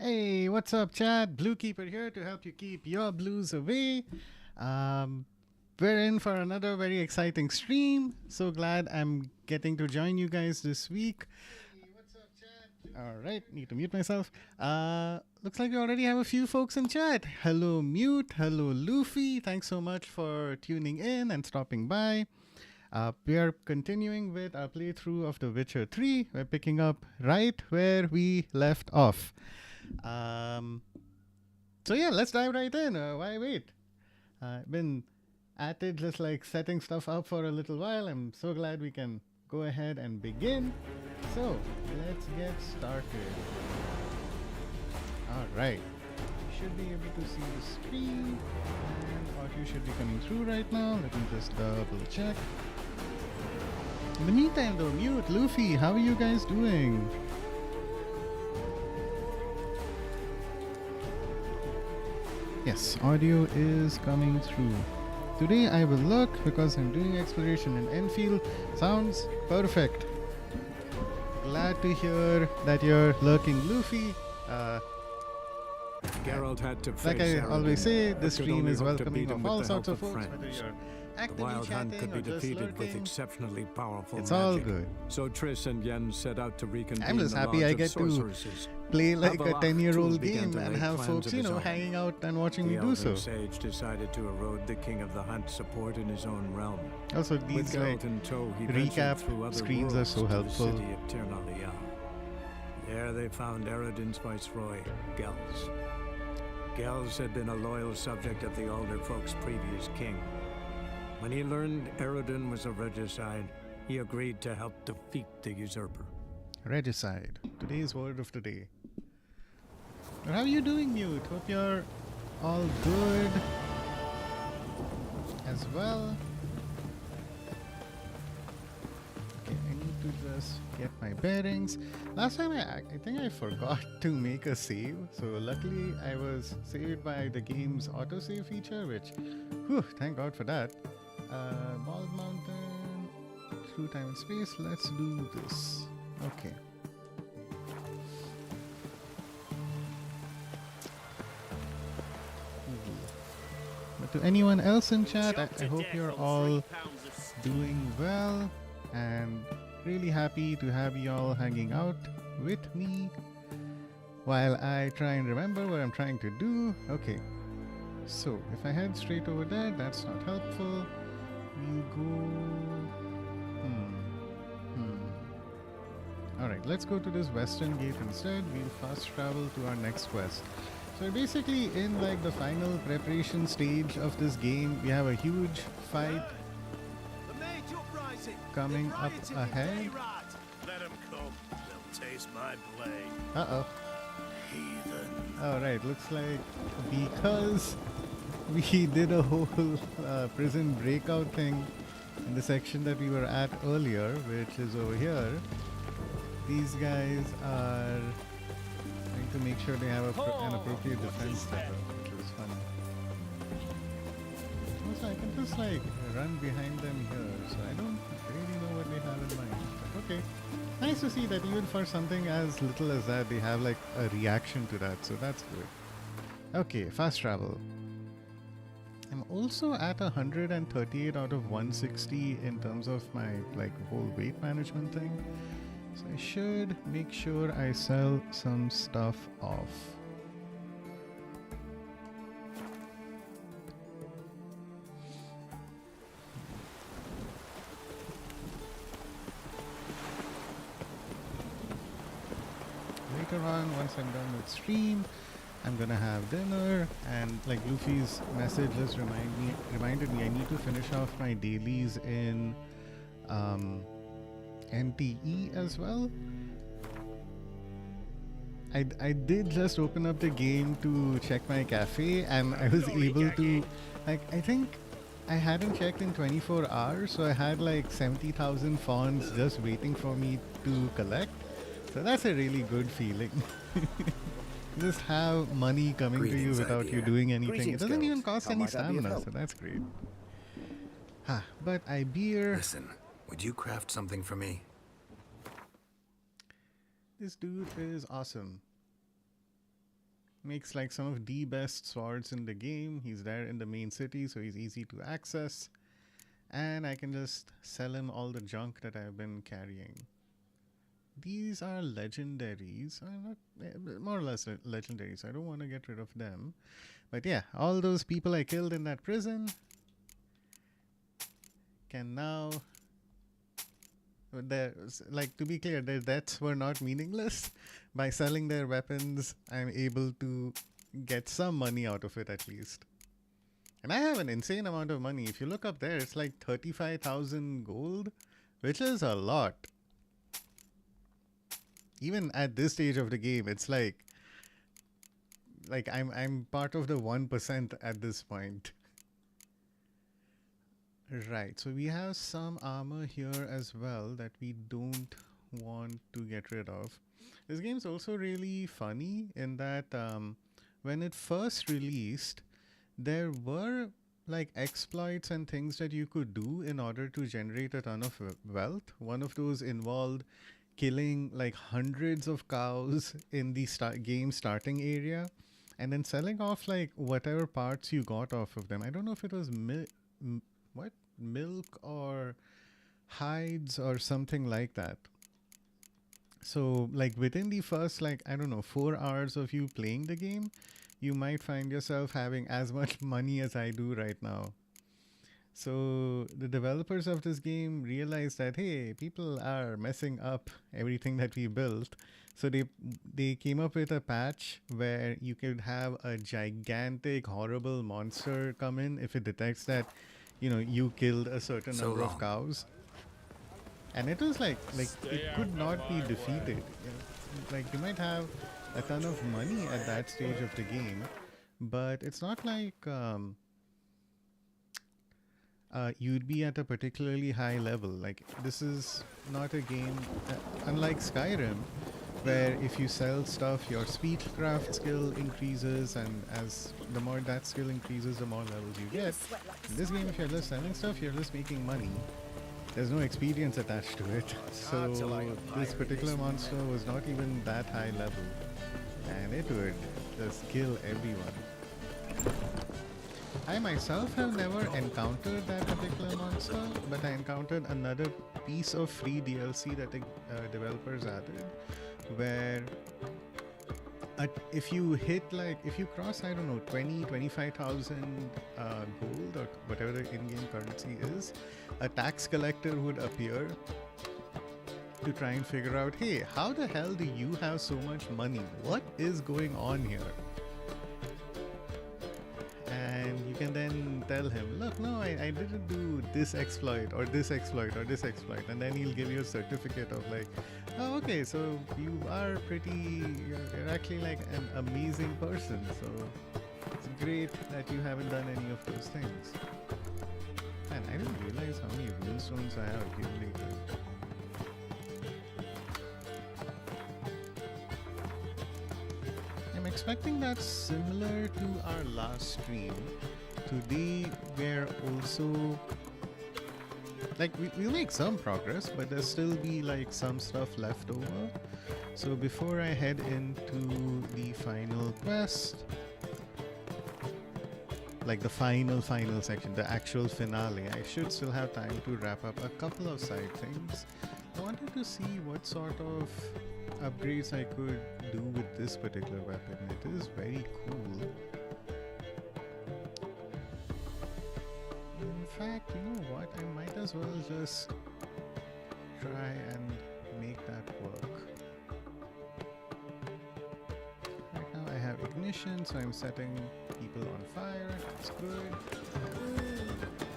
Hey, what's up, chat? Blookeeper here to help you keep your blues away. Um, we're in for another very exciting stream. So glad I'm getting to join you guys this week. Hey, what's up, chat? All right, need to mute myself. Looks like we already have a few folks in chat. Hello, Mute. Hello, Luffy. Thanks so much for tuning in and stopping by. We are continuing with our playthrough of The Witcher 3. We're picking up right where we left off. So yeah, let's dive right in. Why wait? I've been at it just like setting stuff up for a little while. I'm so glad we can go ahead and begin. So let's get started. All right. You should be able to see the screen and audio should be coming through right now. Let me just double check. In the meantime though, Mute, Luffy, how are you guys doing? Yes, audio is coming through. Today I will look because I'm doing exploration in Enfield. Sounds perfect. Glad to hear that you're lurking, Luffy. Geralt had to face Like I always say, but this could stream only is hope to welcoming beat him of with all the sorts help of folks, friends. whether you're The actively Wild Hunt chatting could be or just defeated with lurking. exceptionally powerful It's magic. all good. So Triss and Yen set out to reconvene I'm just the happy Lodge I of get to Sorceresses. play like a Havelach, 10-year-old too, began game to and lay have plans folks, of you his know, own. hanging out and watching The me do Elven so. sage decided to erode the King of the Hunt support in his own realm. Also, With these like Geralt in tow, he recap ventured through other screens are worlds so to helpful. the city of Ternalia. There they found Eredin's viceroy, Gels. Gels had been a loyal subject of the Alder folk's previous king. When he learned Eredin was a regicide, he agreed to help defeat the usurper. Regicide. Today's word of the day. But how are you doing, Mute? Hope you're all good as well. Okay, I need to just get my bearings. Last time I think I forgot to make a save. So luckily I was saved by the game's autosave feature, which, whew, thank God for that. Bald Mountain, through time and space. Let's do this. Okay. But to anyone else in chat, I hope you're all doing well and really happy to have you all hanging out with me while I try and remember what I'm trying to do. Okay, so if I head straight over there, that's not helpful. We'll go... Alright, let's go to this western gate instead. We'll fast travel to our next quest. So we're basically in like the final preparation stage of this game. We have a huge fight coming up ahead. Let him come. They'll taste my blade. Uh-oh. Heathen. Alright, looks like because we did a whole prison breakout thing in the section that we were at earlier, which is over here. These guys are trying to make sure they have an appropriate defense setup, which is fun. Also, I can just like run behind them here, so I don't really know what they have in mind. But okay, nice to see that even for something as little as that, they have like a reaction to that, so that's good. Okay, fast travel. I'm also at 138 out of 160 in terms of my like whole weight management thing. So I should make sure I sell some stuff off. Later on, once I'm done with stream, I'm gonna have dinner, and like Luffy's message just reminded me I need to finish off my dailies in NTE as well. I did just open up the game to check my cafe, and I was able to, like, I think I hadn't checked in 24 hours, so I had like 70,000 fonts just waiting for me to collect. So that's a really good feeling. Just have money coming to you without you doing anything. It doesn't even cost any stamina, so that's great. But I beer. Listen, would you craft something for me? This dude is awesome. Makes like some of the best swords in the game. He's there in the main city, so he's easy to access. And I can just sell him all the junk that I've been carrying. These are legendaries, more or less legendaries. I don't want to get rid of them. But yeah, all those people I killed in that prison can now, like, to be clear, their deaths were not meaningless. By selling their weapons, I'm able to get some money out of it at least. And I have an insane amount of money. If you look up there, it's like 35,000 gold, which is a lot. Even at this stage of the game, it's like I'm part of the 1% at this point. Right, so we have some armor here as well that we don't want to get rid of. This game's also really funny in that when it first released, there were like exploits and things that you could do in order to generate a ton of wealth. One of those involved killing like hundreds of cows in the game starting area and then selling off like whatever parts you got off of them. I don't know if it was milk or hides or something like that. So like within the first, like, I don't know, 4 hours of you playing the game, you might find yourself having as much money as I do right now. So the developers of this game realized that, hey, people are messing up everything that we built. So they came up with a patch where you could have a gigantic, horrible monster come in if it detects that, you know, you killed a certain number of cows. And it was like it could not be defeated. Like, you might have a ton of money at that stage of the game, but it's not like you'd be at a particularly high level. Like, this is not a game, unlike Skyrim, where if you sell stuff, your speechcraft skill increases, and as the more that skill increases, the more levels you get. In this game, if you're just selling stuff, you're just making money. There's no experience attached to it. So this particular monster was not even that high level, and it would just kill everyone. I myself have never encountered that particular monster, but I encountered another piece of free DLC that the developers added, where if you hit, like, if you cross, I don't know, 25,000 gold or whatever the in-game currency is, a tax collector would appear to try and figure out, hey, how the hell do you have so much money? What is going on here? And you can then tell him, look, no, I didn't do this exploit or this exploit or this exploit. And then he'll give you a certificate of like, oh, okay, so you are you're actually like an amazing person. So it's great that you haven't done any of those things. And I didn't realize how many runestones I have accumulated. I'm expecting that similar to our last stream. Today we're also like we'll make some progress, but there'll still be like some stuff left over. So before I head into the final quest, like the final section, the actual finale, I should still have time to wrap up a couple of side things. I wanted to see what sort of upgrades I could do with this particular weapon. It is very cool. In fact, you know what? I might as well just try and make that work. Right now I have ignition, so I'm setting people on fire. That's good.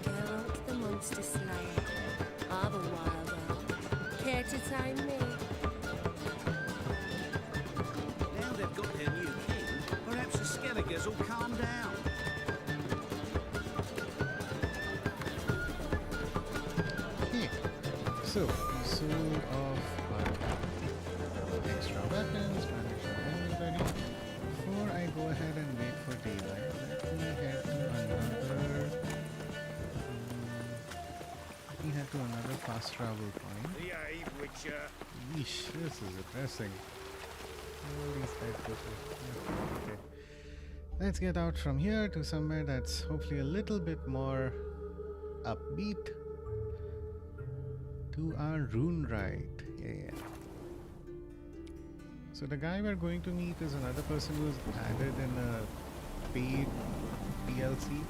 Geralt the Monster Slayer. Of a while now. Care to time me? Now they've got their new king, perhaps the Skelligers will calm down. Okay, so we sold off extra weapons, extra inventory. Before I go ahead and wait for daylight, let me head to another fast travel point. Behave, Witcher. Yeesh, this is depressing. All these dead bushes. Okay. Let's get out from here to somewhere that's hopefully a little bit more upbeat. To our rune rite. Yeah. So the guy we're going to meet is another person who's added in a paid DLC.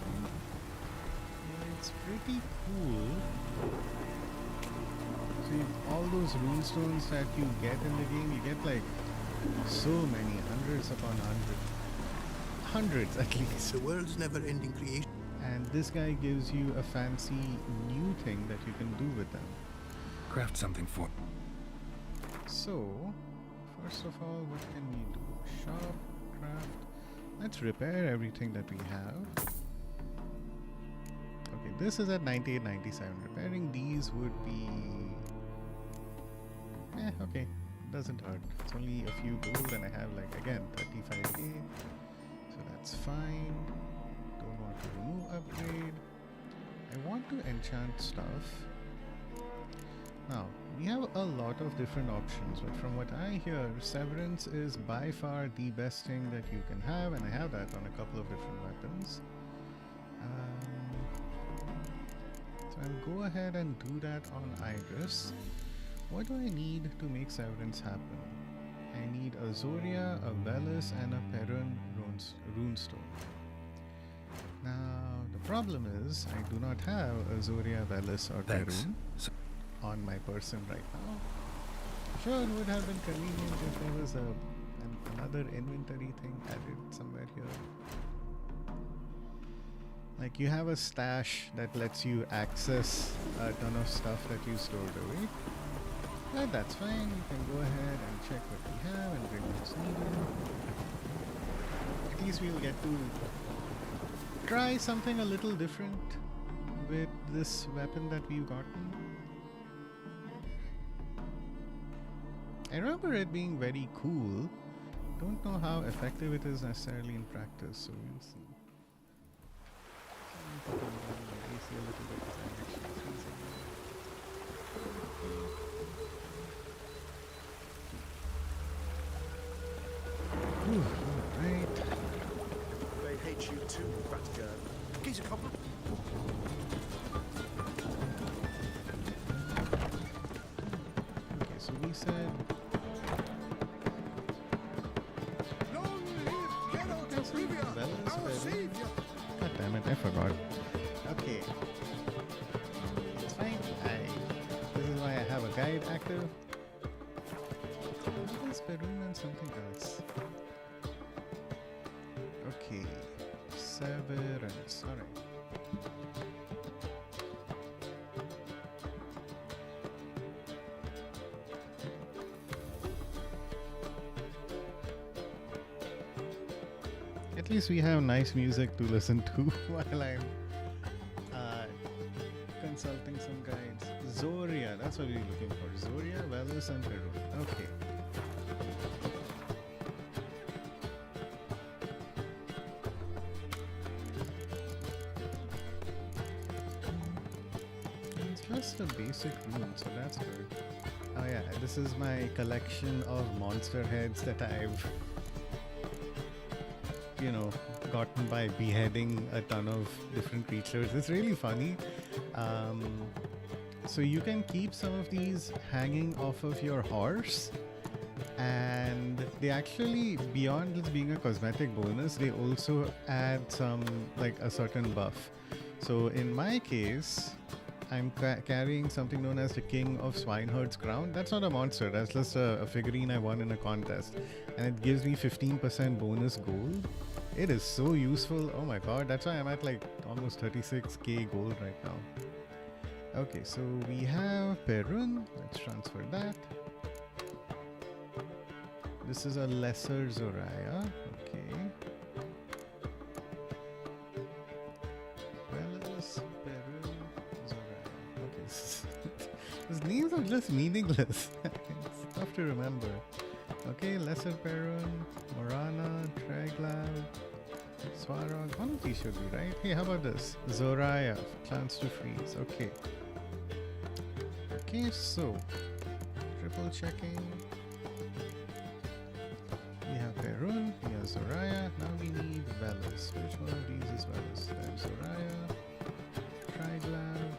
It's pretty cool. So all those rune stones that you get in the game, you get like so many, hundreds upon hundreds at least. The world's never-ending creation. And this guy gives you a fancy new thing that you can do with them. Craft something for. So, first of all, what can we do? Shop, craft. Let's repair everything that we have. Okay, this is at 98.97. Repairing these would be... okay. Doesn't hurt. It's only a few gold and I have like, again, 35k. So that's fine. Don't want to remove upgrade. I want to enchant stuff. Now, we have a lot of different options, but from what I hear, Severance is by far the best thing that you can have, and I have that on a couple of different weapons. So I'll go ahead and do that on Idris. What do I need to make Severance happen? I need a Zoria, a Velis, and a Perun runestone. Now, the problem is, I do not have a Zoria, Velis, or Thanks. Perun on my person right now. Sure, it would have been convenient if there was another inventory thing added somewhere here. Like you have a stash that lets you access a ton of stuff that you stored away. But that's fine, you can go ahead and check what we have and bring what's needed. At least we'll get to try something a little different with this weapon that we've gotten. I remember it being very cool. Don't know how effective it is necessarily in practice, so we'll see. Put on my AC a little bit because I'm actually freezing. Alright. They hate you too, Batgirl. He's a couple. Okay, so we said... Long live Geralt of Rivia, Velis, our Perun. savior! God damn it, I forgot. Okay. It's fine. This is why I have a guide active. What is Perun and something else? Okay. Severance. Alright. At least we have nice music to listen to while I'm consulting some guides. Zoria, that's what we're looking for. Zoria, Velis, and Perun. Okay. It's just a basic rune, so that's good. Oh yeah, this is my collection of monster heads that I've gotten by beheading a ton of different creatures. It's really funny. So you can keep some of these hanging off of your horse, and they actually, beyond just being a cosmetic bonus, they also add some, like a certain buff. So in my case, I'm carrying something known as the King of Swineherd's Crown. That's not a monster, that's just a figurine I won in a contest. And it gives me 15% bonus gold. It is so useful. Oh my god, that's why I'm at like almost 36k gold right now. Okay, so we have Perun. Let's transfer that. This is a lesser Zoraya. Okay. Velis, Perun, Zoraya. Okay. These names are just meaningless. It's tough to remember. Okay, Lesser Perun, Morana, Traglav, Swarog. One of these should be right. Hey, how about this? Zoraya, Clans to Freeze. Okay. Okay, so triple checking. Perun, he has Zoraya. Now we need Velas. Which one of these is Velas? There's Zoraya, Triglav,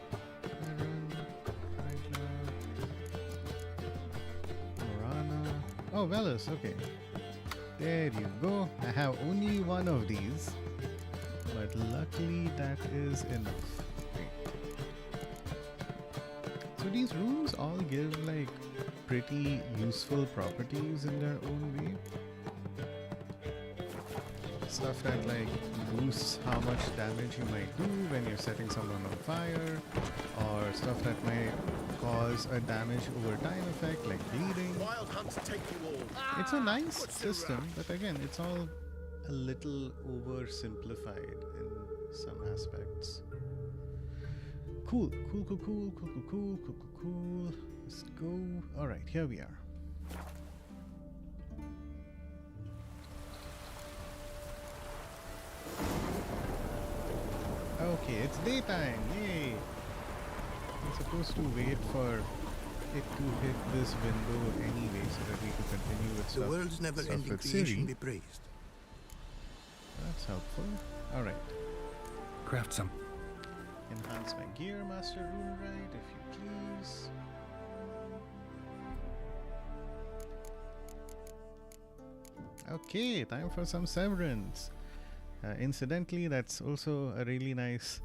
Perun, Triglav, Morana. Oh, Velas, okay. There you go. I have only one of these, but luckily that is enough. So these rooms all give like pretty useful properties in their own way. Stuff that like boosts how much damage you might do when you're setting someone on fire, or stuff that might cause a damage over time effect like bleeding. Wild hunts take you all. It's a nice system, but again, it's all a little oversimplified in some aspects. Cool. Let's go. Alright, here we are. Okay, it's daytime. Yay! I'm supposed to wait for it to hit this window anyway so that we can continue with The stuff. world's never-ending with creation Siri. be praised. That's helpful. Alright. Craft some. Enhance my gear master room right, if you please. Okay, time for some severance. Incidentally, that's also a really nice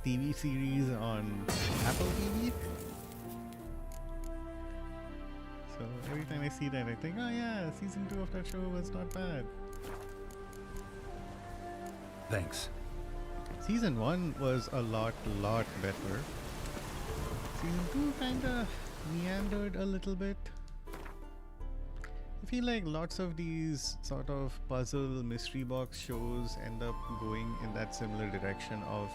TV series on Apple TV. So every time I see that, I think, oh yeah, season 2 of that show was not bad. Thanks. Season 1 was a lot better. Season 2 kinda meandered a little bit. I feel like lots of these sort of puzzle mystery box shows end up going in that similar direction of,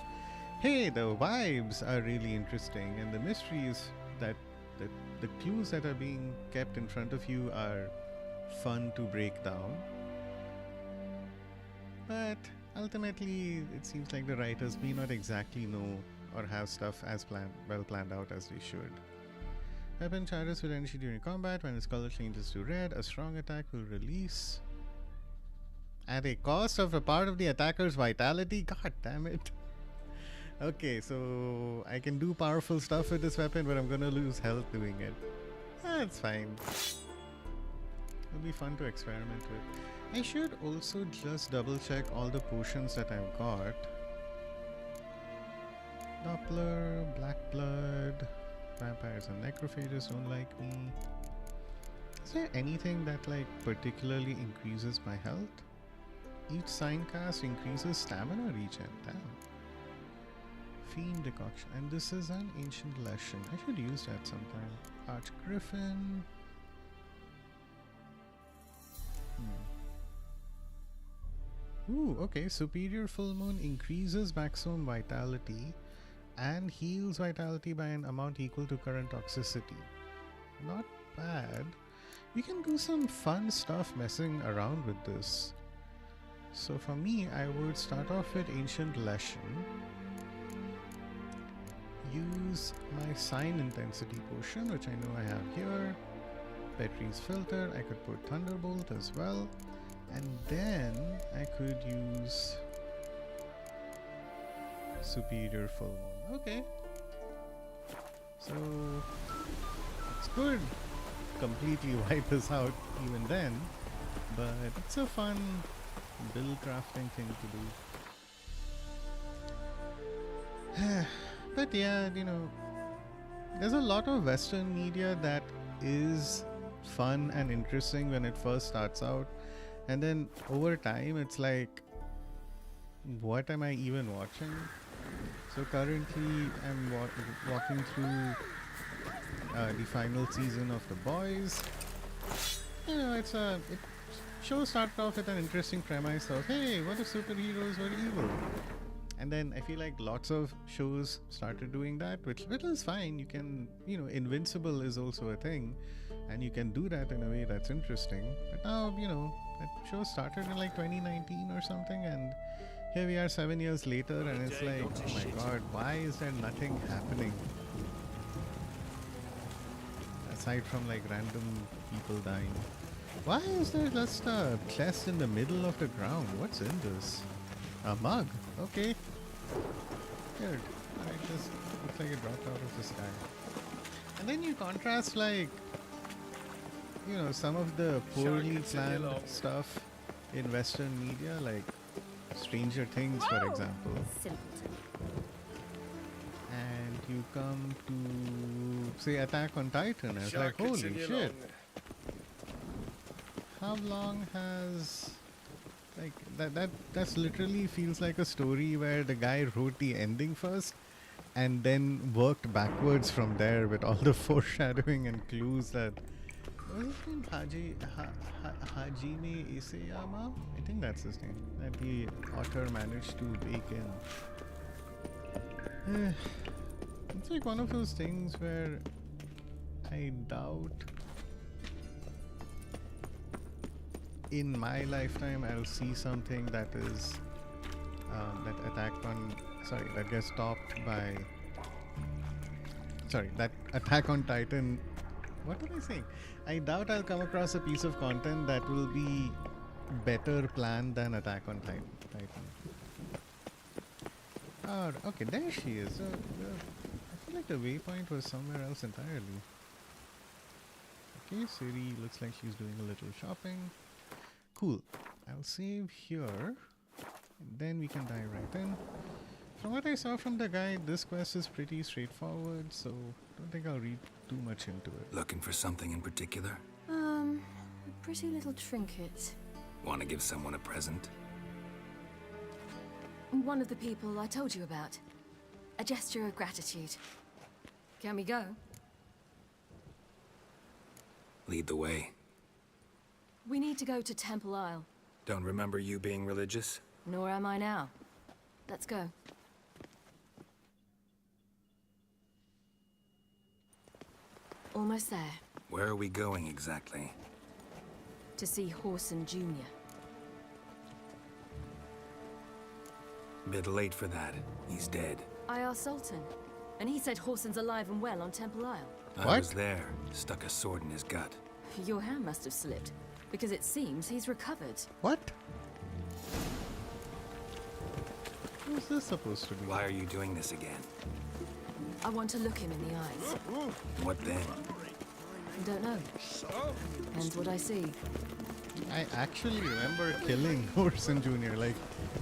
hey, the vibes are really interesting and the mysteries that the clues that are being kept in front of you are fun to break down. But ultimately, it seems like the writers may not exactly know or have stuff as well planned out as they should. Weapon charges with energy during combat. When its color changes to red, a strong attack will release at a cost of a part of the attacker's vitality. God damn it. Okay, so I can do powerful stuff with this weapon, but I'm gonna lose health doing it. That's fine. It'll be fun to experiment with. I should also just double check all the potions that I've got. Doppler, Black Blood, Vampires and Necrophages don't like me. Is there anything that like particularly increases my health? Each sign cast increases stamina regen. Damn. Fiend Decoction. And this is an Ancient Lesson. I should use that sometime. Arch Griffin. Ooh, okay. Superior Full Moon increases maximum vitality and heals vitality by an amount equal to current toxicity. Not bad. We can do some fun stuff messing around with this. So for me, I would start off with Ancient Lesson. Use my Sign Intensity Potion, which I know I have here. Petrie's Filter. I could put Thunderbolt as well. And then I could use Superior Full Moon. Okay. So it's good. Completely wipe us out even then. But it's a fun build crafting thing to do. But yeah, you know, there's a lot of Western media that is fun and interesting when it first starts out. And then over time, it's like, what am I even watching? So currently, I'm walking through the final season of The Boys. You know, show started off with an interesting premise of, hey, what if superheroes were evil? And then I feel like lots of shows started doing that, which is fine. You can, you know, Invincible is also a thing, and you can do that in a way that's interesting. But now, you know, that show started in like 2019 or something, and here we are 7 years later, and it's like, oh my god, why is there nothing happening? Aside from like random people dying. Why is there just a chest in the middle of the ground? What's in this? A mug. Okay. Good. Alright, this looks like it dropped out of the sky. And then you contrast, like, you know, some of the poorly planned stuff in Western media, like Stranger Things, for example. Simpleton. And you come to, say, Attack on Titan, and it's like, holy shit. How long has, like, that's literally feels like a story where the guy wrote the ending first and then worked backwards from there with all the foreshadowing and clues that, what was his name? Hajime Isayama? I think that's his name. That the author managed to bake in. It's like one of those things where I doubt in my lifetime I'll see something that is that gets topped by, that Attack on Titan. What am I saying? I doubt I'll come across a piece of content that will be better planned than Attack on Titan. Oh, okay, there she is. I feel like the waypoint was somewhere else entirely. Okay, Siri looks like she's doing a little shopping. Cool. I'll save here. Then we can dive right in. From what I saw from the guide, this quest is pretty straightforward, so don't think I'll read too much into it. Looking for something in particular? A pretty little trinket. Want to give someone a present? One of the people I told you about. A gesture of gratitude. Can we go? Lead the way. We need to go to Temple Isle. Don't remember you being religious? Nor am I now. Let's go. Almost there. Where are we going exactly? To see Horson Jr. Bit late for that. He's dead. I asked Sultan, and he said Horson's alive and well on Temple Isle. I was there. Stuck a sword in his gut. Your hand must have slipped, because it seems he's recovered. What? What's this supposed to be? Why are you doing this again? I want to look him in the eyes. What then? Don't know. Depends what I see. I actually remember killing Horson Jr. Like,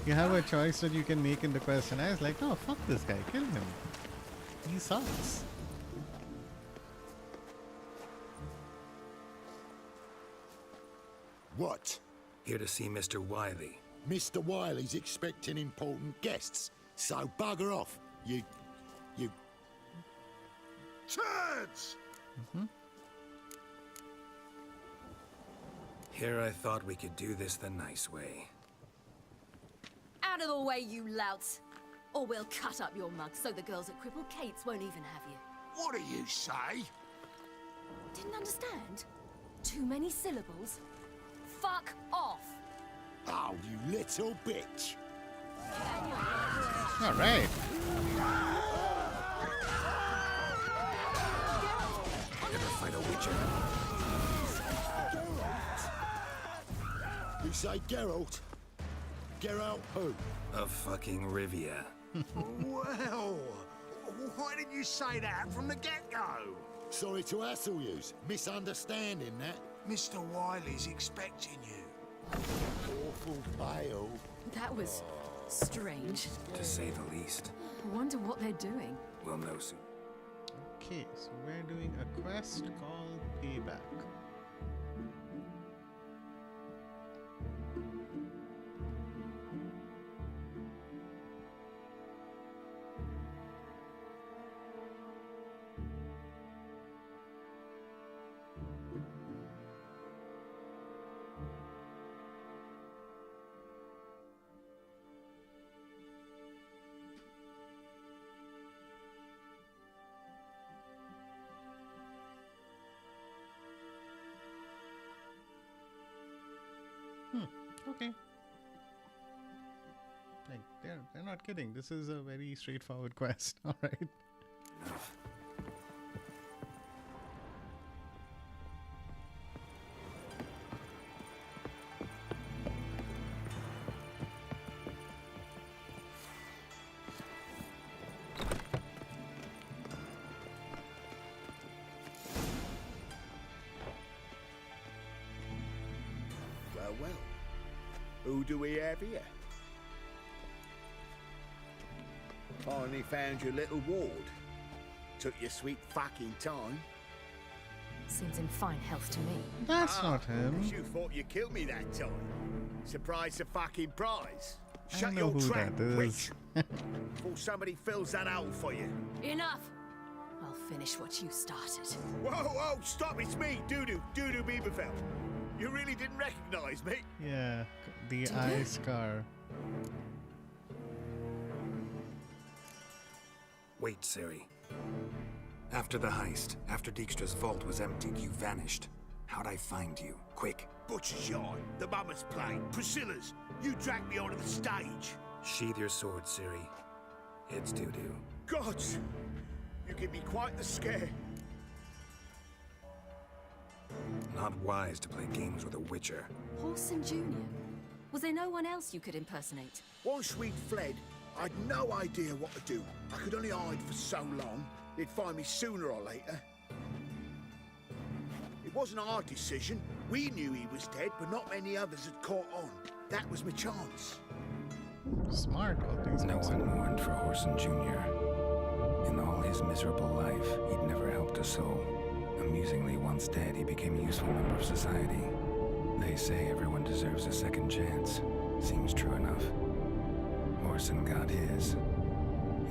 you have a choice that you can make in the quest, and I was like, oh, fuck this guy, kill him. He sucks. What? Here to see Mr. Wiley. Mr. Wiley's expecting important guests, so bugger off, you... Turds! Here I thought we could do this the nice way. Out of the way, you louts! Or we'll cut up your mug so the girls at Cripple Kate's won't even have you. What do you say? Didn't understand? Too many syllables? Fuck off! Oh, you little bitch. All right. Ever fight a witcher? You say Geralt? Geralt who? A fucking Rivia. Well, why didn't you say that from the get-go? Sorry to hassle yous. Misunderstanding that. Mr. Wiley's expecting you. Awful fail. That was strange. To say the least. I wonder what they're doing. We'll know soon. Okay, so we're doing a quest called Payback. Okay. Like, they're not kidding. This is a very straightforward quest. All right. Enough. well. Who do we have here? Finally found your little ward. Took your sweet fucking time. Seems in fine health to me. That's not him. You thought you killed me that time. Surprise the fucking prize. I Shut know your who trap, that is. witch. Before somebody fills that hole for you. Enough! I'll finish what you started. Whoa, stop, it's me, Doodoo Beaverfell. You really didn't recognize me? Yeah, the eye scar. Wait, Ciri. After the heist, after Dijkstra's vault was emptied, you vanished. How'd I find you? Quick. Butcher's Yard, the Mama's Plane, Priscilla's. You dragged me onto the stage. Sheathe your sword, Ciri. It's Doodoo. Gods, you give me quite the scare. Not wise to play games with a witcher. Horson Jr. Was there no one else you could impersonate? Once we'd fled, I'd no idea what to do. I could only hide for so long. They'd find me sooner or later. It wasn't our decision. We knew he was dead, but not many others had caught on. That was my chance. Smart, all things No considered. one mourned for Horson Jr. In all his miserable life, he'd never helped a soul. Amusingly, once dead, he became a useful member of society. They say everyone deserves a second chance. Seems true enough. Horson got his,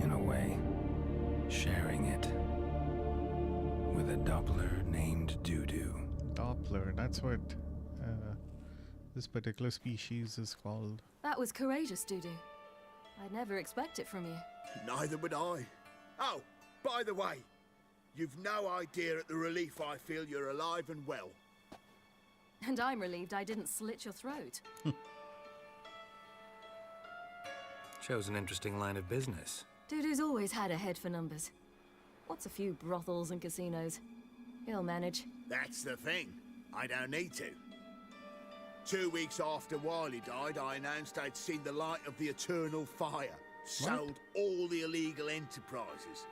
in a way, sharing it with a Doppler named Doodoo. Doppler, that's what this particular species is called. That was courageous, Dudu. I'd never expect it from you. Neither would I. Oh, by the way, you've no idea at the relief I feel you're alive and well. And I'm relieved I didn't slit your throat. Shows an interesting line of business. Dudu's always had a head for numbers. What's a few brothels and casinos? He'll manage. That's the thing. I don't need to. 2 weeks after Wiley died, I announced I'd seen the light of the eternal fire. Sold all the illegal enterprises.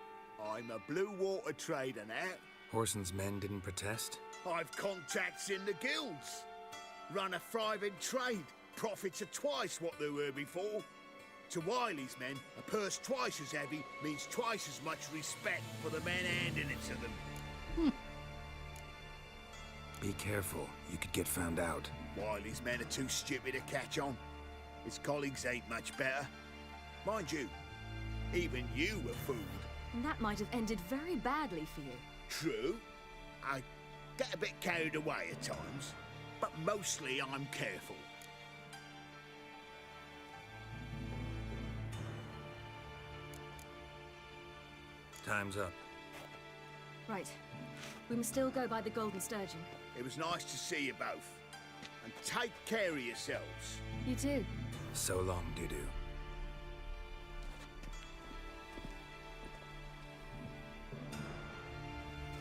I'm a blue water trader now. Horson's men didn't protest? I've contacts in the guilds. Run a thriving trade. Profits are twice what they were before. To Wiley's men, a purse twice as heavy means twice as much respect for the men handing it to them. Be careful, you could get found out. Wiley's men are too stupid to catch on. His colleagues ain't much better. Mind you, even you were fooled. And that might have ended very badly for you. True. I get a bit carried away at times, but mostly I'm careful. Time's up. Right. We must still go by the Golden Sturgeon. It was nice to see you both. And take care of yourselves. You too. So long, Doodoo.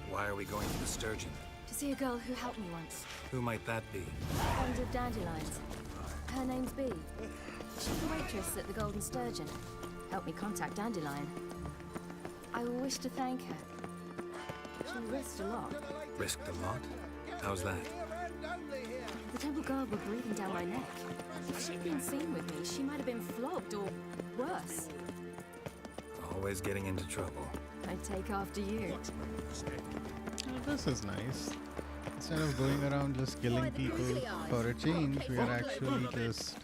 Why are we going to the Sturgeon? To see a girl who helped me once. Who might that be? Fond of dandelions. Her name's Bee. She's the waitress at the Golden Sturgeon. Helped me contact Dandelion. I wish to thank her. She risked a lot. Risked a lot? How's that? The temple guard were breathing down my neck. If she'd been seen with me, she might have been flogged or worse. Always getting into trouble. I'd take after you. Oh, this is nice. Instead of going around just killing people for a change, we are actually just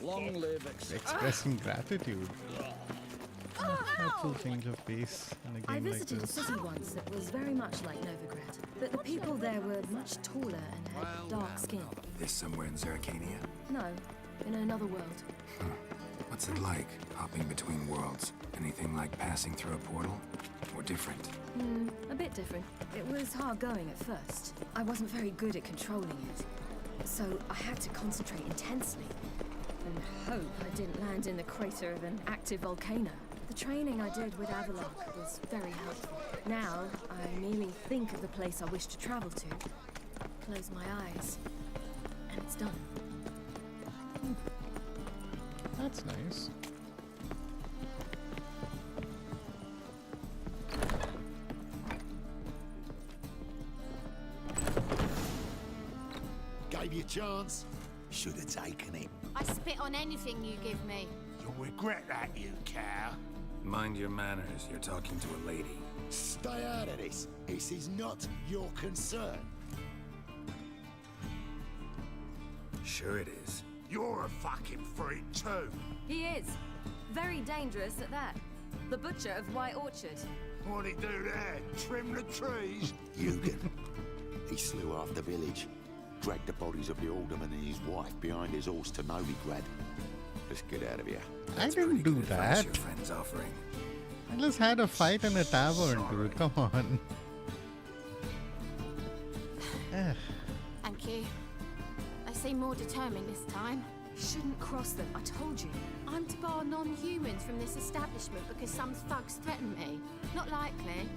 Long live expressing gratitude. Helpful change of pace in a I game like visited a this. city once that was very much like Novigrad, but the people there were much taller and had dark skin. This somewhere in Zeracania? No, in another world. What's it like, hopping between worlds? Anything like passing through a portal? Or different? A bit different. It was hard going at first. I wasn't very good at controlling it, so I had to concentrate intensely and hope I didn't land in the crater of an active volcano. The training I did with Avalok was very helpful. Now, I merely think of the place I wish to travel to, close my eyes, and it's done. That's nice. Gave you a chance. Should have taken him. I spit on anything you give me. You'll regret that, you cow. Mind your manners, you're talking to a lady. Stay out of this. This is not your concern. Sure it is. You're a fucking freak too. He is. Very dangerous at that. The butcher of White Orchard. What'd he do there? Trim the trees? Eugen. He slew half the village. Dragged the bodies of the alderman and his wife behind his horse to Novigrad. Let's get out of here. I didn't do Good advice that. your friend's offering. I just had a fight in a tavern, dude. Come on. Thank you. They seem more determined this time. Shouldn't cross them, I told you. I'm to bar non-humans from this establishment because some thugs threaten me. Not likely.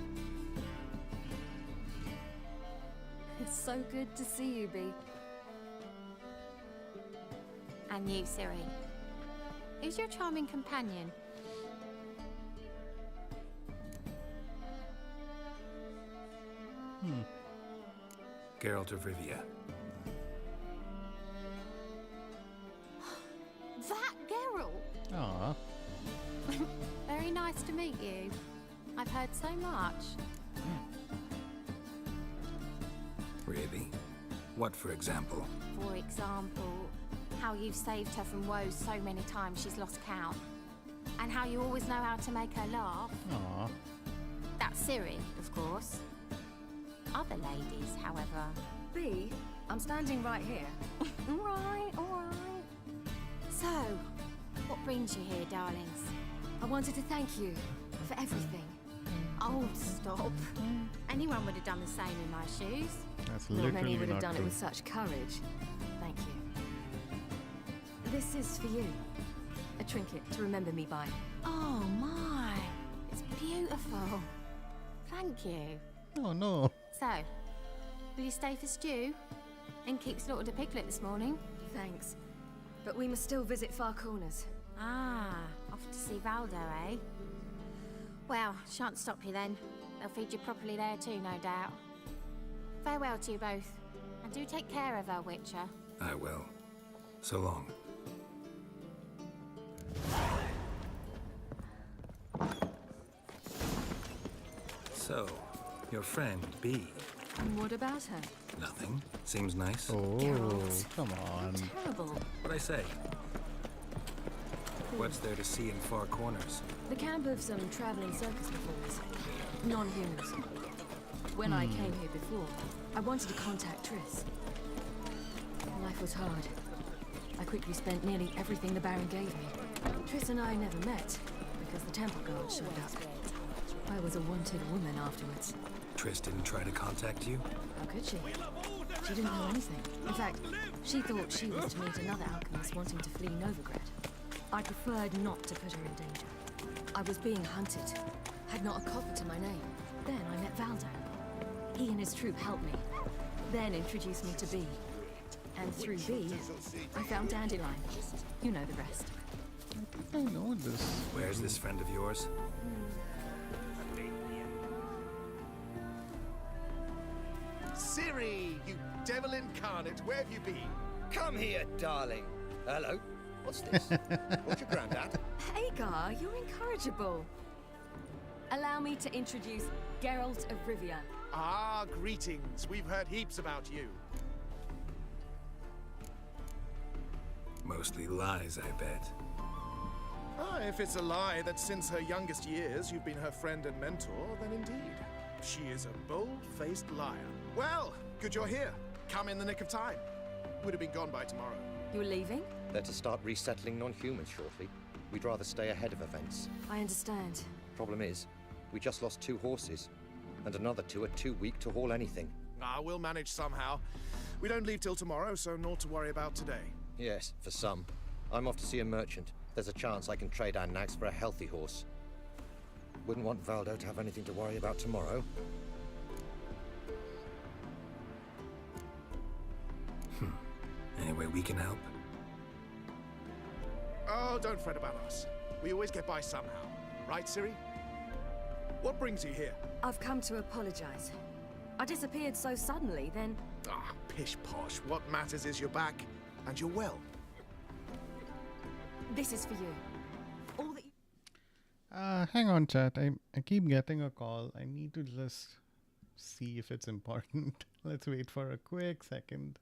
It's so good to see you, Bee. And you, Siri. Who's your charming companion? Geralt of Rivia. That Geralt! Aw. Very nice to meet you. I've heard so much. Really? What, for example? For example, how you've saved her from woes so many times she's lost count. And how you always know how to make her laugh. Aw. That's Siri, of course. Other ladies, however. Bee, I'm standing right here. All right. So, what brings you here, darlings? I wanted to thank you for everything. Oh, stop. Anyone would have done the same in my shoes. That's Not literally many would have not done it true. with such courage. Thank you. This is for you. A trinket to remember me by. Oh, my. It's beautiful. Thank you. Oh no. So, will you stay for stew? Innkeep slaughtered a piglet this morning. Thanks. But we must still visit Far Corners. Ah, off to see Valdo, eh? Well, shan't stop you then. They'll feed you properly there too, no doubt. Farewell to you both. And do take care of her, Witcher. I will. So long. So, your friend, Bee. And what about her? Nothing. Seems nice. Oh, Geralt. come on. Terrible. What'd I say? What's there to see in Far Corners? The camp of some traveling circus performers. Non-humans. When I came here before, I wanted to contact Triss. Life was hard. I quickly spent nearly everything the Baron gave me. Triss and I never met, because the temple guard showed up. I was a wanted woman afterwards. Triss didn't try to contact you? How could she? She didn't know anything. In fact, she thought she was to meet another alchemist wanting to flee Novigrad. I preferred not to put her in danger. I was being hunted. Had not a copper to my name. Then I met Valdo. He and his troop helped me. Then introduced me to Bee. And through Bee, I found Dandelion. You know the rest. I know this. Where's this friend of yours? Siri, you devil incarnate, where have you been? Come here, darling. Hello. What's this? What's your granddad? Hagar, you're incorrigible. Allow me to introduce Geralt of Rivia. Ah, greetings. We've heard heaps about you. Mostly lies, I bet. Ah, if it's a lie that since her youngest years you've been her friend and mentor, then indeed. She is a bold-faced liar. Well, good you're here. Come in the nick of time. Would have been gone by tomorrow. You're leaving? They're to start resettling non-humans shortly. We'd rather stay ahead of events. I understand. Problem is, we just lost 2 horses, and another 2 are too weak to haul anything. Ah, we'll manage somehow. We don't leave till tomorrow, so naught to worry about today. Yes, for some. I'm off to see a merchant. There's a chance I can trade our nags for a healthy horse. Wouldn't want Valdo to have anything to worry about tomorrow. Any way we can help? Oh, don't fret about us. We always get by somehow. Right, Siri? What brings you here? I've come to apologize. I disappeared so suddenly, then... Ah, pish-posh. What matters is you're back. and you're well. This is for you. All that you... Hang on, chat. I keep getting a call. I need to just see if it's important. Let's wait for a quick second.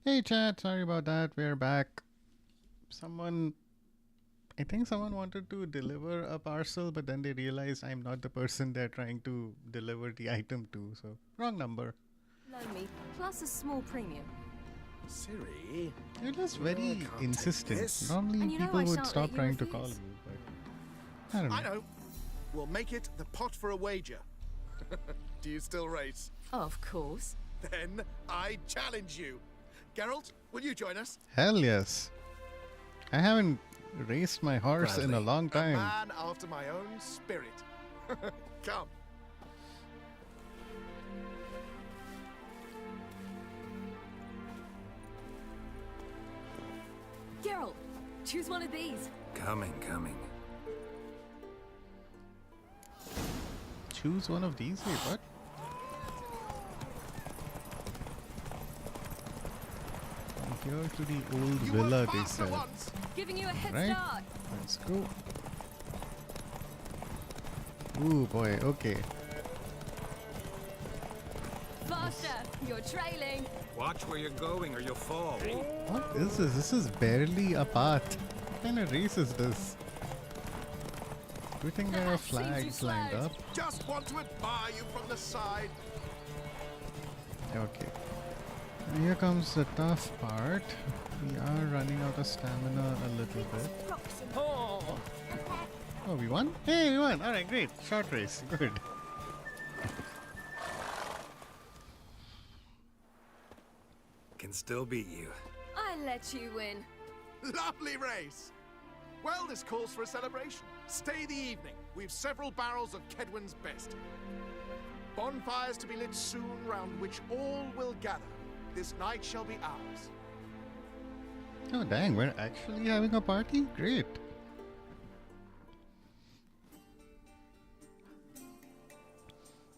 Hey chat, sorry about that. We're back. I think someone wanted to deliver a parcel, but then they realized I'm not the person they're trying to deliver the item to. So, wrong number. Loan me, plus a small premium. Siri? You're just You know I very can't take insistent. this. Normally And you know people I would shan't stop let you trying to call refuse. you, but I don't know. I know. We'll make it the pot for a wager. Do you still race? Of course. Then I challenge you. Geralt, will you join us? Hell yes. I haven't raced my horse in a Gladly. long A time. man after my own spirit. Come. Geralt, choose one of these. Coming. Choose one of these. Wait, what? From here to the old You villa, work they faster said. once. Giving you a head Right? start. Let's go. Ooh boy, okay. Faster, you're trailing. Watch where you're going or you'll fall. What is this? This is barely a path. What kind of race is this? Do you think there are Seems you flags lined slowed. up? Just want to admire you from the side. Okay. And here comes the tough part. We are running out of stamina a little bit. Oh. Oh, we won? Hey, we won! Alright, great. Short race. Good. still beat you. I let you win. Lovely race! Well, this calls for a celebration. Stay the evening. We've several barrels of Kedwin's best. Bonfires to be lit soon, round which all will gather. This night shall be ours. Oh dang, we're actually having a party? Great.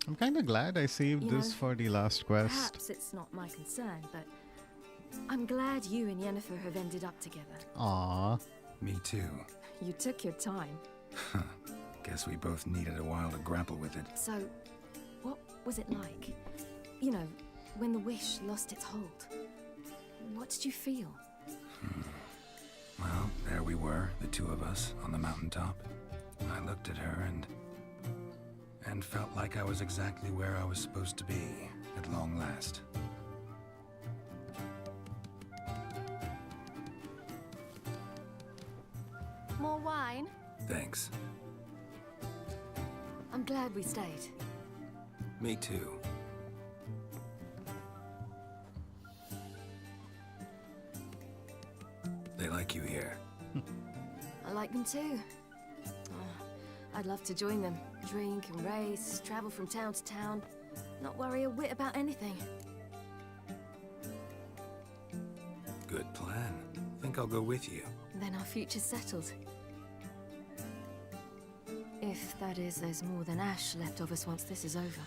I'm kind of glad I saved this for the last quest. Perhaps it's not my concern, but I'm glad you and Yennefer have ended up together. Aww. Me too. You took your time. Guess we both needed a while to grapple with it. So, what was it like? You know, when the wish lost its hold. What did you feel? Well, there we were, the two of us, on the mountaintop. I looked at her and felt like I was exactly where I was supposed to be, at long last. More wine? Thanks. I'm glad we stayed. Me too. They like you here. I like them too. I'd love to join them. Drink and race, travel from town to town. Not worry a whit about anything. Good plan. Think I'll go with you. Then our future's settled. If, that is, there's more than ash left of us once this is over.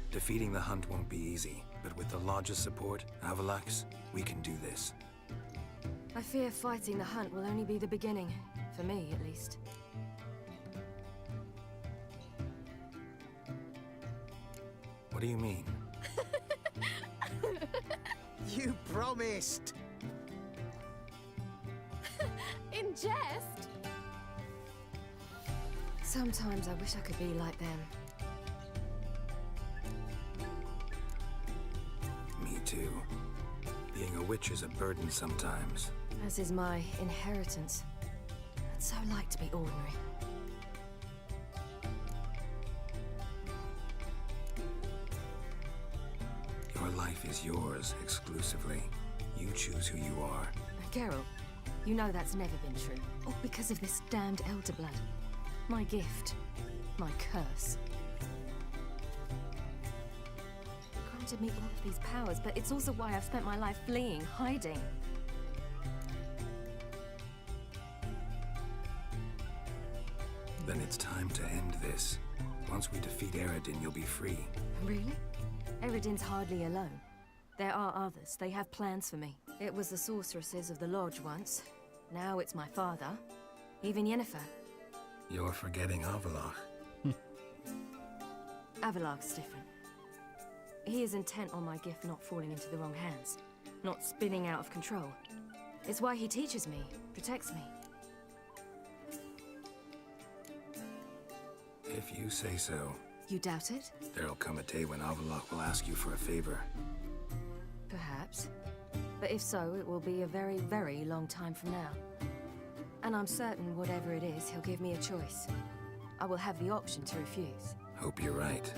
Defeating the hunt won't be easy, but with the Lodge's support, Avalax, we can do this. I fear fighting the hunt will only be the beginning. For me, at least. What do you mean? You promised! In jest? Sometimes I wish I could be like them. Me too. Being a witch is a burden sometimes. As is my inheritance. I'd so like to be ordinary. Your life is yours exclusively. You choose who you are. Geralt, you know that's never been true. All because of this damned Elder Blood. My gift. My curse. It granted me all of these powers, but it's also why I've spent my life fleeing, hiding. Then it's time to end this. Once we defeat Eredin, you'll be free. Really? Eredin's hardly alone. There are others. They have plans for me. It was the sorceresses of the Lodge once. Now it's my father. Even Yennefer. You're forgetting Avalach. Avalak's different. He is intent on my gift not falling into the wrong hands. Not spinning out of control. It's why he teaches me, protects me. If you say so. You doubt it? There'll come a day when Avalok will ask you for a favor. Perhaps. But if so, it will be a very, very long time from now. And I'm certain whatever it is, he'll give me a choice. I will have the option to refuse. Hope you're right.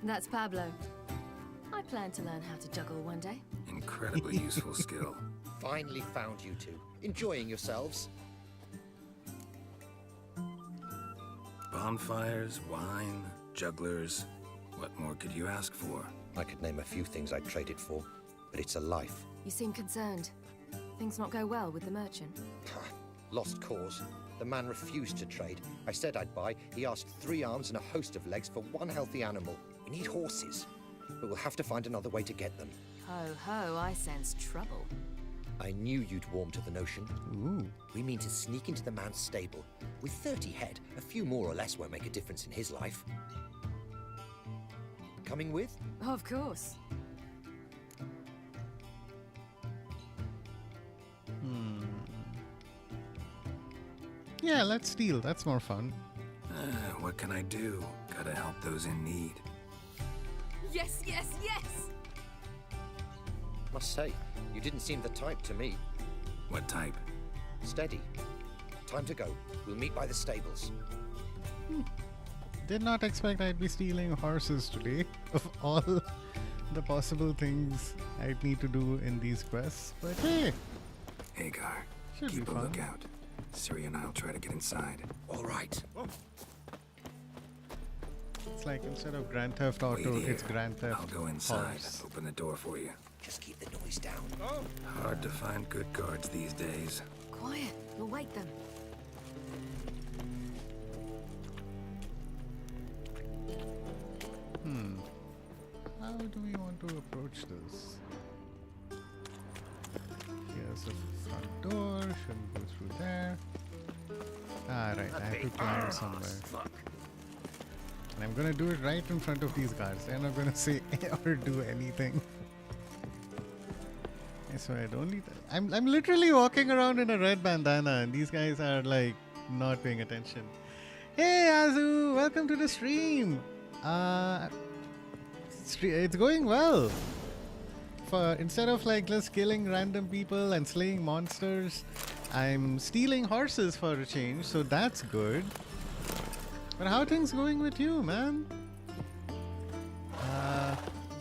That's Pablo. I plan to learn how to juggle one day. Incredibly useful skill. Finally found you two. Enjoying yourselves? Bonfires, wine, jugglers. What more could you ask for? I could name a few things I'd trade it for, but it's a life. You seem concerned. Things not go well with the merchant. Lost cause. The man refused to trade. I said I'd buy. He asked 3 arms and a host of legs for one healthy animal. We need horses, but we'll have to find another way to get them. Ho ho, I sense trouble. I knew you'd warm to the notion. Ooh. We mean to sneak into the man's stable. With 30 head, a few more or less won't make a difference in his life. Coming with? Of course. Yeah, let's steal. That's more fun. What can I do? Gotta help those in need. Yes, yes, yes! Must say, you didn't seem the type to me. What type? Steady. Time to go. We'll meet by the stables. Did not expect I'd be stealing horses today, of all the possible things I'd need to do in these quests. But hey, Hagar, should be keep a fun. lookout. Siri and I'll try to get inside. All right. It's like instead of Grand Theft Wait Auto, here. it's Grand Theft I'll go inside. Horse. Open the door for you. Just keep the noise down. Hard to find good guards these days. Quiet, you'll wake them. How do we want to approach this? Here's the front door, shouldn't go through there. Ah, right, I have to climb somewhere. And I'm gonna do it right in front of these guards. They're not gonna say or do anything. I swear, I'm literally walking around in a red bandana and these guys are like not paying attention. Hey Azu, welcome to the stream. It's going well. Instead of like just killing random people and slaying monsters, I'm stealing horses for a change, so that's good. But how are things going with you, man?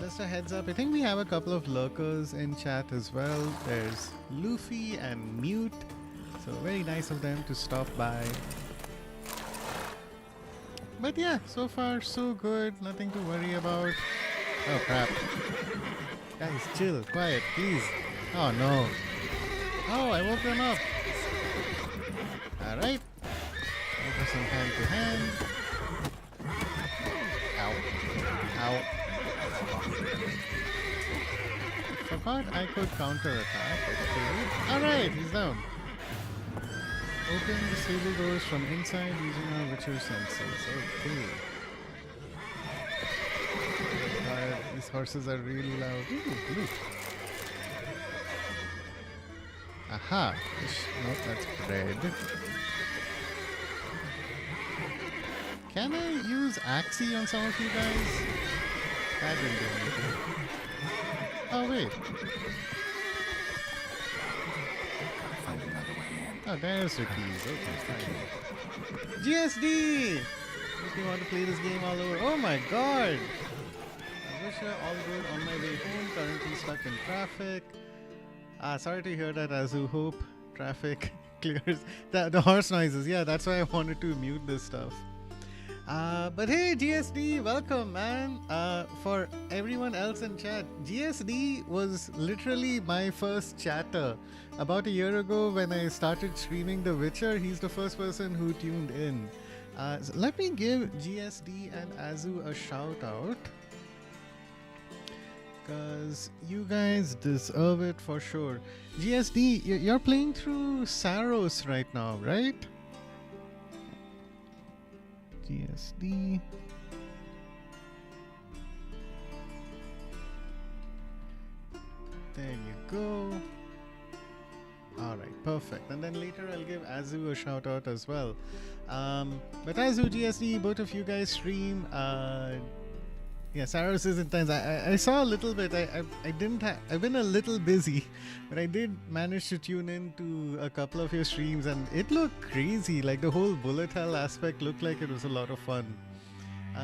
Just a heads up, I think we have a couple of lurkers in chat as well. There's Luffy and Mute, so very nice of them to stop by. But yeah, so far so good, nothing to worry about. Oh crap. Guys, chill, quiet, please. Oh no. Oh, I woke them up. Alright. Over some hand to hand. Ow. Ow. Forgot I could counter-attack. Alright, he's down. Open the stable doors from inside using our Witcher senses. Okay. These horses are really loud. Ooh, look. Aha. No, that's bread. Can I use Axie on some of you guys? That didn't do anything. Oh, wait. Find another way in. Oh, there's the keys. Okay, fine. GSD! If you want to play this game all over. Oh my god! Wisha, all good on my way home. Currently stuck in traffic. Sorry to hear that, Azu. Hope traffic clears. The horse noises. Yeah, that's why I wanted to mute this stuff. But hey, GSD, welcome, man. For everyone else in chat, GSD was literally my first chatter. About a year ago, when I started streaming The Witcher, he's the first person who tuned in. So let me give GSD and Azu a shout out, because you guys deserve it for sure. GSD, you're playing through Saros right now, right? GSD. There you go. Alright, perfect. And then later I'll give Azu a shout out as well. But Azu, GSD, both of you guys stream. Yeah, Saros is intense. I saw a little bit. I've been a little busy, but I did manage to tune in to a couple of your streams and it looked crazy. Like the whole bullet hell aspect looked like it was a lot of fun.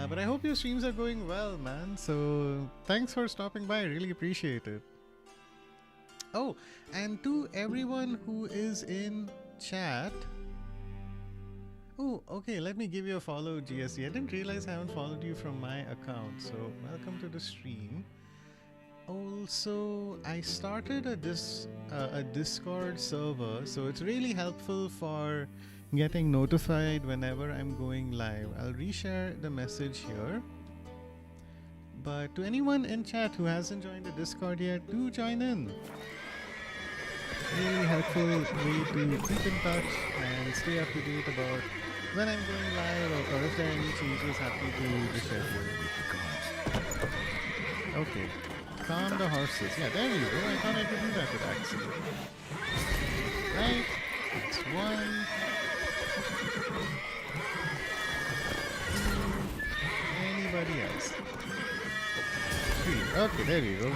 But I hope your streams are going well, man. So thanks for stopping by. I really appreciate it. Oh, and to everyone who is in chat. Oh, okay, let me give you a follow, GSD. I didn't realize I haven't followed you from my account, so welcome to the stream. Also, I started a Discord server, so it's really helpful for getting notified whenever I'm going live. I'll reshare the message here. But to anyone in chat who hasn't joined the Discord yet, do join in. Really helpful way to keep in touch and stay up to date about when I'm going live or if there are any changes happening to the schedule. Okay, calm the horses. Yeah, there you go. I thought I could do that with Axie. Right, that's one. Anybody else? Three. Okay, there you go.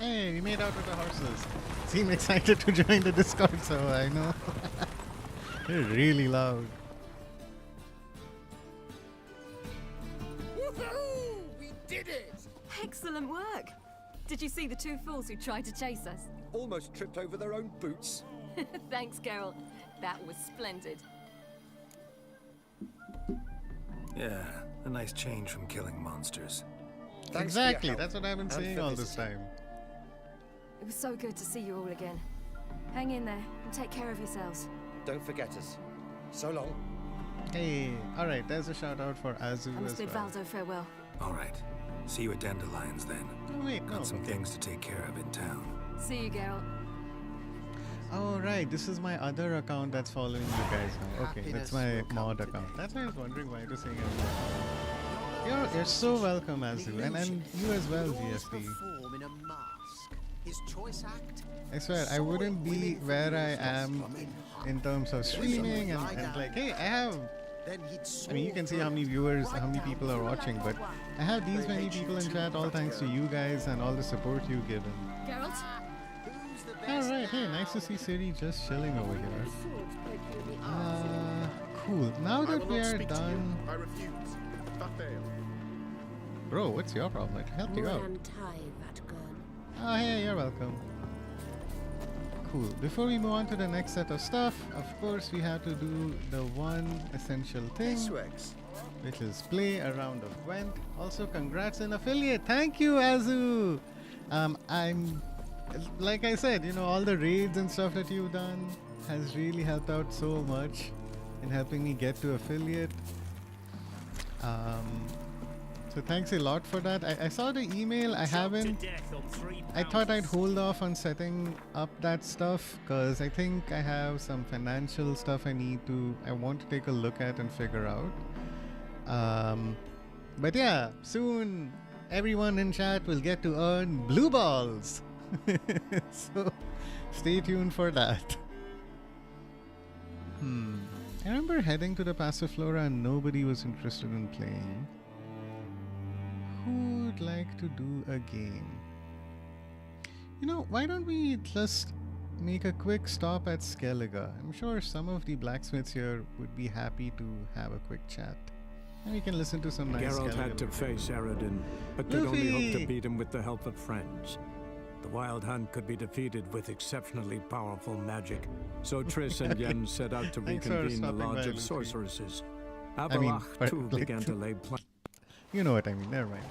Hey, we made out with the horses. seem excited to join the Discord, so I know. They're really loud. Woohoo! We did it! Excellent work! Did you see the two fools who tried to chase us? Almost tripped over their own boots. Thanks, Geralt. That was splendid. Yeah, a nice change from killing monsters. Thanks for your Exactly, help that's what I've been and saying for all this visiting. time. It was so good to see you all again. Hang in there and take care of yourselves. Don't forget us. So long. Hey, alright, there's a shout out for Azu I must as bid well. Valdo farewell. All right. See you at Dandelions then. Oh, wait, no. Got some okay. things to take care of in town. See you, Geralt. Oh, right, this is my other account that's following you guys now. Okay, that's Happiness my will come mod today. account. That's why I was wondering why it was saying it. You're so welcome, Azu. And you as well, Draws GFD. the form in a mask. His choice act. I swear, I wouldn't be where I am in terms of streaming and like, hey, I have. Then he'd I mean, you can see how many viewers, how many people are watching, but I have these many people in chat, all thanks to you guys and all the support you've given. Geralt? Who's the best Alright, hey, nice to see Siri just chilling over here. Cool. Now I that will we not are speak to done. you. I refuse. Fafail. Bro, what's your problem? I helped you out. Oh, hey, you're welcome. Cool. Before we move on to the next set of stuff, of course, we have to do the one essential thing, Swex. which is play a round of Gwent. Also, congrats on affiliate. Thank you, Azu. I'm, like I said, you know, all the raids and stuff that you've done has really helped out so much in helping me get to affiliate. So thanks a lot for that. I saw the email. I haven't. I thought I'd hold off on setting up that stuff because I think I have some financial stuff I want to take a look at and figure out. But yeah, soon everyone in chat will get to earn blue balls. So stay tuned for that. I remember heading to the Passiflora and nobody was interested in playing. Who'd like to do a game? You know, why don't we just make a quick stop at Skellige? I'm sure some of the blacksmiths here would be happy to have a quick chat. And we can listen to some nice Geralt Skellige had to music. face Eredin, but could only hope Luffy! to beat him with the help of friends. The Wild Hunt could be defeated with exceptionally powerful magic, so Triss and Yen set out to Thanks for reconvene the stopping by, Lodge of Luffy. Sorceresses. mean, Avalach, but too, like- began to lay plans. You know what I mean, never mind.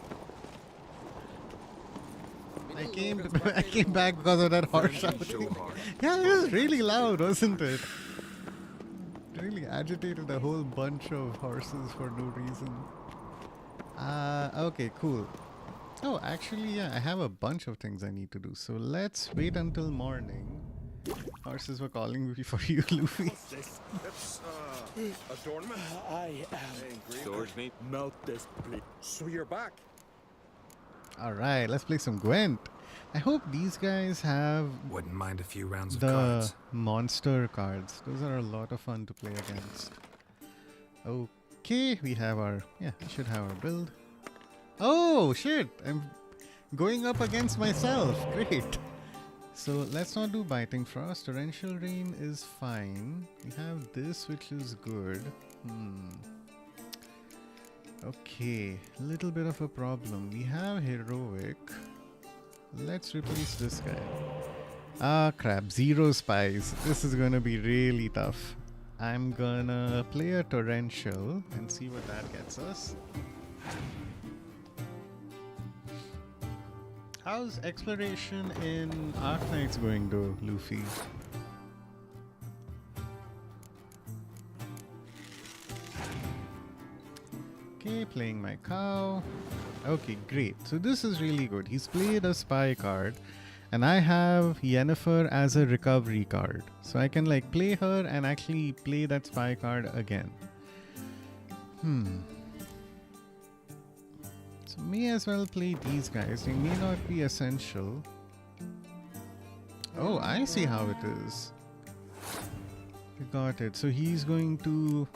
I came back because of that horse shouting. Yeah, it was really loud, wasn't it? Really agitated a whole bunch of horses for no reason. Okay, cool. Oh, actually, yeah, I have a bunch of things I need to do. So let's wait until morning. Horses were calling me for you, Luffy. It's, adornment? I am. Melt this, please. So you're back. Alright, let's play some Gwent. I hope these guys have Wouldn't mind a few rounds of the cards. monster cards. Those are a lot of fun to play against. Okay, we have our... Yeah, we should have our build. Oh, shit! I'm going up against myself. Great. So let's not do Biting Frost. Torrential Rain is fine. We have this, which is good. Okay, little bit of a problem. We have Heroic. Let's replace this guy. Ah, crap. 0 spies. This is gonna be really tough. I'm gonna play a Torrential and see what that gets us. How's exploration in Arknights going though, Luffy? Okay, playing my cow. Okay, great. So this is really good. He's played a spy card, and I have Yennefer as a recovery card. So I can like play her and actually play that spy card again. So may as well play these guys. They may not be essential. Oh, I see how it is. We got it. So he's going to...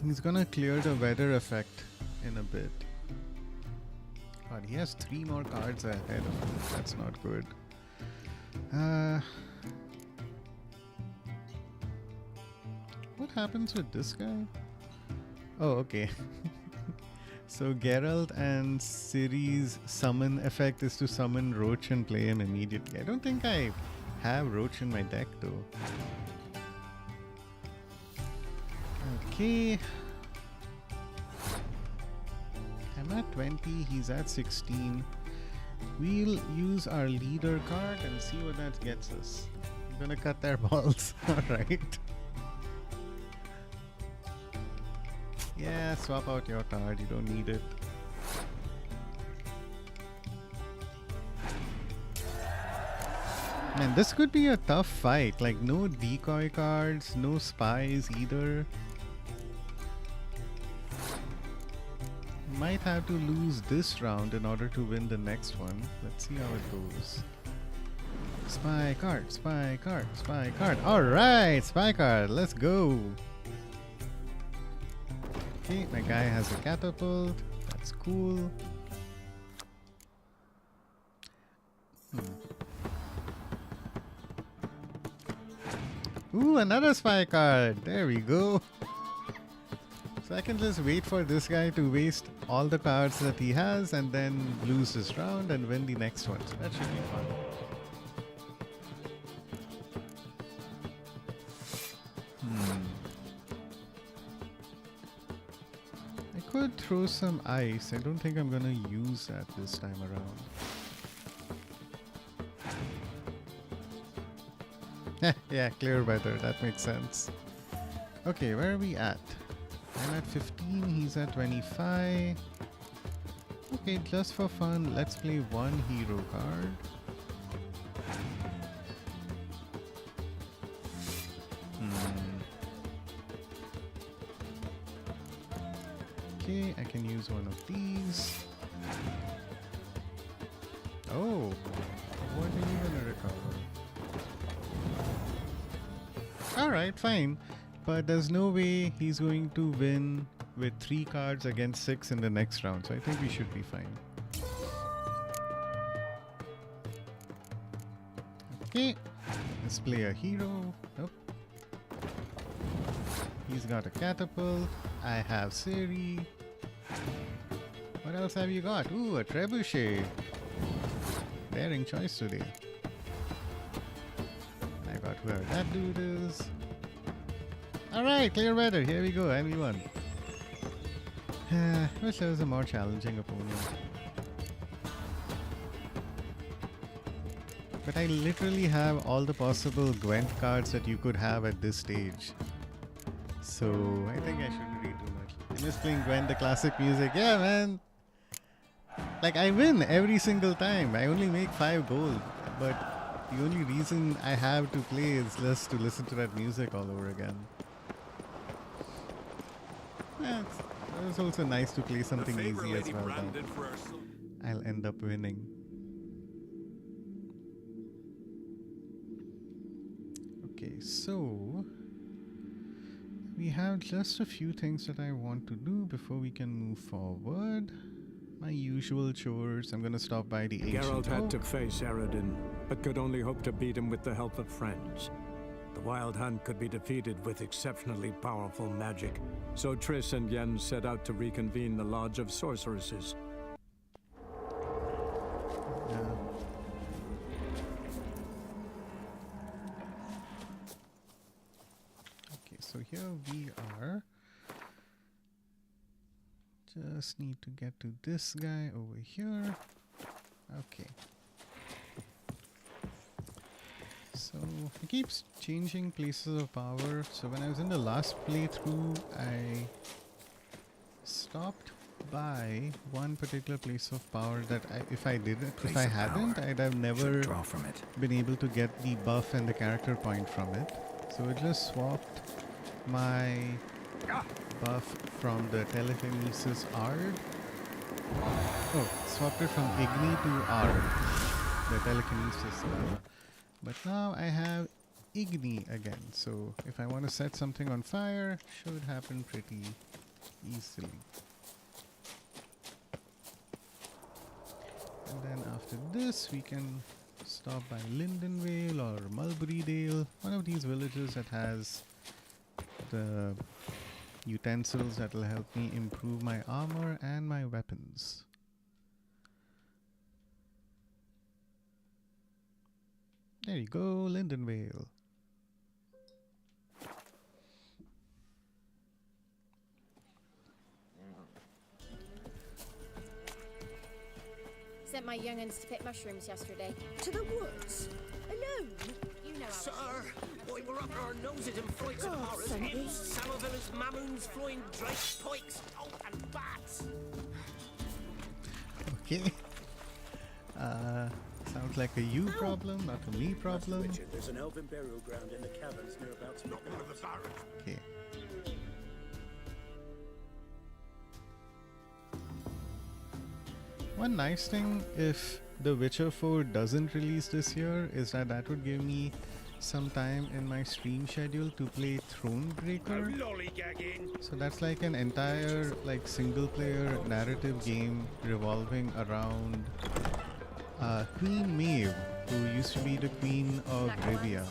He's gonna clear the weather effect in a bit. God, he has 3 more cards ahead of him. That's not good. What happens with this guy? Oh, okay. So Geralt and Ciri's summon effect is to summon Roach and play him immediately. I don't think I have Roach in my deck though. Okay. I'm at 20, he's at 16. We'll use our leader card and see what that gets us. I'm gonna cut their balls. Alright. Yeah, swap out your card, you don't need it. Man, this could be a tough fight. Like, no decoy cards, no spies either. Might have to lose this round in order to win the next one. Let's see how it goes. Spy card, spy card, spy card. Alright, spy card, let's go. Okay, my guy has a catapult. That's cool. Ooh, another spy card. There we go. So I can just wait for this guy to waste all the cards that he has and then lose this round and win the next one. So that should be fun. I could throw some ice. I don't think I'm gonna use that this time around. Yeah, clear weather. That makes sense. Okay, where are we at? I'm at 15, he's at 25. Okay, just for fun, let's play one hero card. Okay, I can use one of these. Oh, what are you gonna recover? Alright, fine. But there's no way he's going to win with 3 cards against 6 in the next round. So I think we should be fine. Okay. Let's play a hero. Nope. He's got a catapult. I have Ciri. What else have you got? Ooh, a trebuchet. Daring choice today. I got whoever that dude is. Alright, clear weather. Here we go. Everyone. Wish there was a more challenging opponent. But I literally have all the possible Gwent cards that you could have at this stage. So I think I shouldn't read too much. I'm just playing Gwent, the classic music. Yeah, man. Like, I win every single time. I only make 5 gold. But the only reason I have to play is just to listen to that music all over again. Yeah, it's also nice to play something easy as well. I'll end up winning. Okay, so we have just a few things that I want to do before we can move forward. My usual chores. I'm gonna stop by the ancient Geralt had oak. to face Eredin, but could only hope to beat him with the help of friends. The Wild Hunt could be defeated with exceptionally powerful magic, so Triss and Yen set out to reconvene the Lodge of Sorceresses. Okay, so here we are. Just need to get to this guy over here. Okay. So it keeps changing places of power. So when I was in the last playthrough, I stopped by one particular place of power that if I hadn't, I'd have never draw from it. been able to get the buff and the character point from it. So it just swapped my buff from the telekinesis Ard. Oh, swapped it from Igni to Ard, the telekinesis spell. But now I have Igni again, so if I want to set something on fire, should happen pretty easily. And then after this, we can stop by Lindenvale or Mulberrydale, one of these villages that has the utensils that will help me improve my armor and my weapons. There you go, Lindenvale. Sent my young'uns to pick mushrooms yesterday. To the woods? Alone? You know Sir, we were up our noses in frights and horrors. Imps, Samovillers, Mamoons, flying drakes, pikes, oh, and bats. Okay. Sounds like a you problem, not a me problem. Richard, there's an elven burial ground in the caverns nearabouts. Not one of the barracks. Okay. One nice thing if The Witcher 4 doesn't release this year is that would give me some time in my stream schedule to play Thronebreaker. So that's like an entire single player narrative game revolving around Queen Maeve, who used to be the queen of Rivia.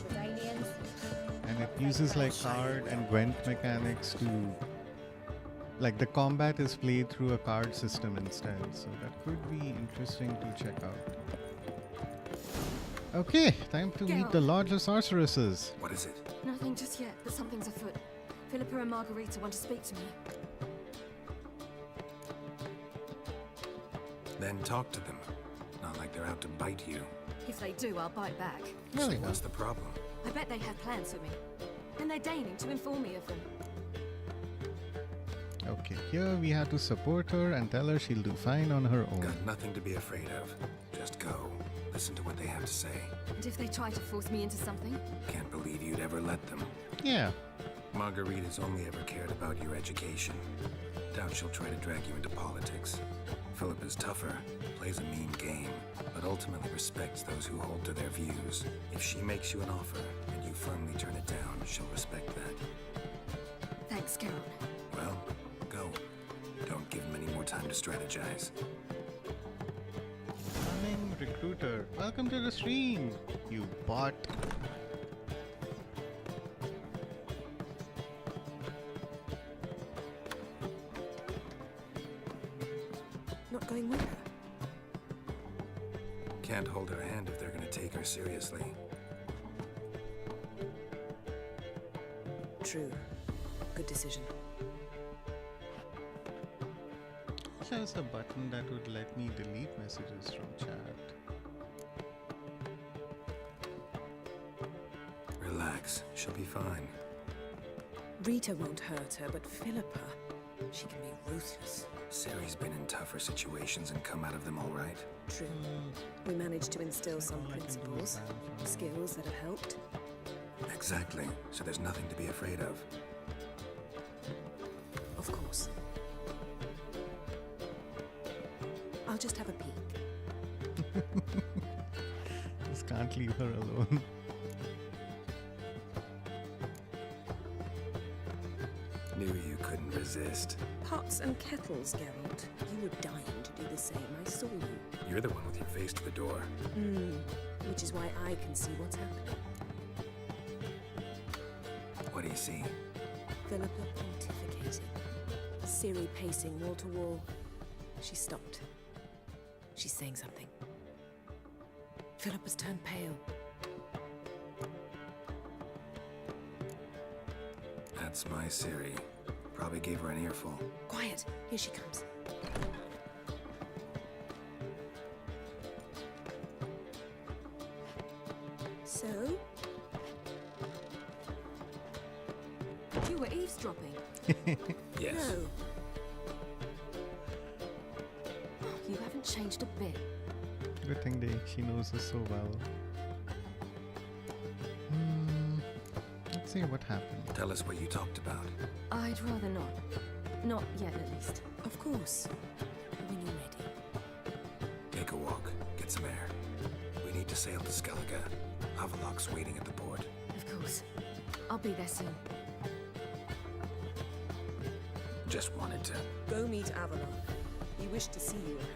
And it uses card and Gwent mechanics to the combat is played through a card system instead, so that could be interesting to check out. Okay, time to meet the Lords of Sorceresses. What is it? Nothing just yet, but something's afoot. Philippa and Margarita want to speak to me. Then talk to them. Not like they're out to bite you. If they do, I'll bite back. There we So go. what's the problem? I bet they have plans for me. And they're deigning to inform me of them. Okay, here we have to support her and tell her she'll do fine on her own. Got nothing to be afraid of. Just go. Listen to what they have to say. And if they try to force me into something? Can't believe you'd ever let them. Yeah. Margarita's only ever cared about your education. Doubt she'll try to drag you into politics. Philip is tougher, plays a mean game, but ultimately respects those who hold to their views. If she makes you an offer and you firmly turn it down, she'll respect that. Thanks, Caron. Well, go. Don't give them any more time to strategize. Cunning recruiter, welcome to the stream, you bot. Not going with her? Can't hold her hand if they're gonna take her seriously. True. Good decision. There's a button that would let me delete messages from chat. Relax, she'll be fine. Rita won't hurt her, but Philippa, she can be ruthless. Ciri's been in tougher situations and come out of them all right. True. We managed to instill some principles, skills that have helped. Exactly, so there's nothing to be afraid of. Of course. I'll just have a peek. Just can't leave her alone. Knew you couldn't resist. Pots and kettles, Geralt. You were dying to do the same. I saw you. You're the one with your face to the door. Which is why I can see what's happening. What do you see? Philippa pontificating. Ciri pacing wall to wall. She stopped. She's saying something. Philippa's turned pale. That's my Ciri. Probably gave her an earful. Quiet. Here she comes. So? You were eavesdropping? Yes. No. You haven't changed a bit. Good thing she knows us so well. Let's see what happened. Tell us what you talked about. I'd rather not. Not yet, at least. Of course. When you're ready. Take a walk. Get some air. We need to sail to Skellige. Havelok's waiting at the port. Of course. I'll be there soon. Just wanted to. Go meet Avalon. He wished to see you at home.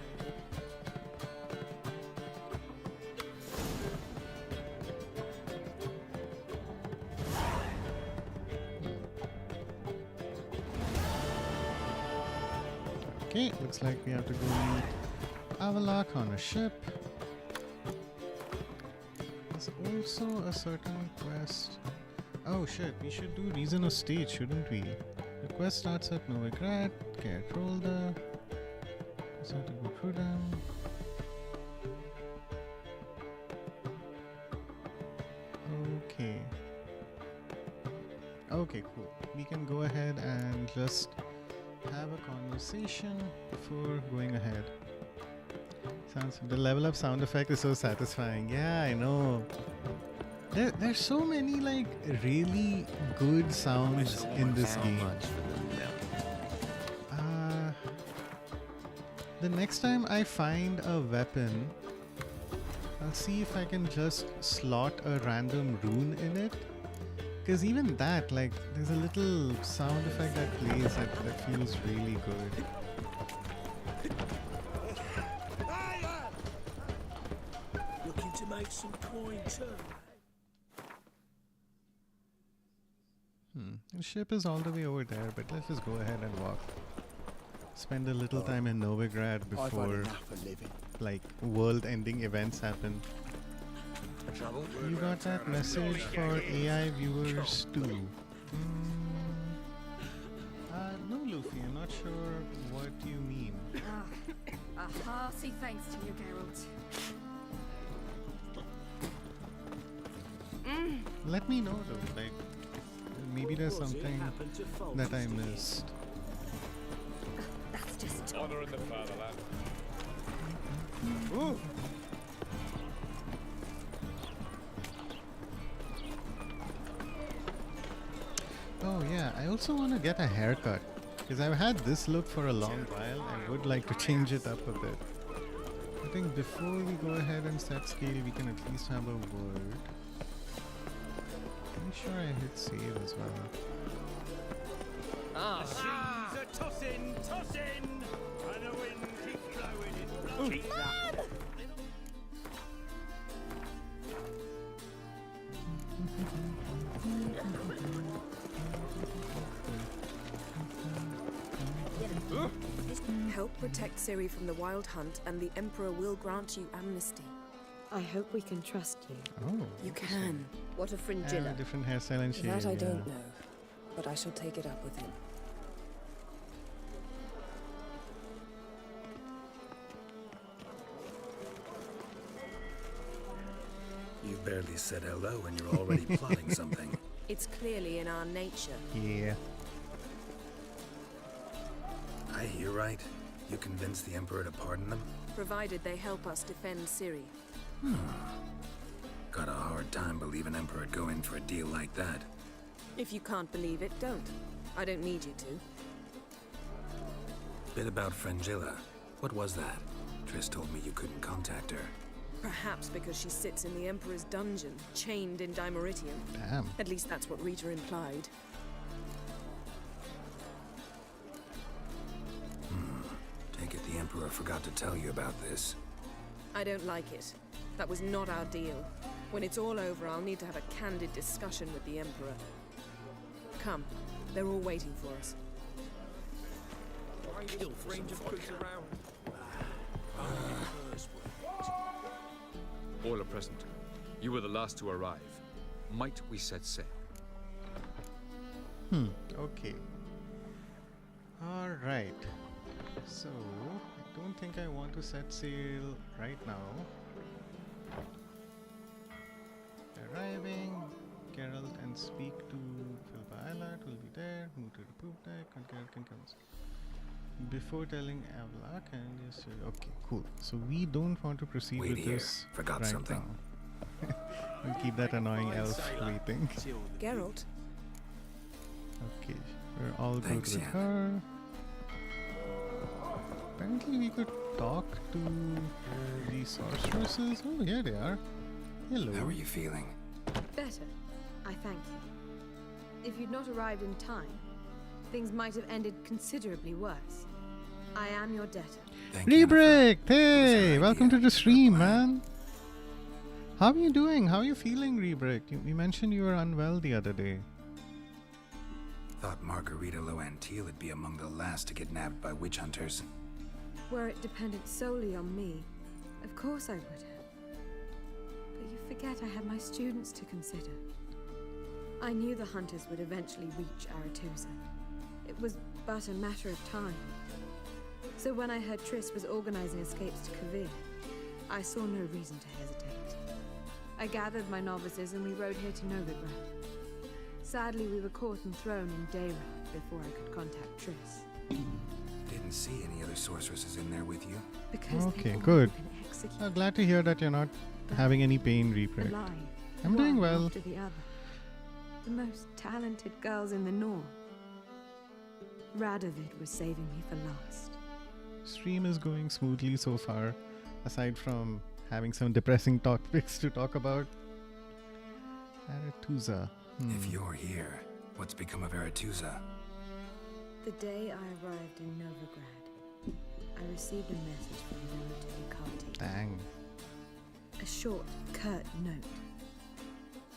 Okay, looks like we have to go meet Avalok on a ship. There's also a certain quest. Oh shit, we should do Reason of State, shouldn't we? The quest starts at Novigrad, Gertrolda. Just have to go through them. Okay. Okay, cool. We can go ahead and just have a conversation before going ahead. The level up sound effect is so satisfying. Yeah, I know. There's so many like really good sounds in this game. The next time I find a weapon, I'll see if I can just slot a random rune in it. Because even that, like, there's a little sound effect that plays that feels really good. Looking to make some coin too. The ship is all the way over there, but let's just go ahead and walk. Spend a little time in Novigrad before, like, world-ending events happen. You got that message for AI viewers too. No, Luffy, I'm not sure what you mean. A hearty thanks to you, Geralt. Let me know though, like, maybe there's something that I missed. That's just Honor in the fatherland. Ooh. Oh yeah, I also want to get a haircut because I've had this look for a long while and would like to change it up a bit. I think before we go ahead and set scale, we can at least have a word. Make sure I hit save as well. She's a tossin', tossin', and the wind keeps blowing, it's blowing. Help protect Ciri from the Wild Hunt, and the Emperor will grant you amnesty. I hope we can trust you. Oh, You can. What a and fringilla. different hairstyle and shade. That I yeah. don't know, but I shall take it up with him. You barely said hello and you're already plotting something. It's clearly in our nature. Yeah. I hear right. You convinced the Emperor to pardon them? Provided they help us defend Ciri. Got a hard time believing Emperor would go in for a deal like that. If you can't believe it, don't. I don't need you to. Bit about Frangilla. What was that? Triss told me you couldn't contact her. Perhaps because she sits in the Emperor's dungeon, chained in Dimeritium. Damn. At least that's what Rita implied. Take it the Emperor forgot to tell you about this. I don't like it. That was not our deal. When it's all over, I'll need to have a candid discussion with the Emperor. Come, they're all waiting for us. Range of goods around. All are present. You were the last to arrive. Might we set sail? Okay. Alright. So, I don't think I want to set sail right now. Arriving, Geralt and speak to Philpa Eilert will be there. Move to the poop deck and Geralt can come. Before telling Avalok and yes, okay, cool. So we don't want to proceed Wait with here. this Forgot right something. now. We'll keep that annoying elf waiting. Geralt, Okay, we're all Thanks, good with Yen. her. Apparently we could talk to the sorceresses. Oh, here they are. Hello. How are you feeling? Better. I thank you. If you'd not arrived in time, things might have ended considerably worse. I am your debtor. Thank you, Rebrick! It was her Hey! Welcome idea, to the stream, not mine. man. How are you doing? How are you feeling, Rebrick? You mentioned you were unwell the other day. Thought Margarita Loantil would be among the last to get nabbed by witch hunters. Were it dependent solely on me, of course I would have. But you forget I have my students to consider. I knew the hunters would eventually reach Aretusa. It was but a matter of time. So when I heard Triss was organizing escapes to Kavir, I saw no reason to hesitate. I gathered my novices and we rode here to Novigrad. Sadly, we were caught and thrown in Dayrat before I could contact Triss. Didn't see any other sorceresses in there with you. Because Okay, good. Glad to hear that you're not having any pain, Reaper. I'm doing well. After the other. The most talented girls in the north. Radovid was saving me for last. Stream is going smoothly so far, aside from having some depressing topics to talk about. Aretusa. If you're here, what's become of Aretusa? The day I arrived in Novigrad, I received a message from Lord Ducati. Dang. A short, curt note.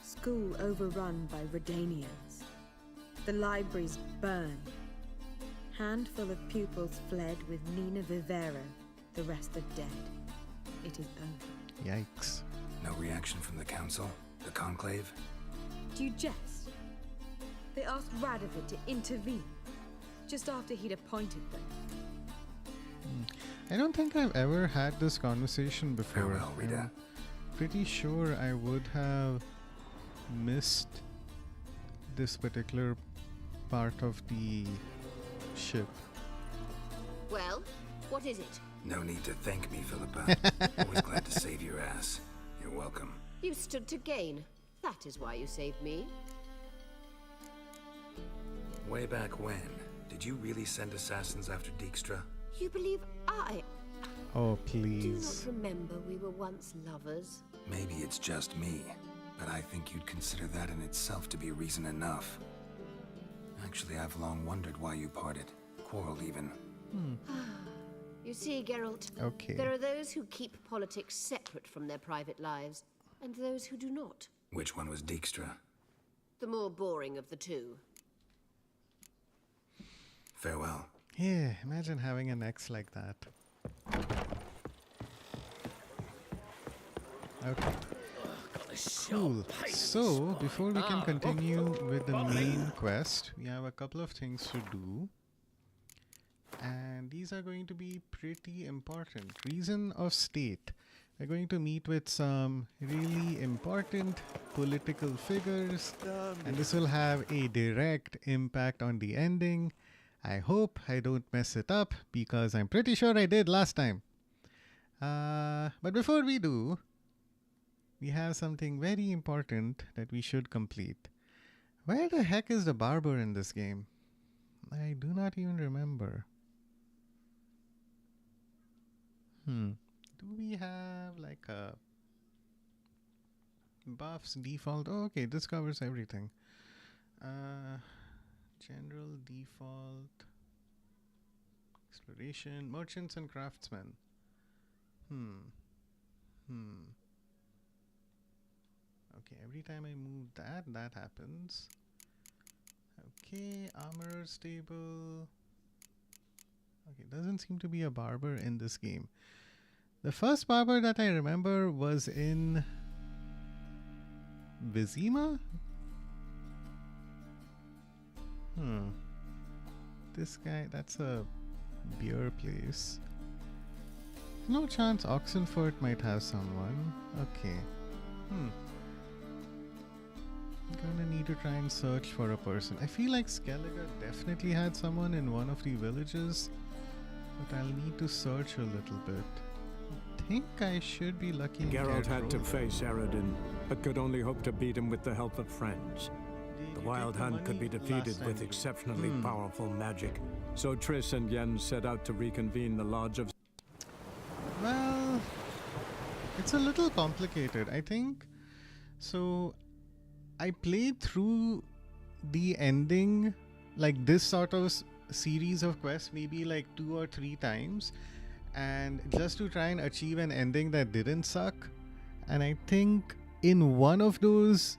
School overrun by Redanians. The libraries burned. Handful of pupils fled with Nina Vivero. The rest are dead. It is over. Yikes. No reaction from the council? The conclave? Do you jest? They asked Radovid to intervene, just after he'd appointed them. I don't think I've ever had this conversation before. Farewell, Rita. I'm pretty sure I would have missed this particular part of the ship. Well, what is it? No need to thank me, Philippa. Always glad to save your ass. You're welcome. You stood to gain. That is why you saved me. Way back when, did you really send assassins after Dijkstra? You believe I... Oh, Do you please. not remember we were once lovers? Maybe it's just me, but I think you'd consider that in itself to be reason enough. Actually, I've long wondered why you parted. Quarreled even. You see, Geralt, Okay. there are those who keep politics separate from their private lives, and those who do not. Which one was Dijkstra? The more boring of the two. Farewell. Yeah, imagine having an ex like that. Okay. Cool. So, before we can continue with the main quest, we have a couple of things to do. And these are going to be pretty important. Reason of state. We're going to meet with some really important political figures, and this will have a direct impact on the ending. I hope I don't mess it up, because I'm pretty sure I did last time. But before we do, we have something very important that we should complete. Where the heck is the barber in this game? I do not even remember. Do we have like a buffs default? Oh, okay, this covers everything. General default, exploration, merchants and craftsmen. Okay, every time I move that, that happens. Okay, armor stable. Okay, doesn't seem to be a barber in this game. The first barber that I remember was in Vizima? This guy, that's a beer place. No chance Oxenford might have someone. Okay. I'm gonna need to try and search for a person. I feel like Skellige definitely had someone in one of the villages, but I'll need to search a little bit. I think I should be lucky. Geralt had to face Eredin, but could only hope to beat him with the help of friends. The Wild Hunt could be defeated with exceptionally powerful magic, so Triss and Yen set out to reconvene the Lodge of... Well, it's a little complicated, I think. So, I played through the ending, like this sort of series of quests, maybe like 2 or 3 times, and just to try and achieve an ending that didn't suck. And I think in one of those,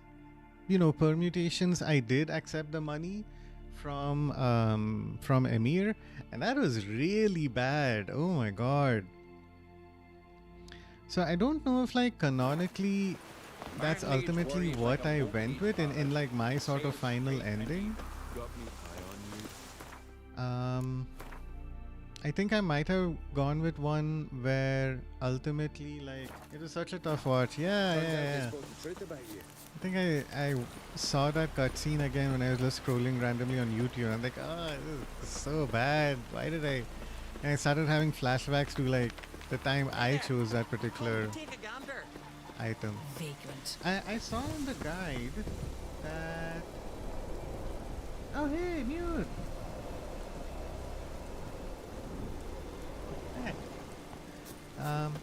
permutations, I did accept the money from Emir, and that was really bad. Oh my god. So I don't know if like canonically that's ultimately what I went with in like my sort of final ending. I think I might have gone with one where ultimately like it was such a tough watch. Yeah. I think I saw that cutscene again when I was just scrolling randomly on YouTube. I'm like, oh, this is so bad. Why did I? And I started having flashbacks to like the time I chose that particular item. Vagrant. I saw in the guide that. Oh hey, mute.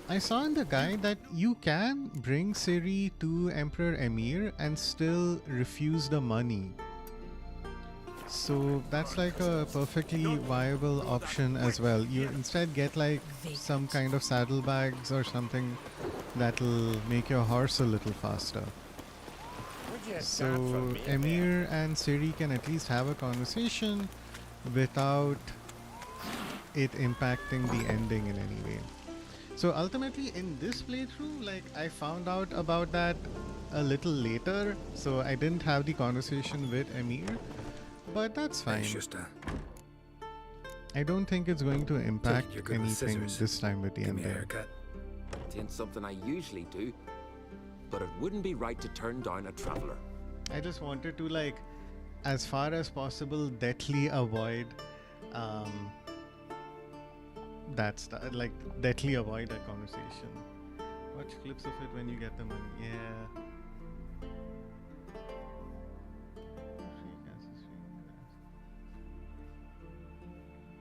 I saw in the guide that you can bring Ciri to Emperor Emir and still refuse the money. So that's like a perfectly viable option as well. You instead get like some kind of saddlebags or something that'll make your horse a little faster. So Emir and Ciri can at least have a conversation without it impacting the ending in any way. So ultimately in this playthrough, like I found out about that a little later, so I didn't have the conversation with Emir, but that's fine. I don't think it's going to impact anything this time with the ending. It ain't something I usually do, but it wouldn't be right to turn down a traveler. I just wanted to like, as far as possible, deathly avoid like deathly avoid that conversation. Watch clips of it when you get the money. Yeah.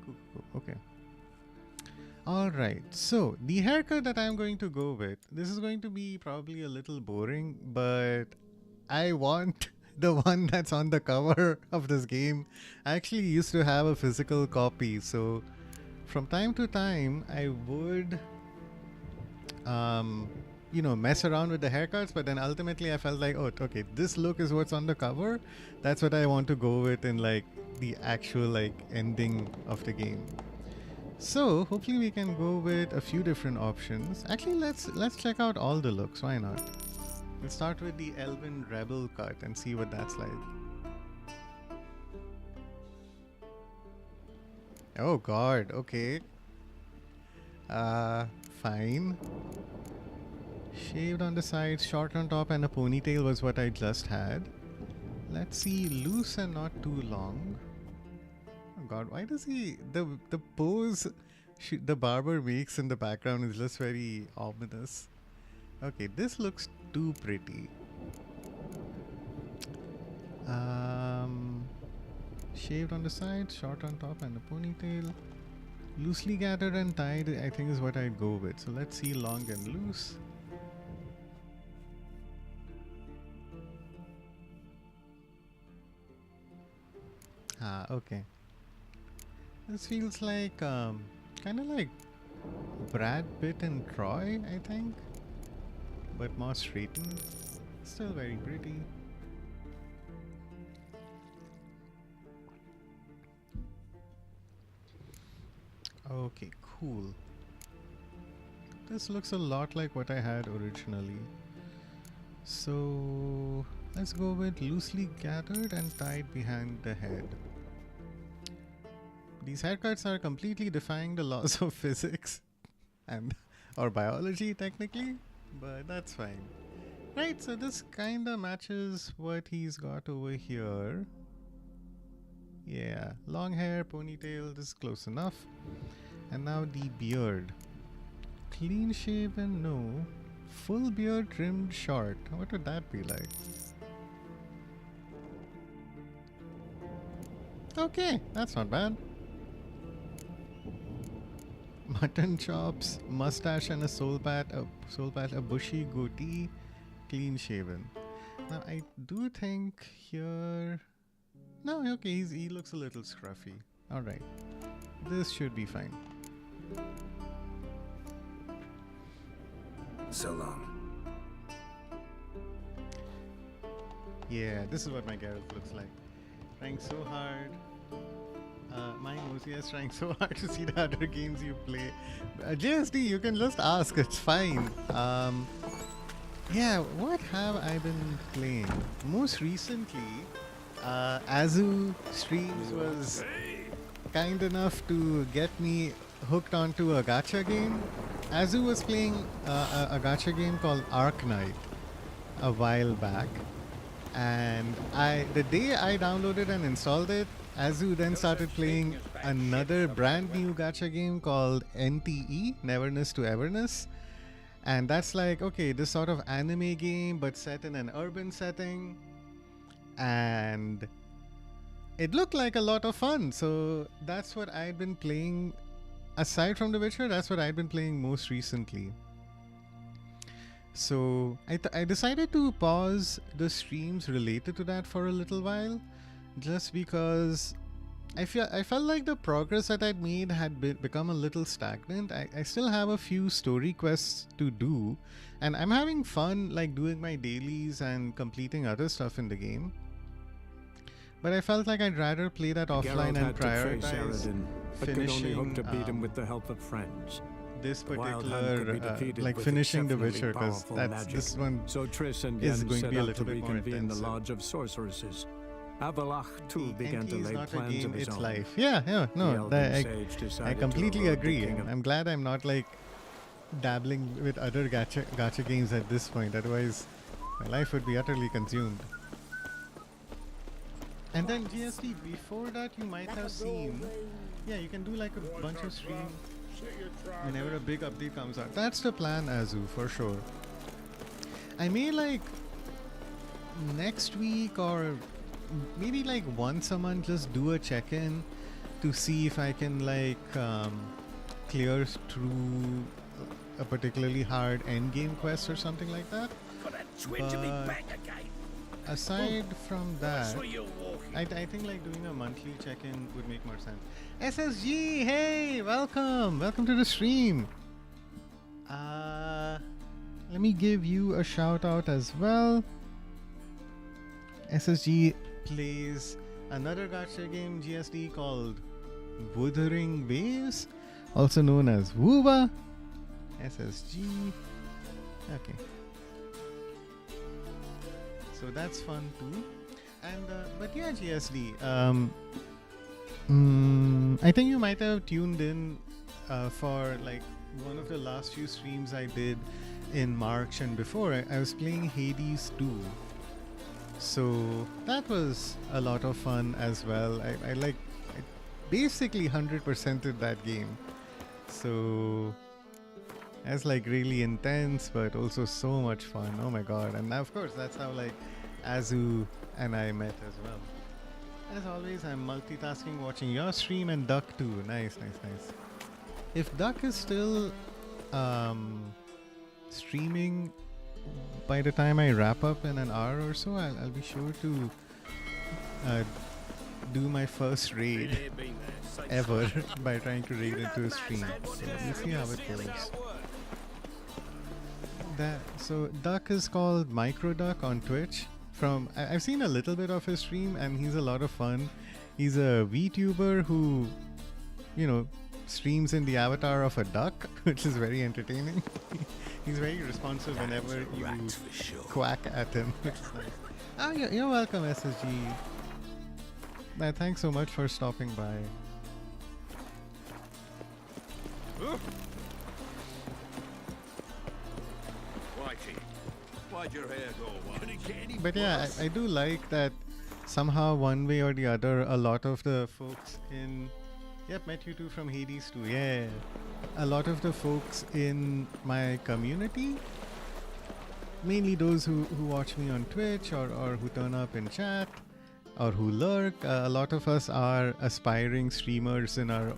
Cool. Okay. Alright, so the haircut that I'm going to go with, this is going to be probably a little boring, but I want the one that's on the cover of this game. I actually used to have a physical copy, so from time to time I would mess around with the haircuts, but then ultimately I felt like, oh, okay, this look is what's on the cover. That's what I want to go with in like the actual like ending of the game. So hopefully we can go with a few different options. Actually, let's check out all the looks. Why not? Let's start with the Elven Rebel cut and see what that's like. Oh god, okay. Fine. Shaved on the sides, short on top, and a ponytail was what I just had. Let's see, loose and not too long. Oh god, why does he... The pose the barber makes in the background is just very ominous. Okay, this looks too pretty. Shaved on the sides, short on top, and a ponytail. Loosely gathered and tied, I think is what I'd go with. So let's see long and loose. Okay. This feels like kind of like Brad Pitt and Troy, I think, but more straightened. Still very pretty. Okay, cool. This looks a lot like what I had originally. So let's go with loosely gathered and tied behind the head. These haircuts are completely defying the laws of physics and or biology technically, but that's fine. Right, so this kinda matches what he's got over here. Yeah, long hair, ponytail, this is close enough. And now the beard. Clean shaven, no. Full beard trimmed short. What would that be like? Okay, that's not bad. Mutton chops, mustache and a soul patch, a bushy goatee, clean shaven. Now I do think here... No, okay, he looks a little scruffy. Alright, this should be fine. So long. Yeah, this is what my Gareth looks like. Trying so hard. My Mosia is trying so hard to see the other games you play. JSD, you can just ask. It's fine. Yeah, what have I been playing? Most recently, Azu Streams was kind enough to get me hooked onto a gacha game. Azu was playing a gacha game called Ark Knight a while back, and the day I downloaded and installed it, Azu then started playing another brand new gacha game called NTE, Neverness to Everness. And that's like, okay, this sort of anime game but set in an urban setting. And it looked like a lot of fun. So that's what I'd been playing. Aside from The Witcher, that's what I'd been playing most recently. So I decided to pause the streams related to that for a little while, just because I felt like the progress that I'd made had become a little stagnant. I still have a few story quests to do, and I'm having fun like doing my dailies and completing other stuff in the game. But I felt like I'd rather play that offline and prioritize Aradin, but could only hope to beat him with the help of friends. This The Wild particular, Hunt could be defeated like with finishing The exceptionally Witcher, because powerful that's magic. this one So Triss and is Yen going to set be a out little to bit more reconvene the intensive. Lodge of Sorceresses. Avalach too began to NT is lay not a plans game, of his it's own. life. Yeah, The no, Elven Sage I decided to completely award the agree. king of- I'm glad I'm not like dabbling with other gacha games at this point. Otherwise, my life would be utterly consumed. And then GST, before that you might have seen, yeah, you can do like a bunch of streams whenever a big update comes out. That's the plan, Azu, for sure. I may like next week or maybe like once a month just do a check-in to see if I can like clear through a particularly hard endgame quest or something like that. Got a twinge of me But back again. aside from that, where you're walking. I think like doing a monthly check-in would make more sense. SSG, hey, welcome to the stream. Let me give you a shout out as well. SSG plays another gacha game GSD called Wuthering Waves, also known as WUWA. SSG. Okay. So that's fun too. And but yeah, GSD. I think you might have tuned in for like one of the last few streams I did in March and before. I was playing Hades 2. So that was a lot of fun as well. I basically 100%ed that game. So that's like really intense, but also so much fun. Oh my god. And of course, that's how like Azu and I met as well. As always, I'm multitasking, watching your stream and Duck too. Nice. If Duck is still streaming by the time I wrap up in an hour or so, I'll be sure to do my first raid ever by trying to raid into a stream. So we'll see how it goes. So Duck is called Micro Duck on Twitch. I've seen a little bit of his stream and he's a lot of fun. He's a VTuber who, streams in the avatar of a duck, which is very entertaining. He's very responsive whenever you quack at him, which is nice. You're welcome, SSG. Thanks so much for stopping by. Why'd your hair go white? But yeah, I do like that somehow one way or the other, a lot of the folks in... Yep, met you too from Hades too, yeah. A lot of the folks in my community, mainly those who watch me on Twitch or who turn up in chat or who lurk, a lot of us are aspiring streamers in our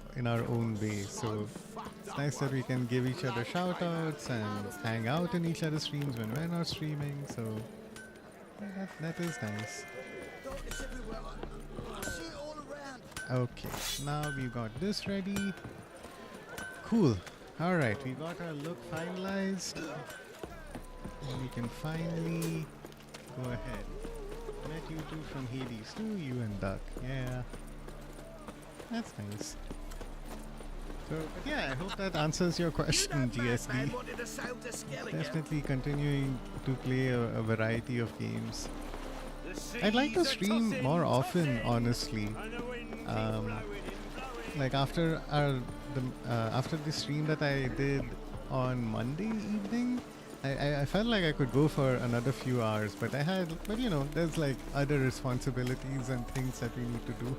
own way. So it's nice that we can give each other shout outs and hang out in each other's streams when we're not streaming. So yeah, that is nice. Okay, now we've got this ready. Cool. Alright, we got our look finalized. And we can finally go ahead. Met you two from Hades too, you and Duck. Yeah. That's nice. So, but yeah, I hope that answers your question, GSD. Definitely continuing to play a variety of games. I'd like to stream more often, honestly. Like after after the stream that I did on Monday evening, I felt like I could go for another few hours, but you know, there's like other responsibilities and things that we need to do.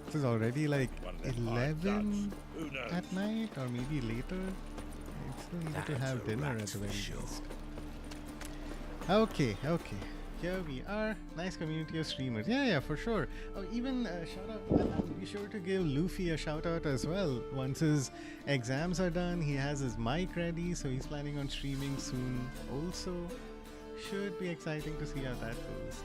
This is already like 11 at night, or maybe later. I still need to have dinner at the very least. Okay. Here we are. Nice community of streamers. Yeah, for sure. Oh, even shout out. Be sure to give Luffy a shout out as well. Once his exams are done, he has his mic ready, so he's planning on streaming soon. Also, should be exciting to see how that goes.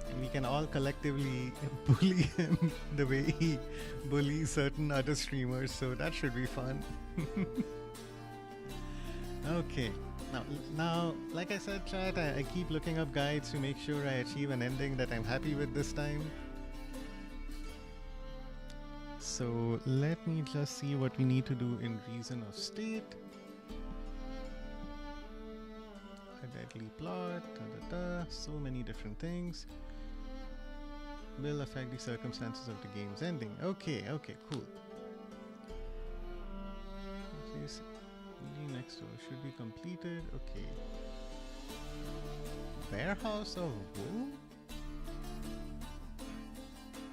And we can all collectively bully him the way he bullies certain other streamers. So that should be fun. Okay. Now, like I said, chat, I keep looking up guides to make sure I achieve an ending that I'm happy with this time. So let me just see what we need to do in Reason of State. A deadly plot, so many different things. Will affect the circumstances of the game's ending. Okay, cool. Please. Next door should be completed. Okay. Warehouse of Woe?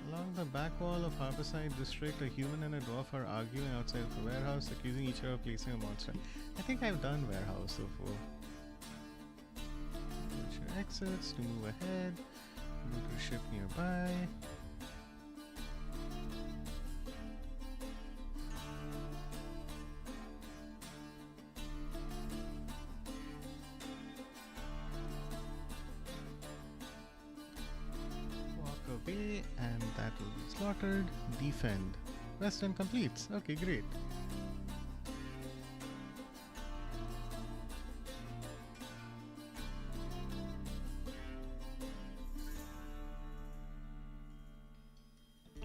Along the back wall of Harborside District, a human and a dwarf are arguing outside of the warehouse, accusing each other of placing a monster. I think I've done Warehouse of Woe. Get your exits to move ahead. Go to a ship nearby. And that will be slaughtered. Defend. Western completes. Okay, great.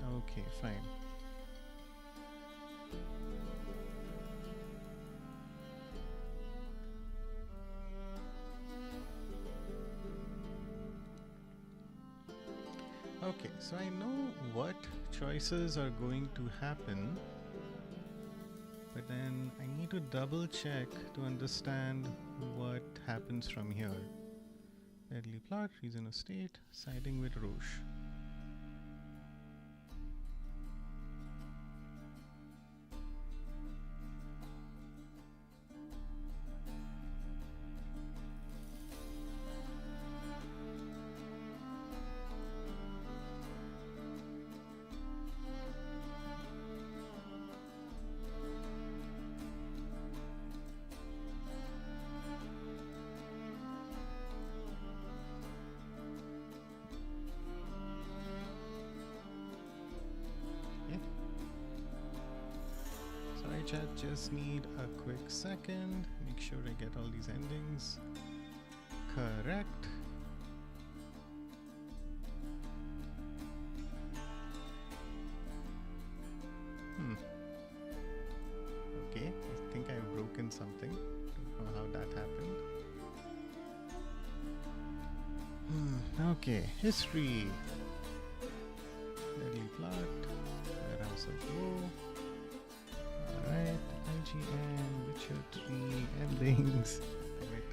Okay, fine. Okay, so I know what choices are going to happen, but then I need to double check to understand what happens from here. Deadly plot, Reason of State, siding with Roche. Chat, just need a quick second. Make sure I get all these endings correct. Okay, I think I've broken something. Don't know how that happened. Okay, history. Deadly plot. Warehouse of Woe. Alright, IGN, Witcher 3, endings. Right.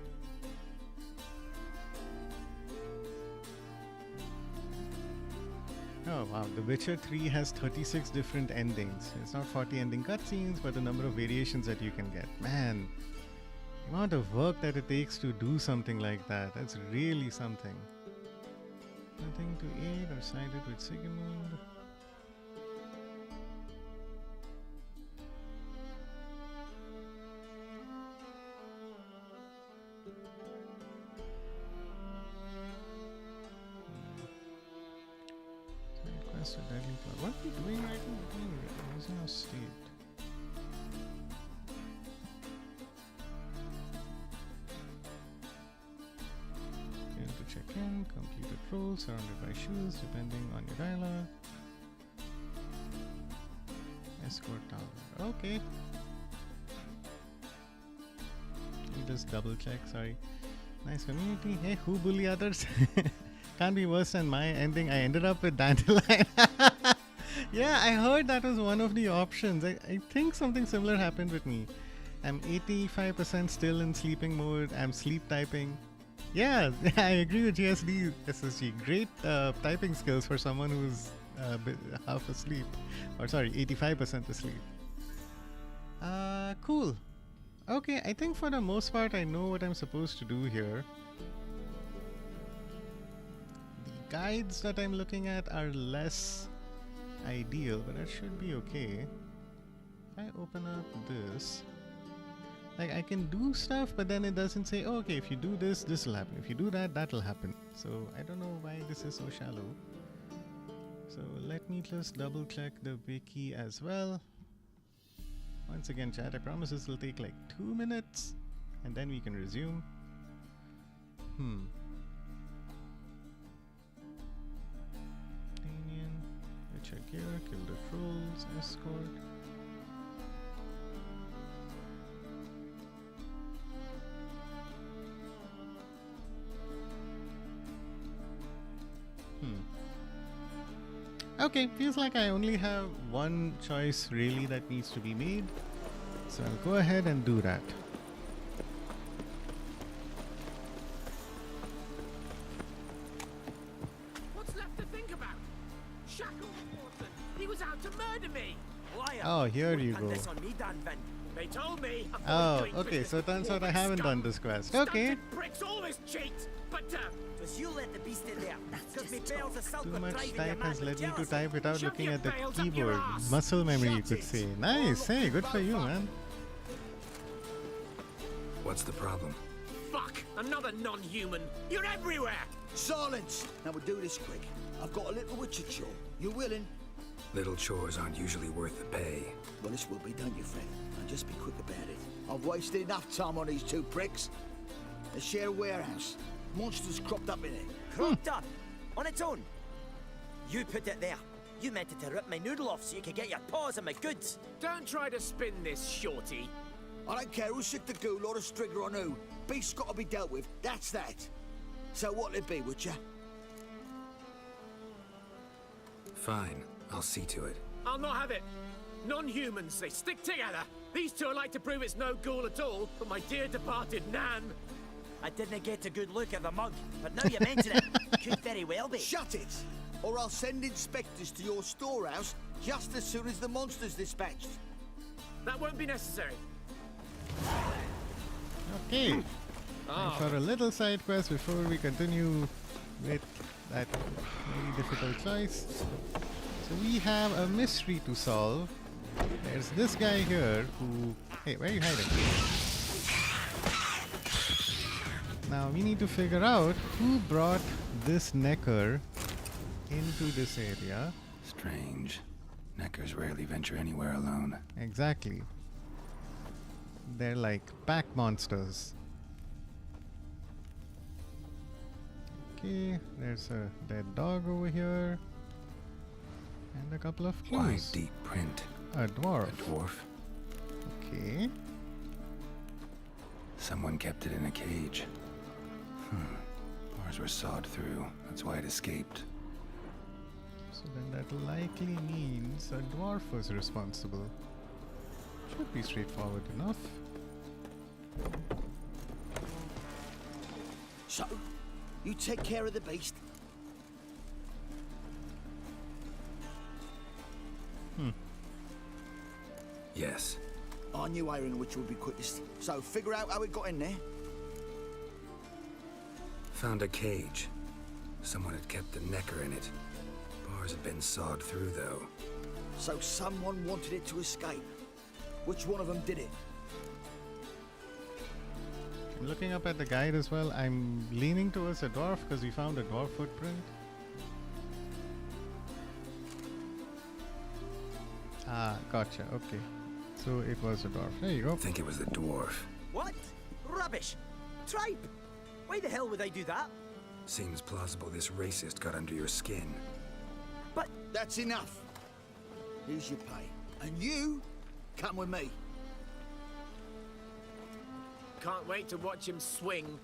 Oh wow, The Witcher 3 has 36 different endings. It's not 40 ending cutscenes, but the number of variations that you can get. Man, the amount of work that it takes to do something like that, that's really something. Nothing to aid or sided with Sigismund. What are we doing right now? We're doing Reason of State. Failed to check in, completed scroll surrounded by shoes, depending on your dialogue. Escort tower. Okay. You just double check, sorry. Nice community. Hey, who bully others? Can't be worse than my ending. I ended up with Dandelion. Yeah, I heard that was one of the options. I think something similar happened with me. I'm 85% still in sleeping mode. I'm sleep typing. Yeah, I agree with GSD SSG. Great typing skills for someone who's half asleep. Or sorry, 85% asleep. Cool. Okay, I think for the most part I know what I'm supposed to do here. The guides that I'm looking at are less ideal, but that should be okay. If I open up this, like I can do stuff, but then it doesn't say, oh, okay, if you do this, this will happen. If you do that, that will happen. So I don't know why this is so shallow. So let me just double check the wiki as well. Once again, chat, I promise this will take like 2 minutes and then we can resume. Danian, Witcher gear, kill the trolls, escort. Okay, feels like I only have one choice really that needs to be made. So I'll go ahead and do that. What's left to think about? Shackleton, he was out to murder me. Liar. Oh, here you go. This on me, Dan Vin. They told me. Oh, okay, so it turns out I haven't done this quest. Okay. Bricks always cheat, but Because you let the beast in there. Because me bells are silk Too with much driving type your has man led me to jealousy. type without Shove looking your at the bales up your keyboard. ass. Muscle memory, you Shut could it. say. Nice, hey, good for you, man. What's the problem? fuck, another non-human. You're everywhere. Silence! Now we'll do this quick. I've got a little witcher chore. You willing? Little chores aren't usually worth the pay. Well, this will be, don't you, friend? And just be quick about it. I've wasted enough time on these two pricks. They share a warehouse. Monsters cropped up in it. Cropped up? On its own? You put it there. You meant it to rip my noodle off so you could get your paws on my goods. Don't try to spin this, shorty. I don't care who sick the ghoul or the strigger on who. Beast's got to be dealt with. That's that. So what'll it be, Witcher? Fine, I'll see to it. I'll not have it. Non-humans, they stick together. These two are like to prove it's no ghoul at all, but my dear departed Nan. I didn't get a good look at the mug, but now you mention it, could very well be. Shut it! Or I'll send inspectors to your storehouse just as soon as the monster's dispatched. That won't be necessary. Okay. Time for a little side quest before we continue with that very difficult choice. So we have a mystery to solve. There's this guy here who... Hey, where are you hiding? Now we need to figure out who brought this Necker into this area. Strange. Neckers rarely venture anywhere alone. Exactly. They're like pack monsters. Okay, there's a dead dog over here. And a couple of clues. Wide, deep print. A dwarf. A dwarf. Okay. Someone kept it in a cage. Bars were sawed through. That's why it escaped. So then that likely means a dwarf was responsible. Should be straightforward enough. So, you take care of the beast. Yes. I knew iron which would be quickest. So, figure out how it got in there. Found a cage. Someone had kept the Necker in it. Bars had been sawed through, though. So someone wanted it to escape. Which one of them did it? I'm looking up at the guide as well. I'm leaning towards a dwarf because we found a dwarf footprint. Ah, gotcha. Okay. So it was a dwarf. There you go. I think it was the dwarf. What? Rubbish. Tripe. Why the hell would I do that? Seems plausible this racist got under your skin. But that's enough. Here's your pay. And you, come with me. Can't wait to watch him swing.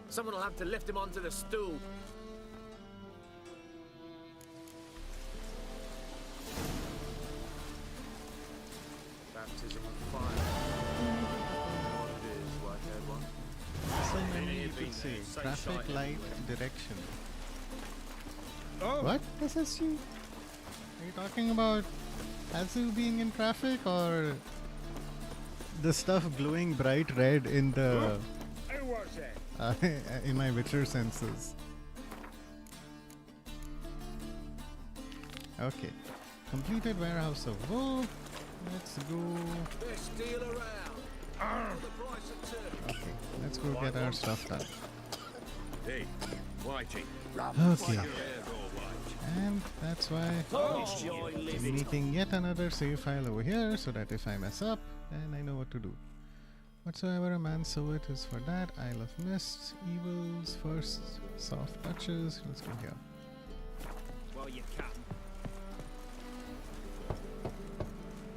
Someone will have to lift him onto the stool. Baptism of fire. What it is, white-haired one. So many you could say. Traffic light direction. Oh. What? SSG? Are you talking about Azu being in traffic or the stuff glowing bright red in the Who was that? in my Witcher senses? Okay. Completed Warehouse of Woe. Let's go. Best deal around. The price of two. Okay, let's go get our stuff done. Hey, Whitey. Okay. And that's why I'm making yet another save file over here so that if I mess up, then I know what to do. Whatsoever a man soweth is for that. Isle of Mist, Evils, first soft touches. Let's go here. Well, you can.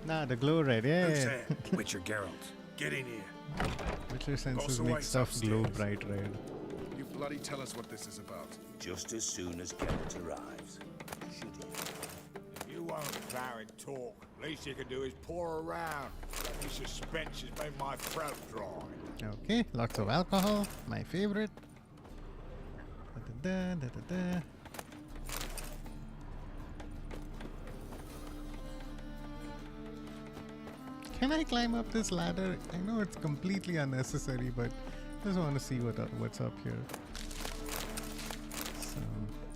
Nah, the glow red, yeah. Who's there? Witcher Geralt. Get in here. Witcher senses Also make waits stuff glow upstairs. bright red. You bloody tell us what this is about. Just as soon as Geralt arrives. Should he? You won't plow and talk. Least you can do is pour around. Any suspense has made my throat dry. Okay, lots of alcohol, my favorite. Da, da, da, da, da. Can I climb up this ladder? I know it's completely unnecessary, but just want to see what's up here. So,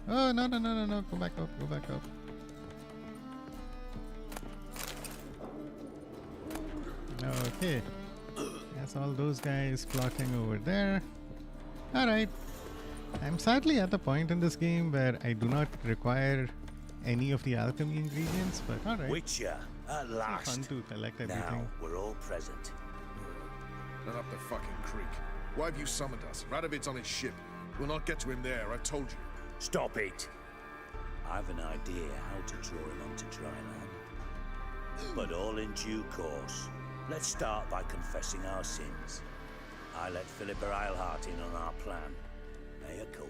oh no! Go back up! Go back up! Okay, that's all those guys plotting over there. All right, I'm sadly at the point in this game where I do not require any of the alchemy ingredients, but all right. Witcher, at last. Fun to collect everything. Now we're all present. Not up the fucking creek. Why have you summoned us? Radovid's on his ship. We'll not get to him there, I've told you. Stop it. I've an idea how to draw him onto dry land. But all in due course. Let's start by confessing our sins. I let Philippa Eilhart in on our plan. Mea culpa.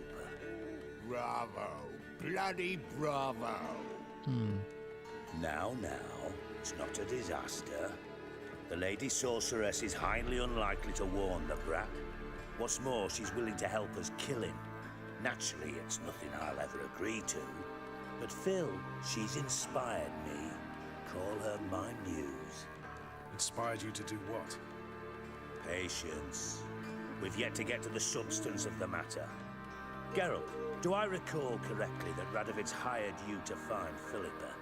Bravo. Bloody bravo. Now, it's not a disaster. The Lady Sorceress is highly unlikely to warn the brat. What's more, she's willing to help us kill him. Naturally, it's nothing I'll ever agree to. But Phil, she's inspired me. Call her my muse. Inspired you to do what? Patience. We've yet to get to the substance of the matter. Geralt, do I recall correctly that Radovid's hired you to find Philippa?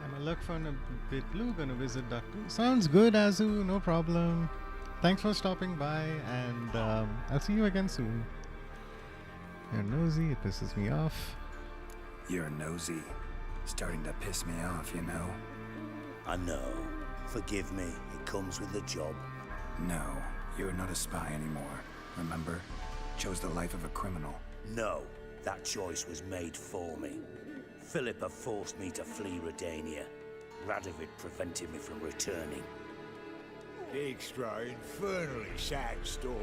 I'm a look for a bit blue, gonna visit Duck. Sounds good, Azu, no problem. Thanks for stopping by, and I'll see you again soon. You're nosy, it pisses me off. You're nosy. Starting to piss me off, you know. I know. Forgive me, it comes with the job. No, you're not a spy anymore. Remember? Chose the life of a criminal. No, that choice was made for me. Philippa forced me to flee Redania. Radovid prevented me from returning. Extra infernally sad story.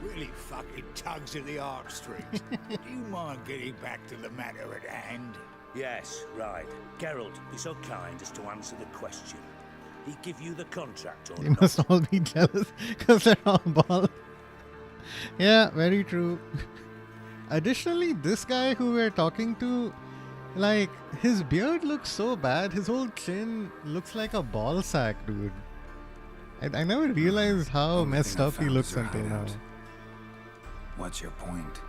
Really fucking tugs at the heartstrings. Do you mind getting back to the matter at hand? Yes, right. Geralt, be so kind as to answer the question. He give you the contract or They not? must all be jealous because they're all bald. Yeah, very true. Additionally, this guy who we're talking to, like, his beard looks so bad. His whole chin looks like a ball sack, dude. I never realized how Only messed thing I up he found looks is your until now. hideout. What's your point?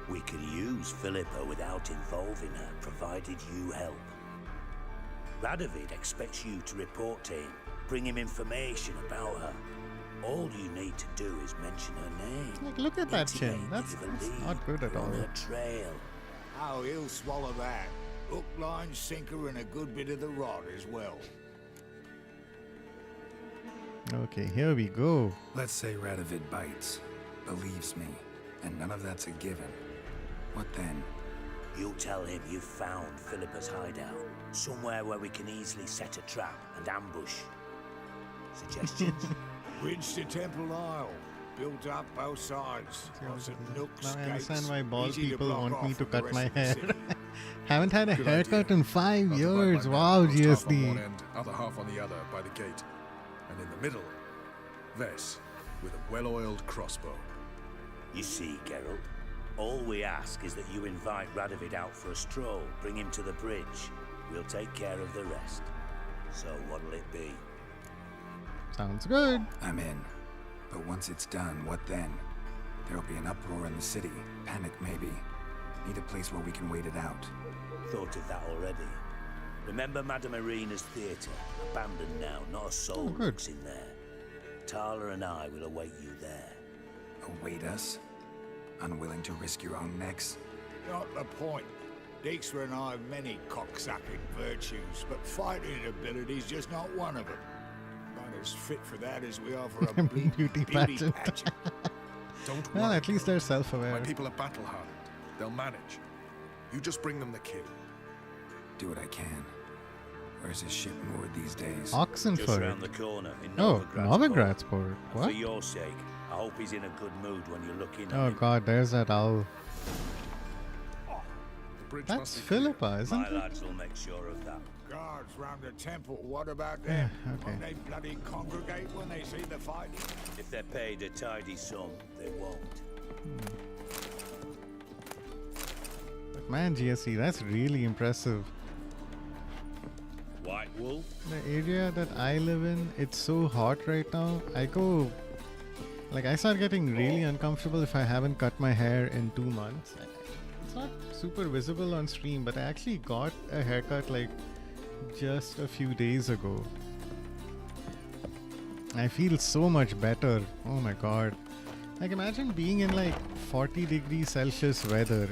We can use Philippa without involving her, provided you help. Radovid expects you to report to him, bring him information about her. All you need to do is mention her name. Like, look at that chin. Intimate That's you believe not good at you're on all. her trail. Oh, he'll swallow that. Hook, line, sinker, and a good bit of the rod as well. Okay, here we go. Let's say Radovid bites. believes me, and none of that's a given, what then? You'll tell him you found Philippa's hideout, somewhere where we can easily set a trap and ambush. Suggestions? Bridge to Temple Isle. Built up both sides. Lots of nooks, Now I understand gates, why bald easy to people block want me off to from the cut rest my of the hair. city. Haven't had a Good haircut idea. in 5 I'll divide my years. men, Wow, most half on one GSD. end, other half on the other by the gate. And in the middle, Vess, with a well-oiled crossbow. You see, Geralt, all we ask is that you invite Radovid out for a stroll, bring him to the bridge. We'll take care of the rest. So what'll it be? Sounds good. I'm in. But once it's done, what then? There'll be an uproar in the city. Panic, maybe. Need a place where we can wait it out. Thought of that already. Remember Madame Irina's theatre? Abandoned now, not a soul looks in there. Tala and I will await you there. Await us? Unwilling to risk your own necks? Not the point. Dijkstra and I have many cocksucking virtues, but fighting ability's just not one of them. Not as fit for that as we are for a Beauty pageant. Don't Well, worry. at least they're self-aware. My people are battle-hardened. They'll manage. You just bring them the kid. Do what I can. Where's his ship moored these days? Oxenford. Just round the corner in Oh, Novigradsport. Novigradsport. And What? for your sake, I hope he's in a good mood when you look in Oh on him. god, there's that owl. The bridge That's must be clear. Philippa, isn't My it? lads will make sure of that. Guards round the temple, what about them? okay. Won't they bloody congregate when they see the fighting? If they're paid a tidy sum, they won't. But man, GSC, that's really impressive. White wool? The area that I live in, it's so hot right now. I start getting really uncomfortable if I haven't cut my hair in 2 months. It's not super visible on stream, but I actually got a haircut like just a few days ago. I feel so much better. Oh my god. Like imagine being in like 40 degrees Celsius weather.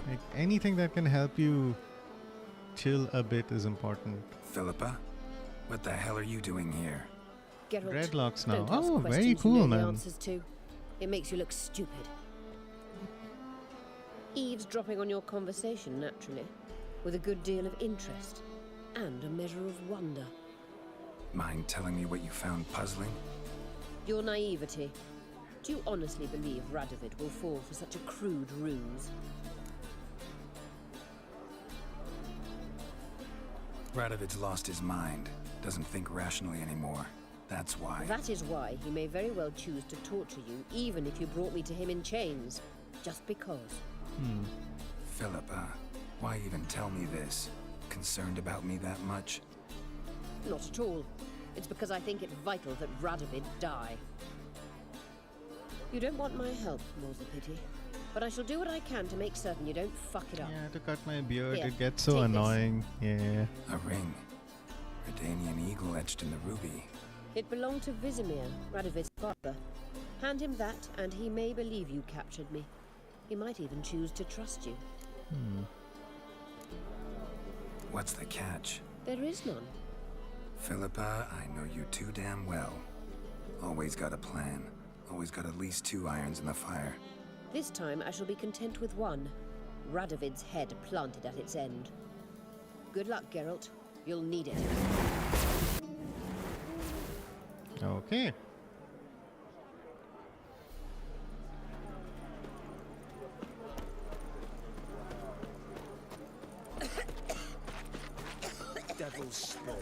Like anything that can help you chill a bit is important. Philippa? What the hell are you doing here? Geralt, Dreadlocks now. don't ask Oh, very questions you cool, know the man. answers to. It makes you look stupid. Eavesdropping on your conversation, naturally, with a good deal of interest and a measure of wonder. Mind telling me what you found puzzling? Your naivety. Do you honestly believe Radovid will fall for such a crude ruse? Radovid's lost his mind. Doesn't think rationally anymore. That's why. That is why he may very well choose to torture you, even if you brought me to him in chains. Just because. Philippa, why even tell me this? Concerned about me that much? Not at all. It's because I think it vital that Radovid die. You don't want my help, more's the pity. But I shall do what I can to make certain you don't fuck it up. Yeah, to cut my beard, Here, it gets so take this. annoying. Yeah. A ring. Redanian eagle etched in the ruby. It belonged to Vizimir, Radovid's father. Hand him that, and he may believe you captured me. He might even choose to trust you. What's the catch? There is none. Philippa, I know you too damn well. Always got a plan. Always got at least 2 irons in the fire. This time I shall be content with one. Radovid's head planted at its end. Good luck, Geralt. You'll need it. Okay. Devil's spawn.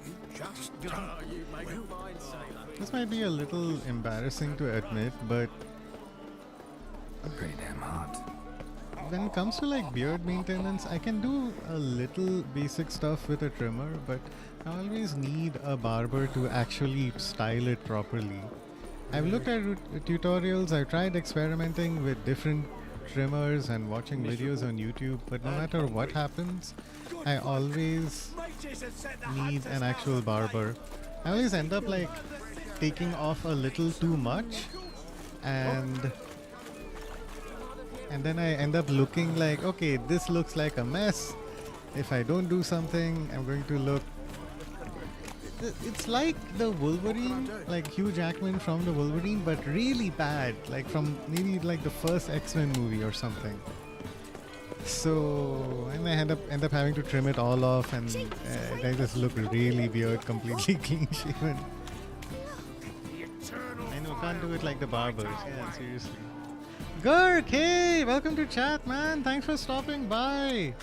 You just You make a fine sailor. This might be a little embarrassing to admit, but Pretty damn hot. when it comes to like beard maintenance, I can do a little basic stuff with a trimmer, but I always need a barber to actually style it properly. I've looked at tutorials, I've tried experimenting with different trimmers and watching videos on YouTube, but no matter what happens, I always need an actual barber. I always end up like taking off a little too much, and then I end up looking like, okay, this looks like a mess. If I don't do something, I'm going to look it's like the Wolverine, like Hugh Jackman from the Wolverine, but really bad, like from maybe like the first X-Men movie or something. So, and I end up having to trim it all off, and they just look really weird, completely clean shaven. I know, can't do it like the barbers. Yeah, seriously. Gurk, hey, welcome to chat, man. Thanks for stopping by.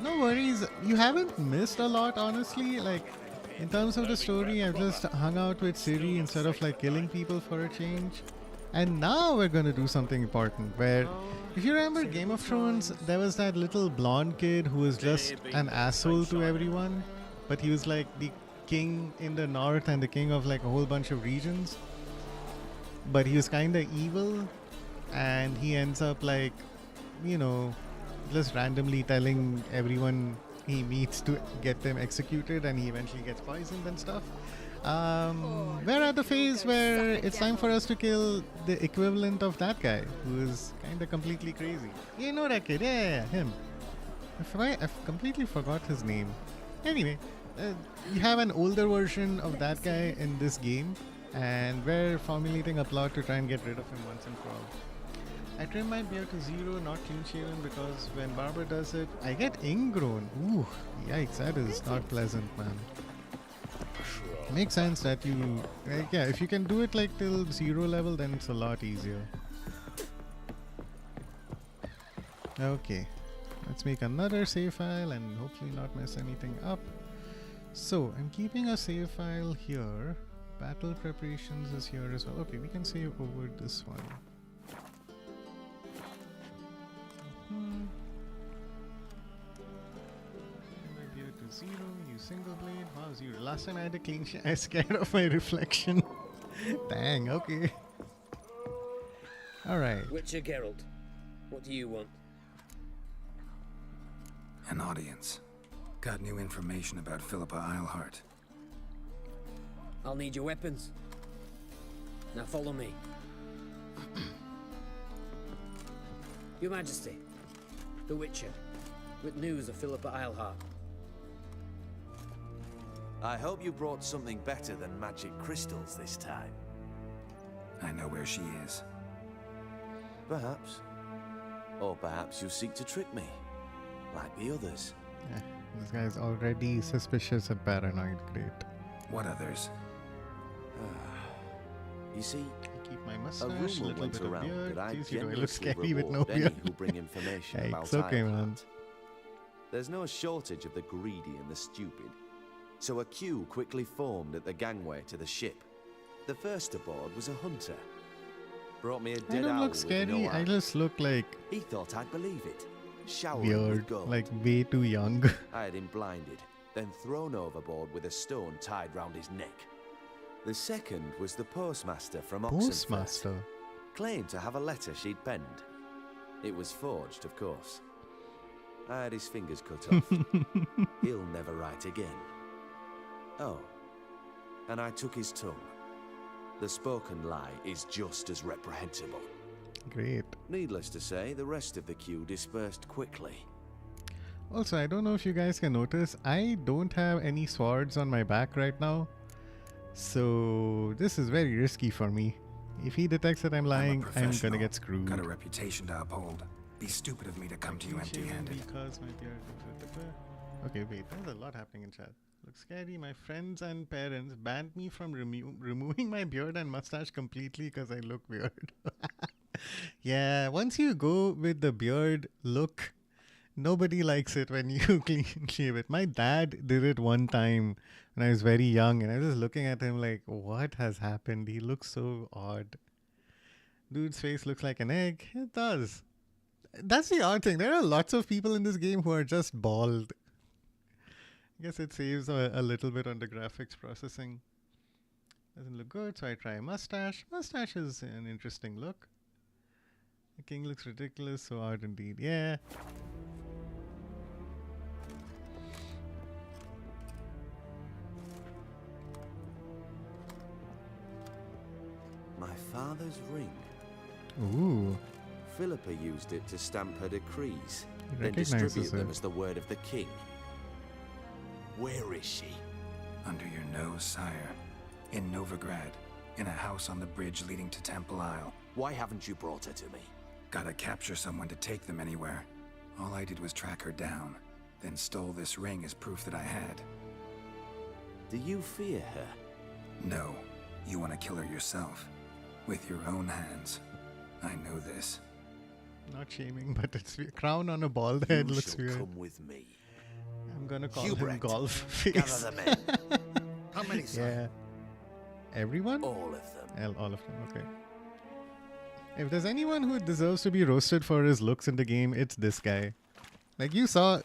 No worries. You haven't missed a lot, honestly. Like, in terms of the story, I've just hung out with Ciri instead of like killing people for a change. And now we're gonna do something important where, if you remember Game of Thrones, there was that little blonde kid who was just an asshole to everyone, but he was like the king in the north and the king of like a whole bunch of regions. But he was kinda evil, and he ends up like, you know, just randomly telling everyone he meets to get them executed, and he eventually gets poisoned and stuff. We're at the phase where it's time for us to kill the equivalent of that guy, who is kinda completely crazy. You know that kid? Yeah, him. I've completely forgot his name. Anyway, you have an older version of that guy in this game, and we're formulating a plot to try and get rid of him once and for all. I trim my beard to 0, not clean shaven, because when barber does it, I get ingrown. Ooh, yikes, that is not pleasant, man. Makes sense that you, like, yeah, if you can do it like till 0 level, then it's a lot easier. Okay, let's make another save file and hopefully not mess anything up. So, I'm keeping a save file here. Battle preparations is here as well. Okay, we can save over this one. To 0, use single blade. Wow, 0. Last time I had a clean shave, I was scared of my reflection. Dang, okay. Alright. Witcher Geralt, what do you want? An audience. Got new information about Philippa Eilhart. I'll need your weapons. Now follow me. Your Majesty, the Witcher, with news of Philippa Eilhart. I hope you brought something better than magic crystals this time. I know where she is. Perhaps. Or perhaps you seek to trick me, like the others. Yeah, this guy's already suspicious and paranoid. Great. What others? You see, I keep my a mustache, rumor little went bit of around beard. that I Jeez, you know, I look generously scary with no reward any beard. who bring information Hey, about it's okay, man. Eilhart. There's no shortage of the greedy and the stupid. So a queue quickly formed at the gangway to the ship. The first aboard was a hunter. Brought me a I dead don't owl look with scary, no I eye. just look like He thought I'd believe it. Showering with weird, gold. like way too young. I had him blinded, then thrown overboard with a stone tied round his neck. The second was the postmaster from Oxenfurt. Postmaster? Claimed to have a letter she'd penned. It was forged, of course. I had his fingers cut off. He'll never write again. Oh, and I took his tongue. The spoken lie is just as reprehensible. Great. Needless to say, the rest of the queue dispersed quickly. Also, I don't know if you guys can notice, I don't have any swords on my back right now. So, this is very risky for me. If he detects that I'm lying, I'm gonna get screwed. Got a reputation to uphold. Be stupid of me to come to you empty-handed. Because my beard. Okay, wait, there's a lot happening in chat. Looks scary. My friends and parents banned me from removing my beard and mustache completely because I look weird. Yeah, once you go with the beard look, nobody likes it when you clean shave it. My dad did it one time when I was very young, and I was just looking at him like, what has happened? He looks so odd. Dude's face looks like an egg. It does. That's the odd thing. There are lots of people in this game who are just bald. I guess it saves a little bit on the graphics processing. Doesn't look good, so I try mustache. Mustache is an interesting look. The king looks ridiculous, so odd indeed. Yeah. My father's ring. Ooh. Philippa used it to stamp her decrees, He then recognizes distribute them it. as the word of the king. Where is she? Under your nose, sire. In Novigrad. In a house on the bridge leading to Temple Isle. Why haven't you brought her to me? Gotta capture someone to take them anywhere. All I did was track her down, then stole this ring as proof that I had. Do you fear her? No. You want to kill her yourself. With your own hands. I know this. Not shaming, but it's crown on a bald head You looks shall weird. come with me. I'm gonna call him Hubert, Golf Face. gather the men. How many, sir? Yeah. Everyone? All of them. All of them, okay. If there's anyone who deserves to be roasted for his looks in the game, it's this guy. Like, you saw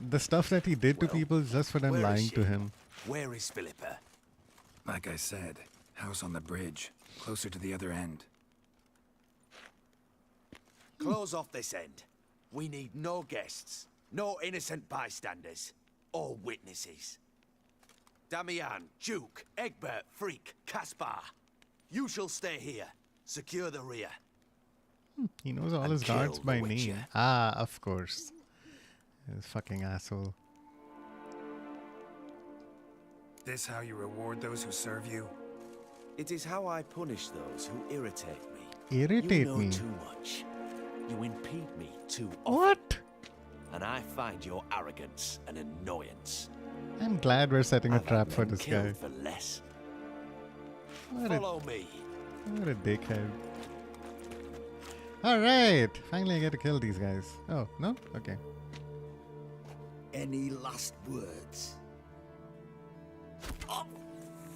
the stuff that he did to people just for them where is lying she? to him. Where is Philippa? Like I said, house on the bridge, closer to the other end. Close off this end. We need no guests, no innocent bystanders, or witnesses. Damian, Duke, Egbert, Freak, Caspar. You shall stay here. Secure the rear. He knows all And his guards kill the by Witcher. name. Ah, of course. This fucking asshole. This how you reward those who serve you? It is how I punish those who irritate me. Irritate you know me? too much. You impede me too often. What? And I find your arrogance an annoyance. I'm glad we're setting a I've had trap for men this killed guy. for less. What a, Follow me. what a dickhead. Alright, finally I get to kill these guys. Oh, no? Okay. Any last words?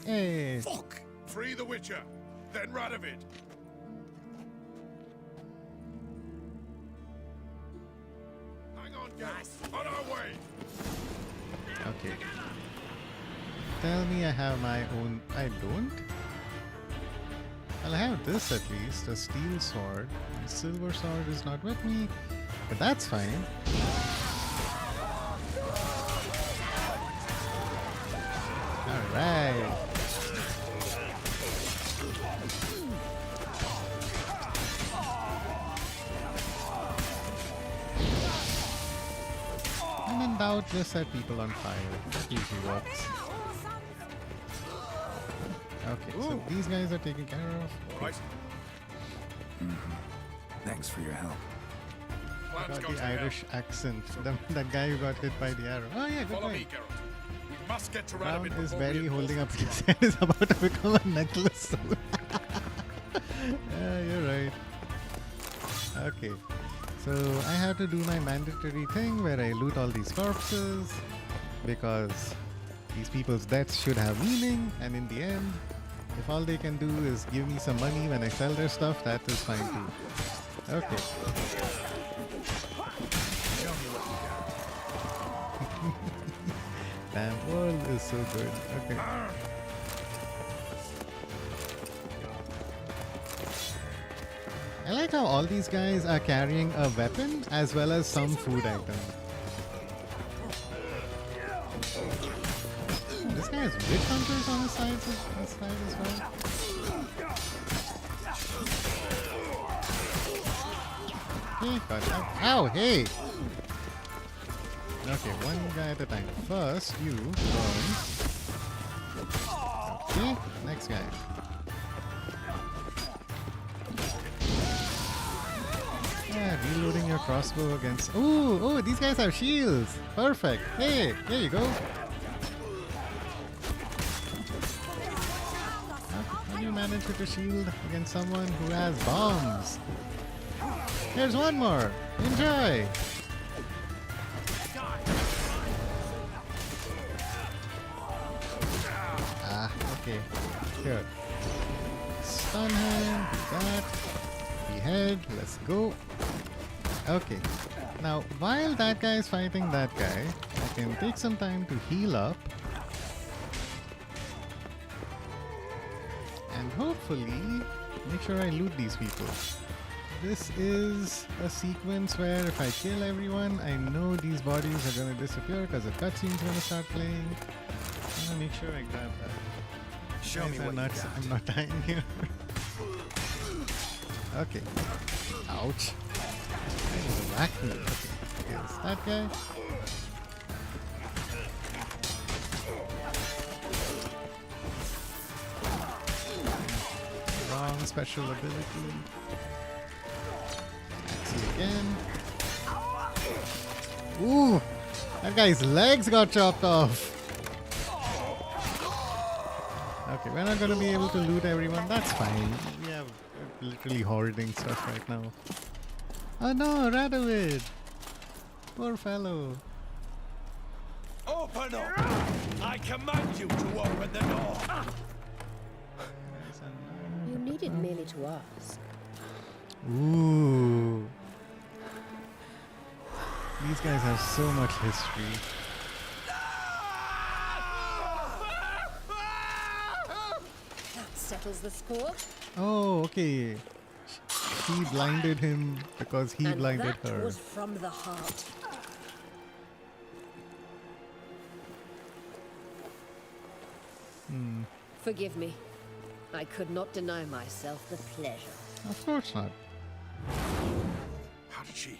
Hey! Fuck! Free the Witcher, then Radovid. Hang on, guys. On our way. Okay. Tell me I have my own... I don't? Well, I have this at least, a steel sword. The silver sword is not with me, but that's fine. Alright. When in doubt, just set people on fire. That usually works. Okay, so these guys are taken care of. Right. Thanks for your help. Plans Got go the to Irish accent. That guy who got hit by the arrow. Oh yeah, good Follow me, point. Geralt. We must get to Brown Radovid is before very we holding up his head is about to become a necklace. Yeah, you're right. Okay. So I have to do my mandatory thing where I loot all these corpses because these people's deaths should have meaning, and in the end, if all they can do is give me some money when I sell their stuff, that is fine too. Okay. Damn, world is so good. Okay. I like how all these guys are carrying a weapon as well as some food item. This guy has witch hunters on his side as well. Hey, got that. Ow, hey! Okay, one guy at a time. First, you burn. Okay, next guy. Yeah, reloading your crossbow against... Ooh, oh, these guys have shields. Perfect. Hey, there you go. How do you manage with a shield against someone who has bombs? Here's one more. Enjoy. Ah, okay. Here. Stun him. Do that. Behead. Let's go. Okay. Now, while that guy is fighting that guy, I can take some time to heal up. And hopefully, make sure I loot these people. This is a sequence where if I kill everyone, I know these bodies are going to disappear because the cutscene's going to start playing. I'm going to make sure I grab that. Show Guys me are what you nuts. got. I'm not dying here. Okay. Ouch. Whack me. Okay. Here's that guy. special ability. See again. Ooh, that guy's legs got chopped off. Okay, we're not gonna be able to loot everyone. That's fine. We have literally hoarding stuff right now. Oh no, Radovid! Poor fellow. Open up! I command you to open the door! You needed merely to ask. Ooh. These guys have so much history. That settles the score. Oh, okay. He blinded him because he And blinded that her. was from the heart. Forgive me. I could not deny myself the pleasure. Of course not. How did she?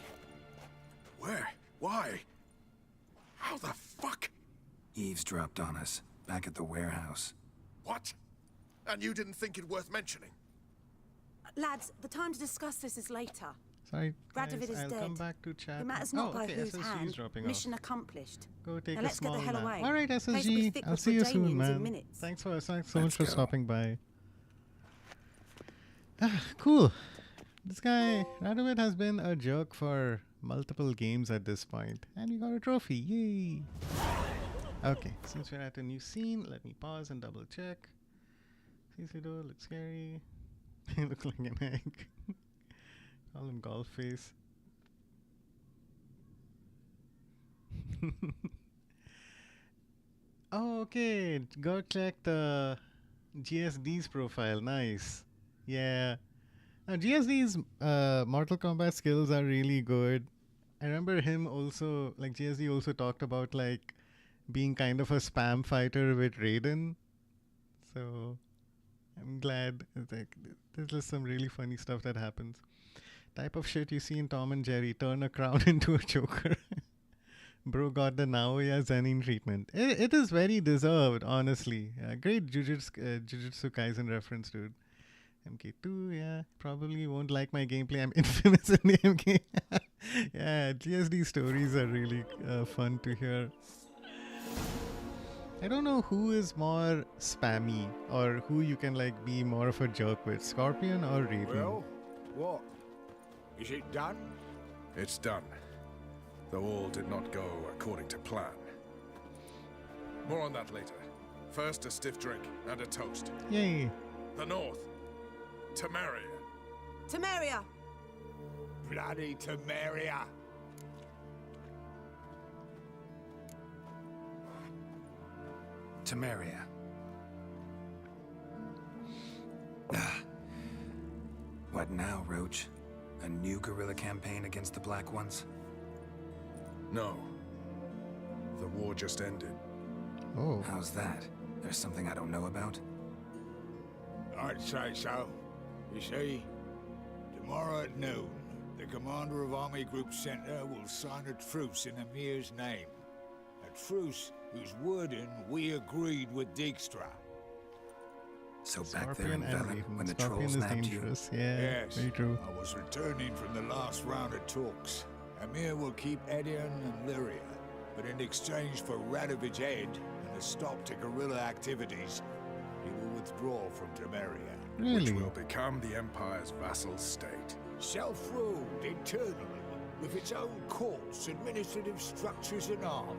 Where? Why? How the fuck? Eavesdropped on us, back at the warehouse. What? And you didn't think it worth mentioning? Lads, the time to discuss this is later. Sorry, guys, Radovid is I'll dead. come back to chat. It matters not by okay, whose SSG hand. is dropping Mission off. accomplished. Go take now a let's get small the hell nap. away. All right, Place will be SSG. thick I'll with see you soon, Redanians in man. minutes. Thanks so much Let's for go. stopping by. Cool. This guy, Radovid, has been a jerk for multiple games at this point. And we got a trophy. Yay! Okay, since we're at a new scene, let me pause and double check. Cicero looks scary. He looks like an egg. Call him golf face. Oh, okay. Go check the GSD's profile. Nice. Yeah. Now, GSD's Mortal Kombat skills are really good. I remember him also, like GSD also talked about like being kind of a spam fighter with Raiden. So I'm glad. Like, there's just some really funny stuff that happens. Type of shit you see in Tom and Jerry. Turn a crown into a choker. Bro got the Naoya Zenin treatment. It is very deserved, honestly. Great Jujutsu Kaisen reference, dude. MK2, yeah. Probably won't like my gameplay. I'm infamous in the MK. Yeah, GSD stories are really fun to hear. I don't know who is more spammy or who you can like be more of a jerk with, Scorpion or Raven. Well, what? Is it done? It's done. Though all did not go according to plan. More on that later. First, a stiff drink and a toast. Yay. The North. Temeria. Temeria! Bloody Temeria! Temeria. What now, Roach? A new guerrilla campaign against the Black Ones? No. The war just ended. Oh. How's that? There's something I don't know about? I'd say so. You see, tomorrow at noon, the commander of Army Group Center will sign a truce in Amir's name. A truce whose wording we agreed with Dijkstra. So back there Scorpion in and Velen, Raven. when the Scorpion trolls is nabbed you. dangerous. Yeah, Yes, very true. I was returning from the last round of talks. Amir will keep Edion and Lyria, but in exchange for Radovid's head and a stop to guerrilla activities, he will withdraw from Temeria. Really? Which will become the Empire's vassal state. Self-ruled internally, with its own courts, administrative structures and army.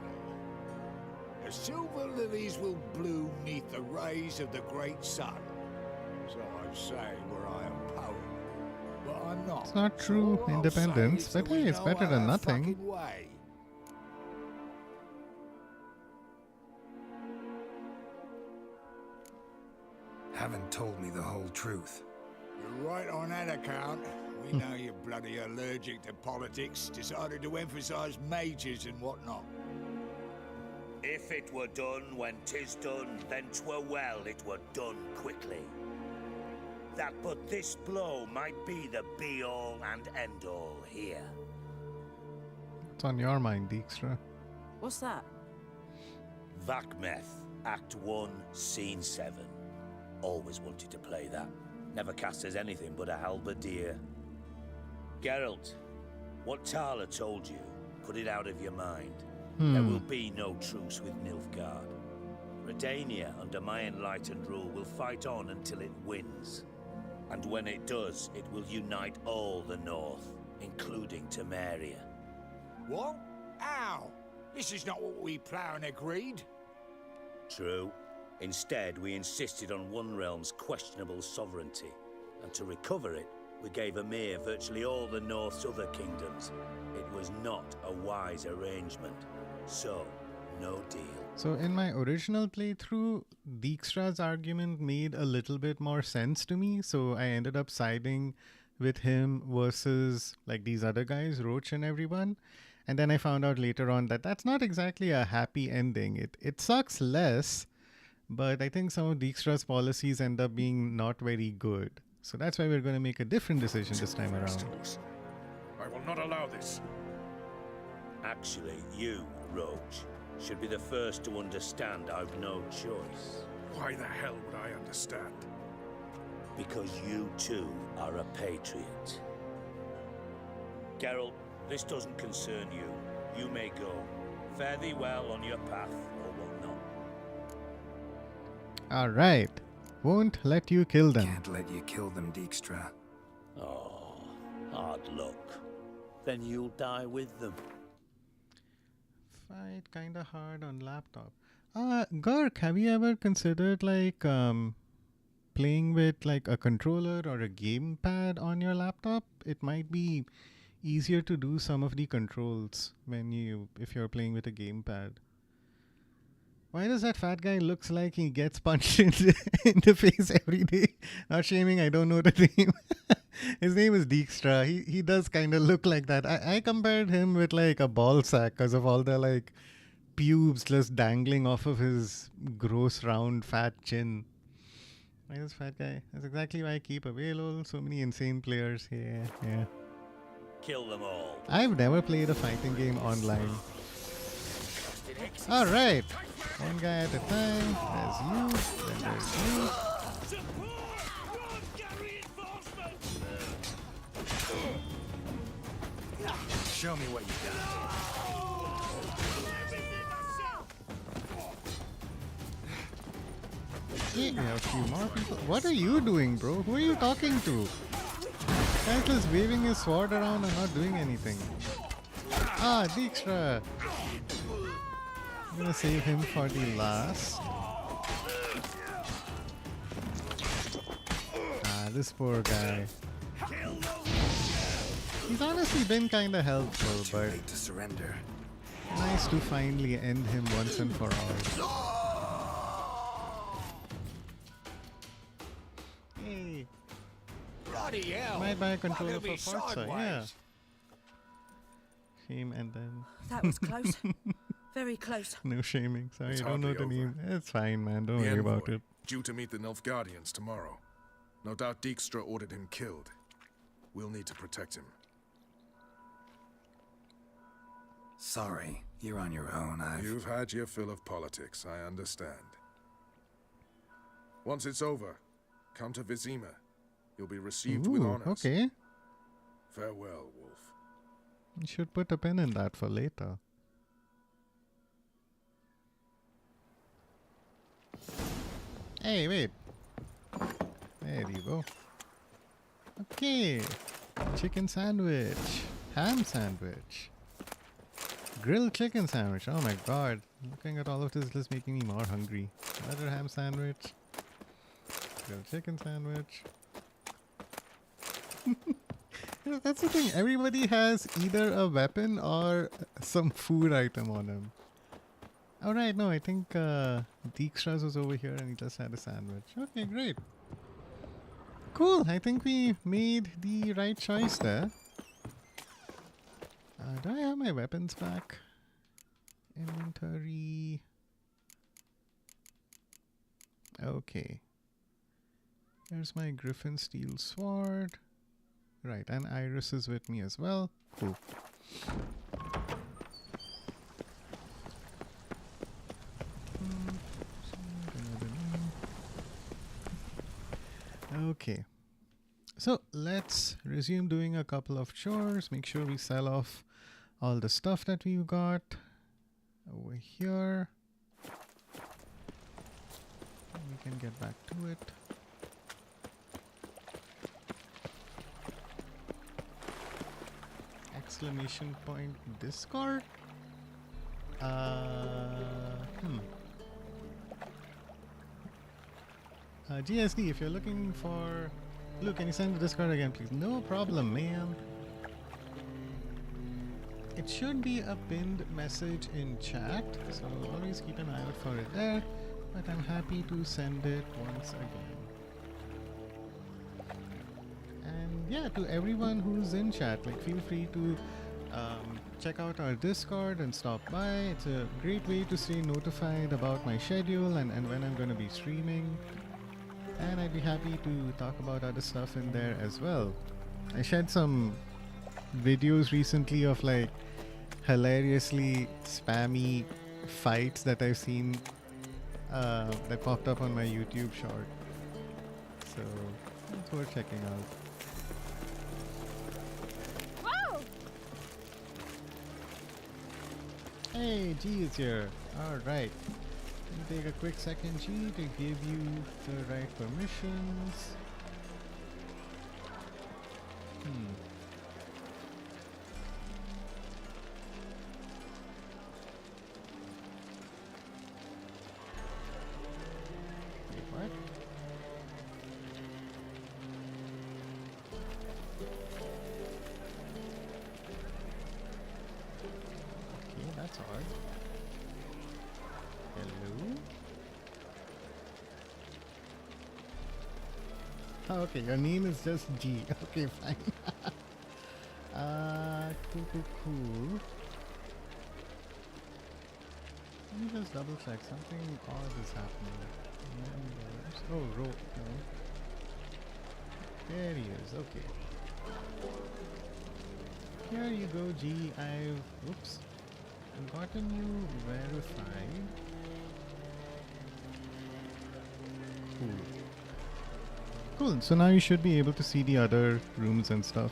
The silver lilies will bloom neath the rays of the great sun. So I say where I am poet, but I'm not. It's not true So all I'll independence, say is but there hey, was it's no better than other nothing. fucking way. Haven't told me the whole truth. You're right on that account. We know you're bloody allergic to politics, decided to emphasize majors and whatnot. If it were done when 'tis done, then 'twere well it were done quickly. That but this blow might be the be-all and end-all here. What's on your mind, Dijkstra? What's that? Vakmeth, Act 1, Scene 7. Always wanted to play that. Never cast as anything but a halberdier. Geralt, what Tala told you, put it out of your mind. There will be no truce with Nilfgaard. Redania, under my enlightened rule, will fight on until it wins. And when it does, it will unite all the North, including Temeria. What? How? This is not what we planned and agreed. True. Instead, we insisted on one realm's questionable sovereignty. And to recover it, we gave Emir virtually all the North's other kingdoms. It was not a wise arrangement. So, no deal. So in my original playthrough, Dijkstra's argument made a little bit more sense to me. So I ended up siding with him versus like these other guys, Roach and everyone. And then I found out later on that that's not exactly a happy ending. It sucks less, but I think some of Dijkstra's policies end up being not very good. So that's why we're going to make a different decision this time around. I will not allow this. Actually, you, Roach, should be the first to understand I've no choice. Why the hell would I understand? Because you too are a patriot. Geralt, this doesn't concern you. You may go. Fare thee well on your path, or whatnot. Alright. Won't let you kill them. Can't let you kill them, Dijkstra. Oh, hard luck. Then you'll die with them. Fight kinda hard on laptop. Gurk, have you ever considered like playing with like a controller or a gamepad on your laptop? It might be easier to do some of the controls if you're playing with a gamepad. Why does that fat guy looks like he gets punched in the face every day? Not shaming, I don't know the name. His name is Dijkstra. He does kind of look like that. I compared him with like a ball sack because of all the like pubes just dangling off of his gross round fat chin. Why this fat guy? That's exactly why I keep away, lol. So many insane players here. Yeah. Kill them all. I've never played a fighting game online. Alright. One guy at a time. There's you. Then there's you. Show me what you got. We have a few more people. What are you doing, bro? Who are you talking to? Guy's just waving his sword around and not doing anything. Ah, Dijkstra. I'm gonna save him for the last. Ah, this poor guy. He's honestly been kinda helpful, but to surrender. nice to finally end him once and for all. Hey. Bloody hell. Might buy a controller for Forza, yeah. Shame and then... That was close. Very close. No shaming. Sorry, It's I don't know the hardly name. It's fine, man. Don't The worry about envoy, it. due to meet the Nilfgaardians tomorrow. No doubt Dijkstra ordered him killed. We'll need to protect him. Sorry, you're on your own. You've had your fill of politics, I understand. Once it's over, come to Vizima. You'll be received with Ooh, honors. okay. Farewell, Wolf. You should put a pin in that for later. Hey, wait. There you go. Okay. Chicken sandwich. Ham sandwich. Grilled chicken sandwich. Oh my god. Looking at all of this is just making me more hungry. Another ham sandwich. Grilled chicken sandwich. That's the thing. Everybody has either a weapon or some food item on him. Alright, no, I think Dijkstra's was over here and he just had a sandwich. Okay, great. Cool, I think we made the right choice there. Do I have my weapons back? Inventory. Okay. Here's my Griffin Steel Sword. Right, and Iris is with me as well. Cool. Okay. So let's resume doing a couple of chores. Make sure we sell off all the stuff that we've got over here. We can get back to it. Exclamation point discard. GSD, if you're looking for... Luke, can you send the Discord again, please? No problem, man. It should be a pinned message in chat, so always keep an eye out for it there. But I'm happy to send it once again. And yeah, to everyone who's in chat, like feel free to check out our Discord and stop by. It's a great way to stay notified about my schedule and when I'm going to be streaming. And I'd be happy to talk about other stuff in there as well. I shared some videos recently of like hilariously spammy fights that I've seen that popped up on my YouTube short. So it's worth checking out. Whoa! Hey, G is here. Alright. Take a quick second, G, to give you the right permissions. Wait, what? Okay, that's odd. Hello? Oh, okay, your name is just G. Okay, fine. Cool. Let me just double check. Something odd is happening. Members. Oh, rope. No. There he is. Okay. Here you go, G. Oops. Gotten you verified. Cool. So now you should be able to see the other rooms and stuff.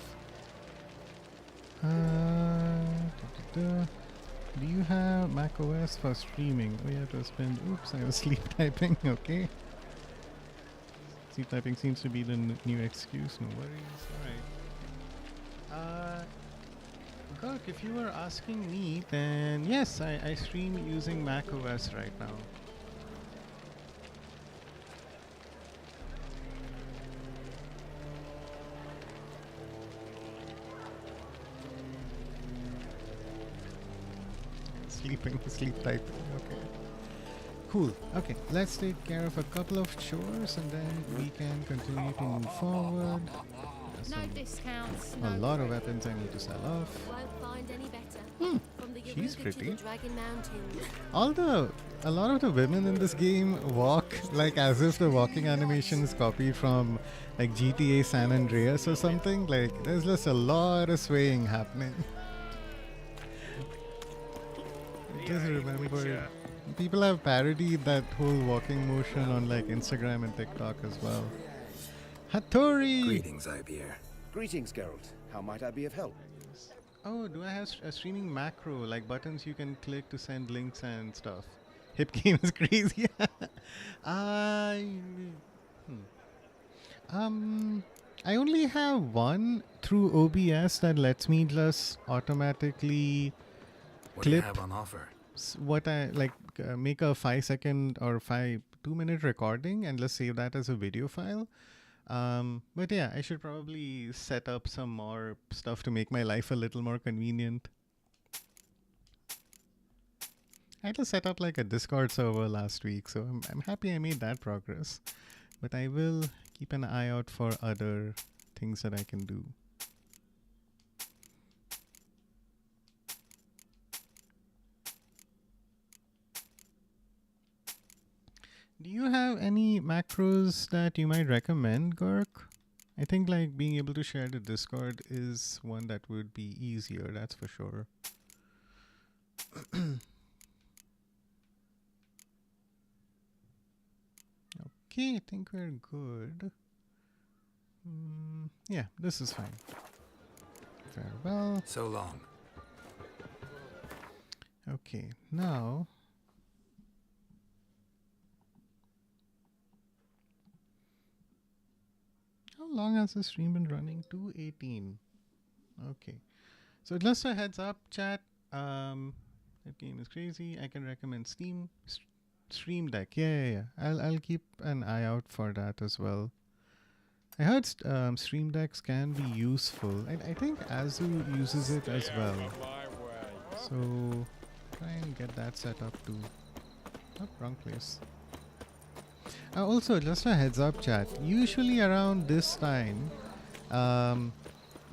Do you have macOS for streaming? Oh, you have to spend. Oops, I was sleep typing. Okay. Sleep typing seems to be the new excuse. No worries. Alright. Gurk, if you were asking me, then yes, I stream using macOS right now. Sleep typing. Okay. Cool. Okay, let's take care of a couple of chores and then we can continue to move forward. No discounts. A lot of weapons I need to sell off. Won't find any better. From the She's Yaruga pretty. to the Dragon Mountains. A lot of the women in this game walk like as if the walking animation is copied from like GTA San Andreas or something. Like there's just a lot of swaying happening. Just remember, people have parodied that whole walking motion on like Instagram and TikTok as well. Hattori! Greetings, Ibier. Greetings, Geralt. How might I be of help? Oh, do I have a streaming macro, like buttons you can click to send links and stuff? Hip game is crazy. I only have one through OBS that lets me just automatically What do you clip have on offer? what I like, make a 5-second or 2-minute recording and just save that as a video file. But yeah, I should probably set up some more stuff to make my life a little more convenient. I just set up like a Discord server last week, so I'm happy I made that progress. But I will keep an eye out for other things that I can do. Do you have any macros that you might recommend, Gurk? I think like being able to share the Discord is one that would be easier, that's for sure. Okay, I think we're good. Yeah, this is fine. Farewell. So long. Okay, now. How long has the stream been running? 2:18. Okay. So just a heads up, chat. That game is crazy. I can recommend Stream Deck. Yeah. I'll keep an eye out for that as well. I heard Stream Decks can be useful. I think Azu uses it as well. So try and get that set up too. Oh, wrong place. Also, just a heads up, chat. Usually around this time,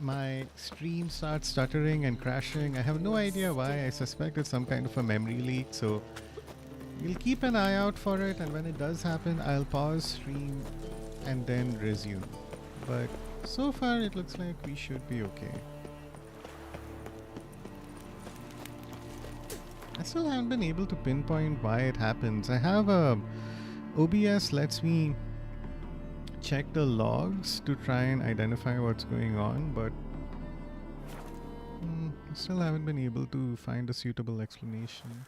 my stream starts stuttering and crashing. I have no idea why. I suspect it's some kind of a memory leak. So we'll keep an eye out for it. And when it does happen, I'll pause stream and then resume. But so far, it looks like we should be okay. I still haven't been able to pinpoint why it happens. I have a OBS lets me check the logs to try and identify what's going on, but I still haven't been able to find a suitable explanation.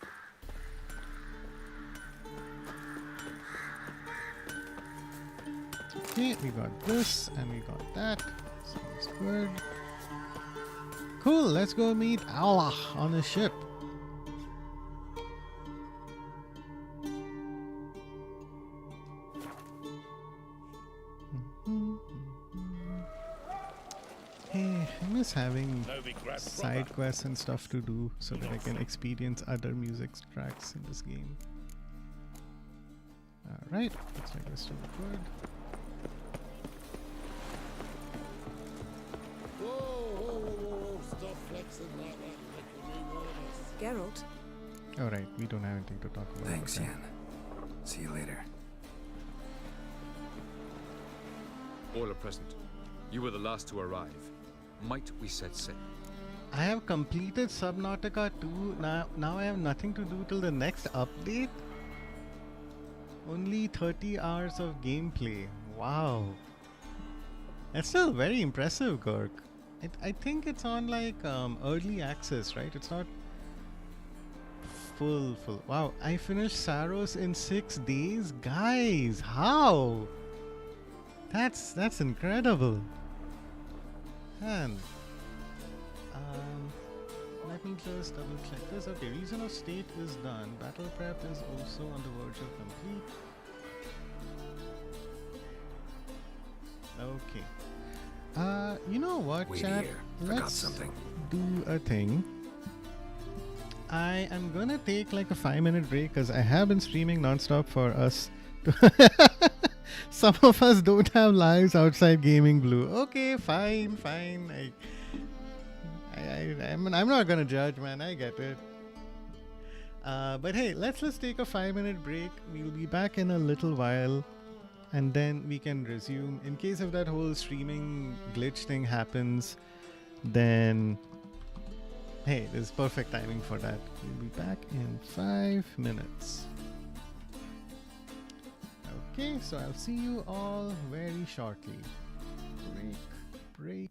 Okay, we got this and we got that. Sounds good. Cool, let's go meet Allah on a ship. Hey, I miss having side quests and stuff to do so that I can experience other music tracks in this game. Alright, looks like we're still good. Whoa, stop flexing like that, making me nervous. Geralt? Alright, we don't have anything to talk about. Thanks, Jan. See you later. All are present. You were the last to arrive. Might we set sail? I have completed Subnautica 2. Now I have nothing to do till the next update. Only 30 hours of gameplay. Wow. That's still very impressive, Gork. I think it's on like early access, right? It's not full. Wow, I finished Saros in 6 days? Guys, how? That's incredible. Man. Let me just double check this. Okay, Reason of State is done. Battle Prep is also on the verge of complete. Okay. You know what, Wait chat? here. Forgot Let's something. do a thing. I am gonna take like a 5-minute break because I have been streaming non-stop for us. Some of us don't have lives outside gaming, Blue. Okay, fine. I'm not gonna judge, man. I get it. But hey, let's take a 5-minute break. We'll be back in a little while, and then we can resume. In case if that whole streaming glitch thing happens, then hey, this is perfect timing for that. We'll be back in 5 minutes. Okay, so I'll see you all very shortly. Break.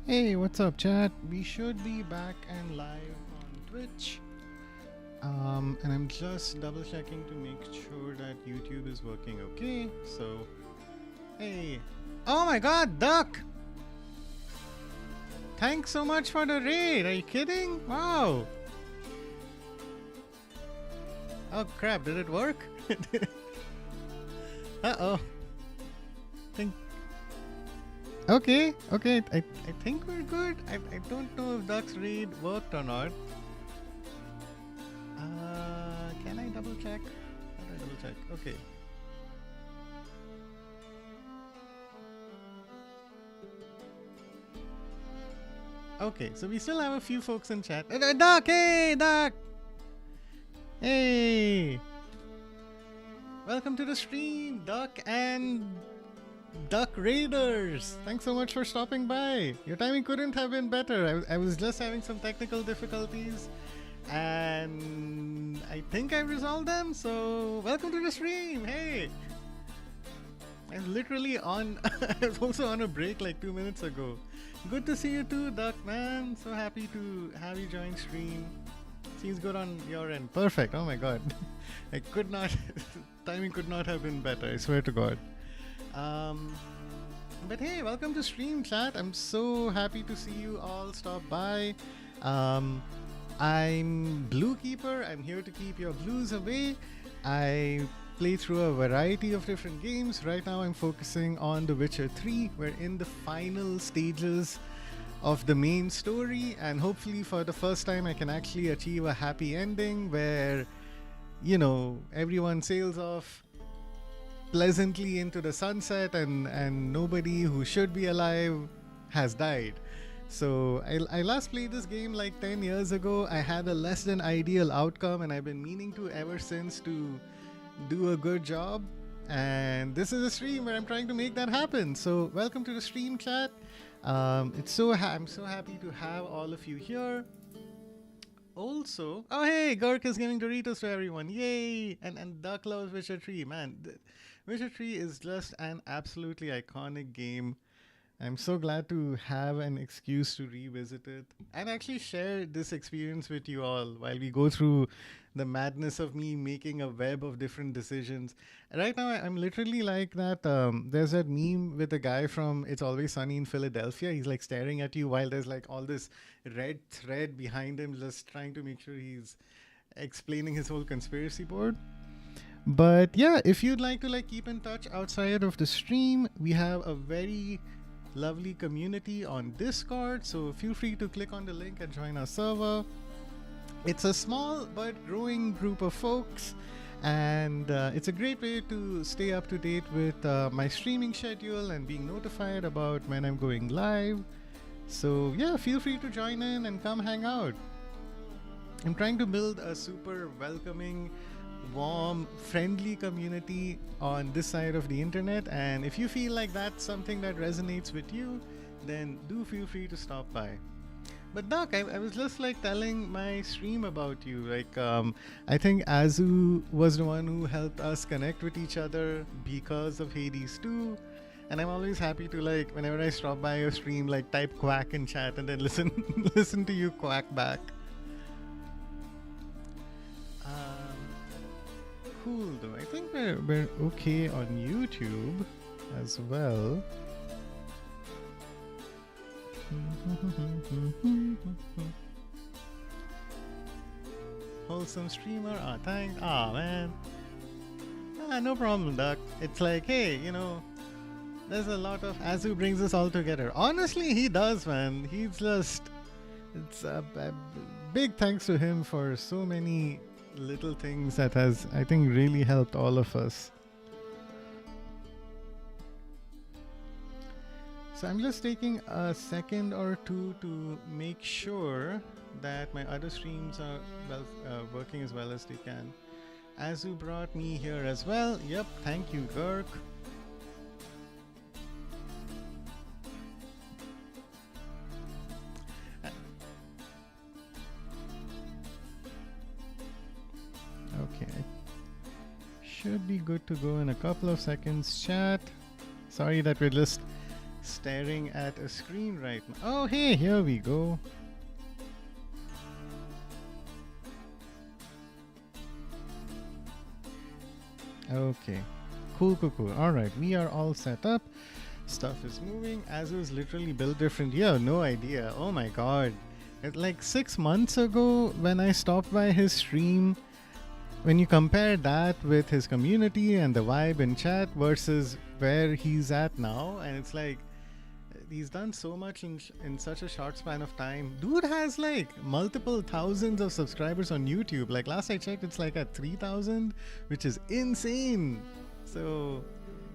Hey, what's up, chat? We should be back and live on Twitch. And I'm just double checking to make sure that YouTube is working okay. So, hey. Oh my god, Duck! Thanks so much for the raid. Are you kidding? Wow. Oh crap, did it work? Uh-oh. Okay, I think we're good. I don't know if Duck's raid worked or not. Can I double check? How do I double check? Okay. Okay, so we still have a few folks in chat. Duck! Hey, Duck! Hey! Welcome to the stream, Duck and Duck Raiders! Thanks so much for stopping by. Your timing couldn't have been better. I was just having some technical difficulties and I think I resolved them, so welcome to the stream. Hey! I'm literally on I was also on a break like 2 minutes ago. Good to see you too, Duck, man. So happy to have you join stream. Seems good on your end. Perfect. Oh my god. I could not timing could not have been better, I swear to god. But hey, welcome to stream, chat. I'm so happy to see you all stop by. I'm Blookeeper. I'm here to keep your blues away. I play through a variety of different games. Right now I'm focusing on The Witcher 3. We're in the final stages of the main story, and hopefully for the first time I can actually achieve a happy ending where, you know, everyone sails off pleasantly into the sunset and nobody who should be alive has died. So I last played this game like 10 years ago. I had a less than ideal outcome and I've been meaning to ever since to do a good job, and this is a stream where I'm trying to make that happen. So welcome to the stream, chat. I'm so happy to have all of you here. Also, oh hey, Gurk is giving Doritos to everyone, yay! And Duck loves Witcher 3, man. Witcher 3 is just an absolutely iconic game. I'm so glad to have an excuse to revisit it and actually share this experience with you all while we go through the madness of me making a web of different decisions. Right now, I'm literally like that. There's that meme with a guy from It's Always Sunny in Philadelphia. He's like staring at you while there's like all this red thread behind him, just trying to make sure he's explaining his whole conspiracy board. But yeah, if you'd like to like keep in touch outside of the stream, we have a very lovely community on Discord, so feel free to click on the link and join our server. It's a small but growing group of folks, and it's a great way to stay up to date with my streaming schedule and being notified about when I'm going live. So yeah, feel free to join in and come hang out. I'm trying to build a super welcoming, warm, friendly community on this side of the internet, and if you feel like that's something that resonates with you, then do feel free to stop by. But Doc, I was just like telling my stream about you. Like, I think Azu was the one who helped us connect with each other because of Hades 2. And I'm always happy to like, whenever I stop by your stream, like type quack in chat and then listen to you quack back. Cool though. I think we're okay on YouTube as well. Wholesome streamer. Ah, thanks. Ah, man. Ah, no problem, Duck. It's like, hey, you know, there's a lot of Azu brings us all together. Honestly, he does, man. He's just, it's a big thanks to him for so many little things that has, I think, really helped all of us. So I'm just taking a second or two to make sure that my other streams are working as well as they can. Azu brought me here as well. Yep, thank you, Gurk. Okay, should be good to go in a couple of seconds, chat. Sorry that we're just staring at a screen right now. Oh, hey, here we go. Okay. Cool. Alright, we are all set up. Stuff is moving. Azu is literally built different. Yeah, no idea. Oh my god. Like 6 months ago, when I stopped by his stream, when you compare that with his community and the vibe in chat versus where he's at now, and it's like he's done so much in such a short span of time. Dude has like multiple thousands of subscribers on YouTube. Like last I checked, it's like at 3,000, which is insane. So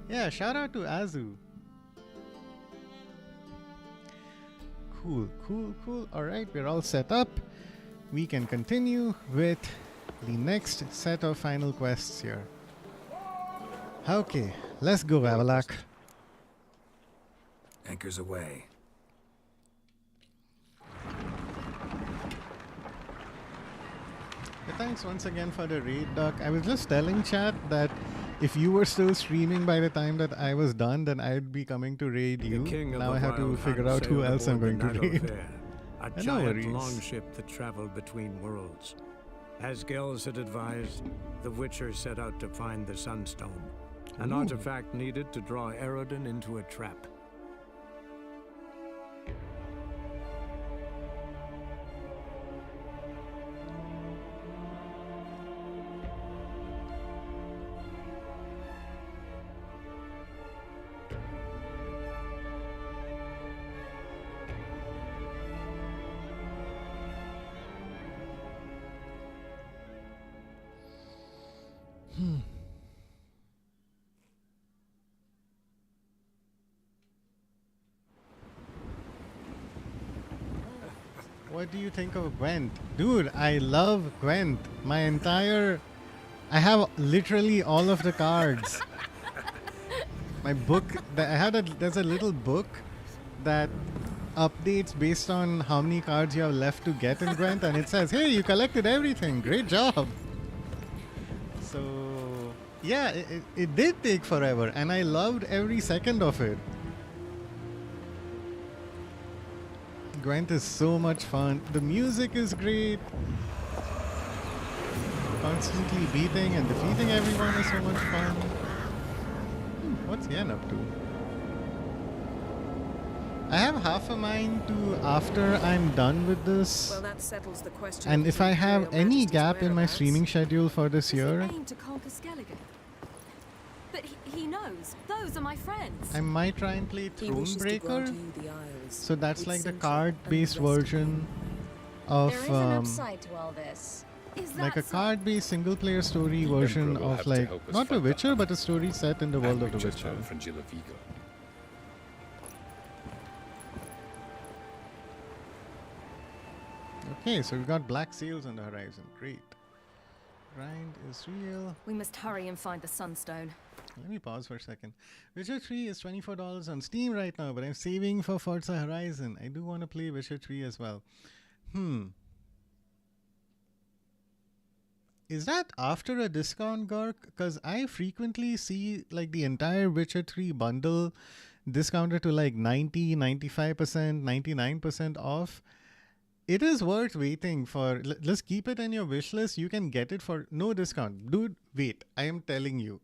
yeah, shout out to Azu. Cool. All right, we're all set up. We can continue with the next set of final quests here. Okay, let's go, Avalak. Anchors away. Thanks once again for the raid, Doc. I was just telling chat that if you were still streaming by the time that I was done, then I'd be coming to raid you. Now I have to figure out who else I'm going to raid. A No giant worries. longship that traveled between worlds. As Gels had advised, the Witcher set out to find the Sunstone, an Ooh. artifact needed to draw Eredin into a trap. What do you think of Gwent? Dude, I love Gwent. I have literally all of the cards. My book, there's a little book that updates based on how many cards you have left to get in Gwent, and it says, hey, you collected everything. Great job. So, yeah, it did take forever, and I loved every second of it. Gwent is so much fun. The music is great. Constantly beating and defeating everyone is so much fun. What's Yen up to? I have half a mind to, after I'm done with this, Well, that settles the question. and of if I His have Imperial any Majesty's gap in my whereabouts. streaming schedule for this year, Aim to conquer Skellige. But he knows. Those are my friends. I might try and play He wishes to grant Thronebreaker. you the Isles So that's with like the central card-based unrest version of There is an upside to all this. like a card-based single-player story version will have of to like help us not The fight the Witcher, but a story set in the world And of we The just Witcher. found Frangilla Vigo. Okay, so we've got black sails on the horizon. Great. Grind is real. We must hurry and find the Sunstone. Let me pause for a second. Witcher 3 is $24 on Steam right now, but I'm saving for Forza Horizon. I do want to play Witcher 3 as well. Is that after a discount, Gark? Because I frequently see like the entire Witcher 3 bundle discounted to like 90, 95%, 99% off. It is worth waiting for. Just keep it in your wish list. You can get it for no discount. Dude, wait. I am telling you.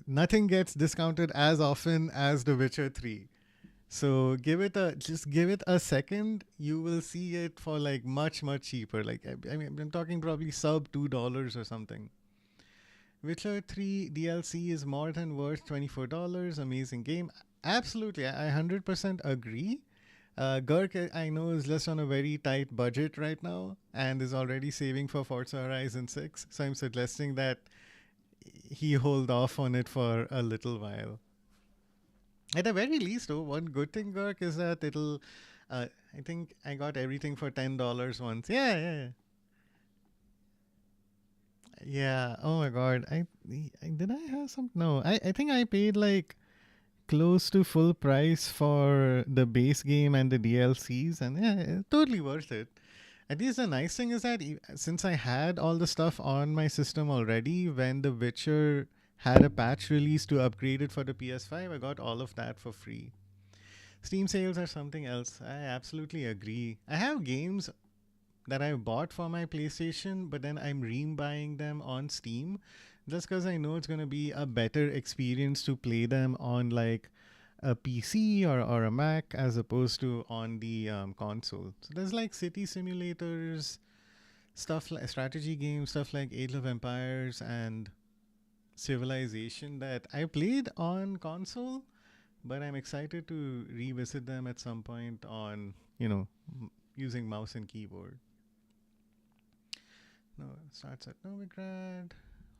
Nothing gets discounted as often as The Witcher 3. So just give it a second. You will see it for like much cheaper. Like I mean, I'm talking probably sub $2 or something. Witcher 3 DLC is more than worth $24. Amazing game. Absolutely, I 100% agree. Gurk, I know, is just on a very tight budget right now and is already saving for Forza Horizon 6. So I'm suggesting that he hold off on it for a little while. At the very least, though, one good thing, Gurk, is that it'll... I think I got everything for $10 once. Yeah. Yeah, oh my god. Did I have some? No, I think I paid like close to full price for the base game and the DLCs, and yeah, totally worth it. At least the nice thing is that since I had all the stuff on my system already, when The Witcher had a patch release to upgrade it for the PS5, I got all of that for free. Steam sales are something else. I absolutely agree. I have games that I bought for my PlayStation, but then I'm re-buying them on Steam just because I know it's going to be a better experience to play them on like a PC or a Mac as opposed to on the console. So there's like city simulators, stuff like strategy games, stuff like Age of Empires and Civilization that I played on console, but I'm excited to revisit them at some point on, using mouse and keyboard. No, it starts at Novigrad,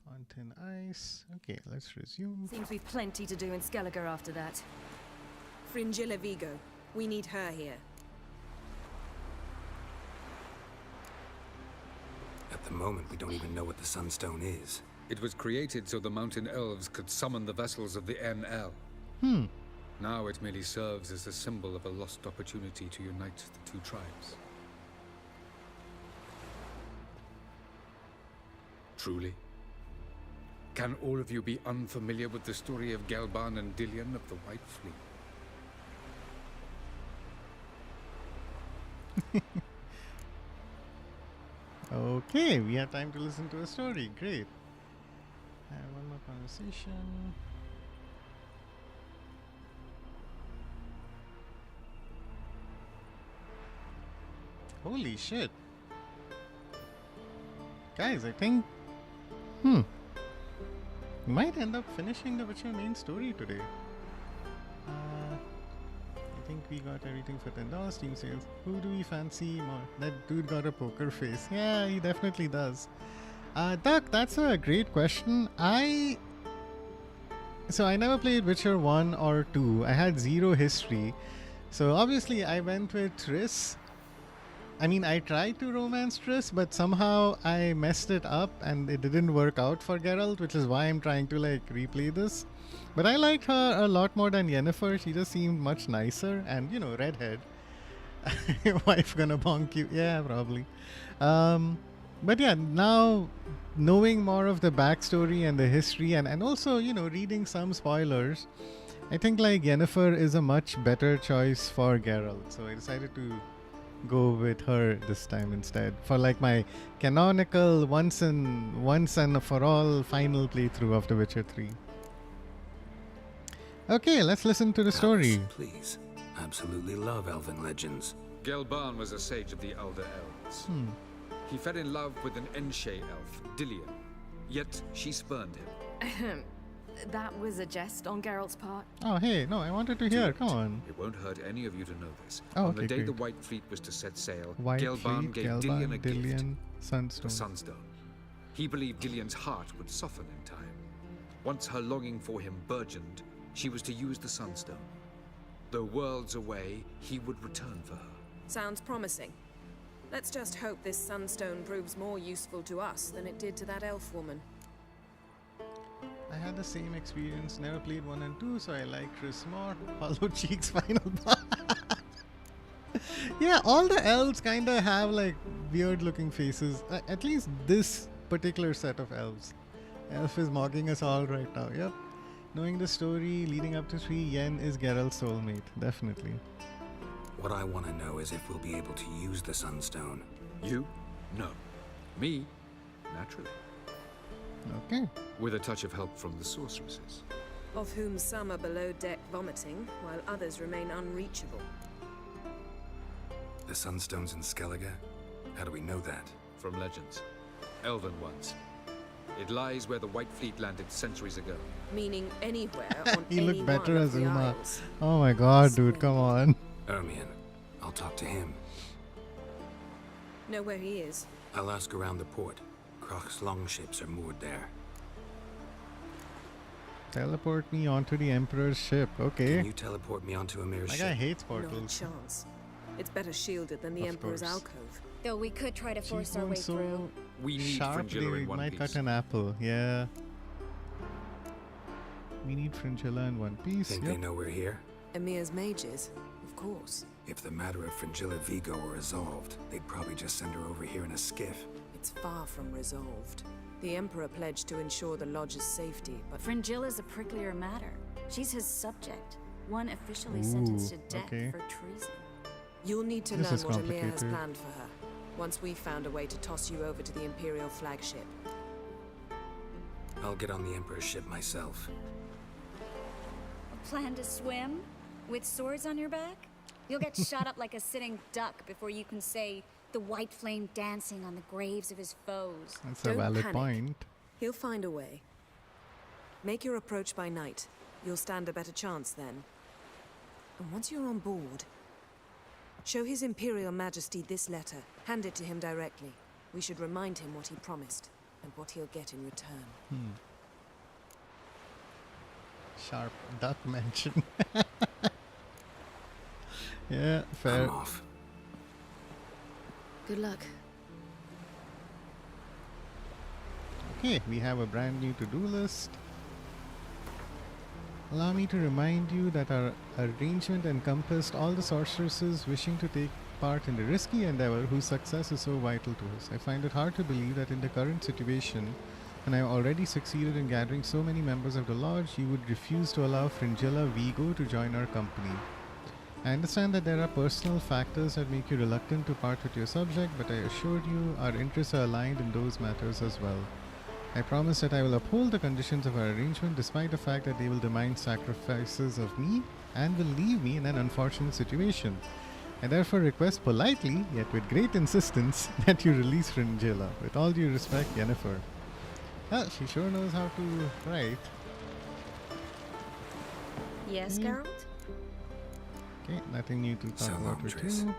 on thin ice. Okay, let's resume. Seems we've plenty to do in Skellige after that. Fringilla Vigo. We need her here. At the moment, we don't even know what the Sunstone is. It was created so the mountain elves could summon the vessels of the NL. Now it merely serves as a symbol of a lost opportunity to unite the two tribes. Truly? Can all of you be unfamiliar with the story of Gelban and Dillion of the White Fleet? Okay, we have time to listen to a story. Great. One more conversation. Holy shit. Guys, I think... we might end up finishing the Witcher main story today. I think we got everything for $10 Steam sales. Who do we fancy more? That dude got a poker face. Yeah, he definitely does. Duck, that's a great question. So I never played Witcher 1 or 2. I had zero history. So obviously I went with Triss. I mean, I tried to romance Triss, but somehow I messed it up and it didn't work out for Geralt, which is why I'm trying to like replay this. But I liked her a lot more than Yennefer. She just seemed much nicer and, redhead. Your wife gonna bonk you. Yeah, probably. But yeah, now knowing more of the backstory and the history and also, reading some spoilers, I think like Yennefer is a much better choice for Geralt. So I decided to go with her this time instead for like my canonical once and for all final playthrough of The Witcher 3. Okay, let's listen to the story. Please. Absolutely love elven legends. Gelban was a sage of the Elder Elves. He fell in love with an Enshe elf, Dillion, yet she spurned him. That was a jest on Geralt's part. Oh, hey, no, I wanted to hear. Come on. It won't hurt any of you to know this. Oh, on the okay, day great. the White Fleet was to set sail, White Gelban Fleet, gave Gelban, Dillion a gift, Sunstone. the Sunstone. He believed Dillion's heart would soften in time. Once her longing for him burgeoned, she was to use the Sunstone. Though worlds away, he would return for her. Sounds promising. Let's just hope this Sunstone proves more useful to us than it did to that elf woman. I had the same experience, never played 1 and 2, so I like Triss more. Hollow Cheek's final boss. Yeah, all the elves kinda have like weird looking faces. At least this particular set of elves. Elf is mocking us all right now, yep. Knowing the story leading up to 3, Yen is Geralt's soulmate, definitely. What I want to know is if we'll be able to use the Sunstone. You? No. Me? Naturally. Okay. With a touch of help from the sorceresses. Of whom some are below deck vomiting, while others remain unreachable. The Sunstone's in Skellige? How do we know that? From legends. Elven ones. It lies where the White Fleet landed centuries ago. Meaning anywhere on He any looked better one as of the Uma. isles. Oh my god, dude, come on. Ermion. I'll talk to him. Know where he is? I'll ask around the port. Croc's longships are moored there. Teleport me onto the Emperor's ship, okay. Can you teleport me onto Amir's My ship? guy hates Not a portals. chance. It's better shielded than the Of Emperor's course. alcove. Though we could try to force our way So through. We need sharp, Fringilla they in one might piece. cut an apple, yeah. We need Fringilla in one piece. Think Yep. they know we're here? Emir's mages, of course. If the matter of Fringilla Vigo were resolved, they'd probably just send her over here in a skiff. It's far from resolved. The Emperor pledged to ensure the Lodge's safety, but Fringilla's a pricklier matter. She's his subject. One officially sentenced to death okay. for treason. You'll need to This learn is what Amir has complicated. planned for her, once we've found a way to toss you over to the Imperial flagship. I'll get on the Emperor's ship myself. Plan to swim? With swords on your back? You'll get shot up like a sitting duck before you can say the white flame dancing on the graves of his foes. That's a Don't valid panic. point. He'll find a way. Make your approach by night. You'll stand a better chance then. And once you're on board, show His Imperial Majesty this letter. Hand it to him directly. We should remind him what he promised, and what he'll get in return. Sharp duck mention. Yeah, fair. I'm off. Good luck. Okay, we have a brand new to-do list. Allow me to remind you that our arrangement encompassed all the sorceresses wishing to take part in the risky endeavor whose success is so vital to us. I find it hard to believe that in the current situation, when I have already succeeded in gathering so many members of the Lodge, you would refuse to allow Fringilla Vigo to join our company. I understand that there are personal factors that make you reluctant to part with your subject, but I assure you our interests are aligned in those matters as well. I promise that I will uphold the conditions of our arrangement despite the fact that they will demand sacrifices of me and will leave me in an unfortunate situation. I therefore request politely, yet with great insistence, that you release Fringilla. With all due respect, Yennefer. Well, she sure knows how to write. Yes, Geralt? Okay, nothing new to talk So about long, with Triss. you.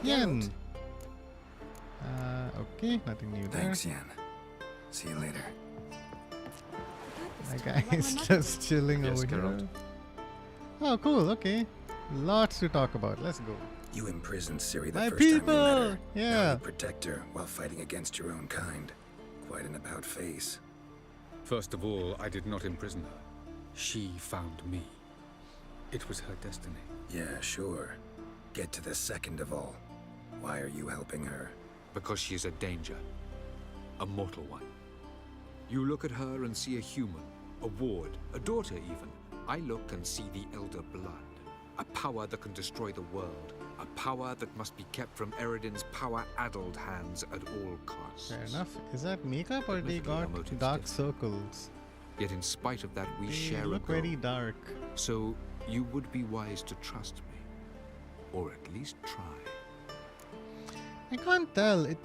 Yen! Okay, nothing new there. Thanks, Yen. See you later. My guy is just chilling Yes, over Geralt. here. Oh, cool, okay. Lots to talk about. Let's go. You imprisoned Ciri the My first time you met people! her. Now Yeah. you protect her while fighting against your own kind. Quite an about face. First of all, I did not imprison her. She found me. It was her destiny. Yeah, sure. Get to the second of all. Why are you helping her? Because she is a danger. A mortal one. You look at her and see a human, a ward, a daughter even. I look and see the Elder Blood. A power that can destroy the world. A power that must be kept from Eredin's power-addled hands at all costs. Fair enough. Is that makeup or they Admittedly, our got motives dark differ. circles? Yet in spite of that, we They share a look goal. very dark. So you would be wise to trust me. Or at least try. I can't tell. It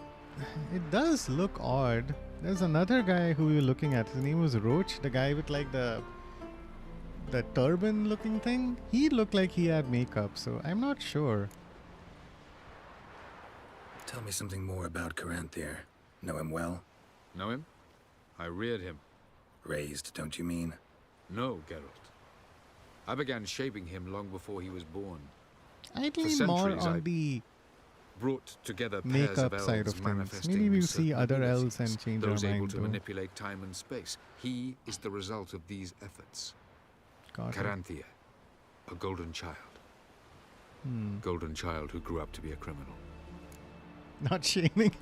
does look odd. There's another guy who we were looking at. His name was Roach, the guy with like the turban looking thing. He looked like he had makeup, so I'm not sure. Tell me something more about Caranthir. Know him well? Know him? I reared him. Raised, don't you mean? No, Geralt. I began shaping him long before he was born. I'd For lean more centuries, on I the brought together pairs makeup of side elves of things. manifesting Maybe we'll certain see other elves abilities, and change our those able mind to though. manipulate time and space. He is the result of these efforts. Got it. Caranthir, a golden child. Golden child who grew up to be a criminal. Not shaming.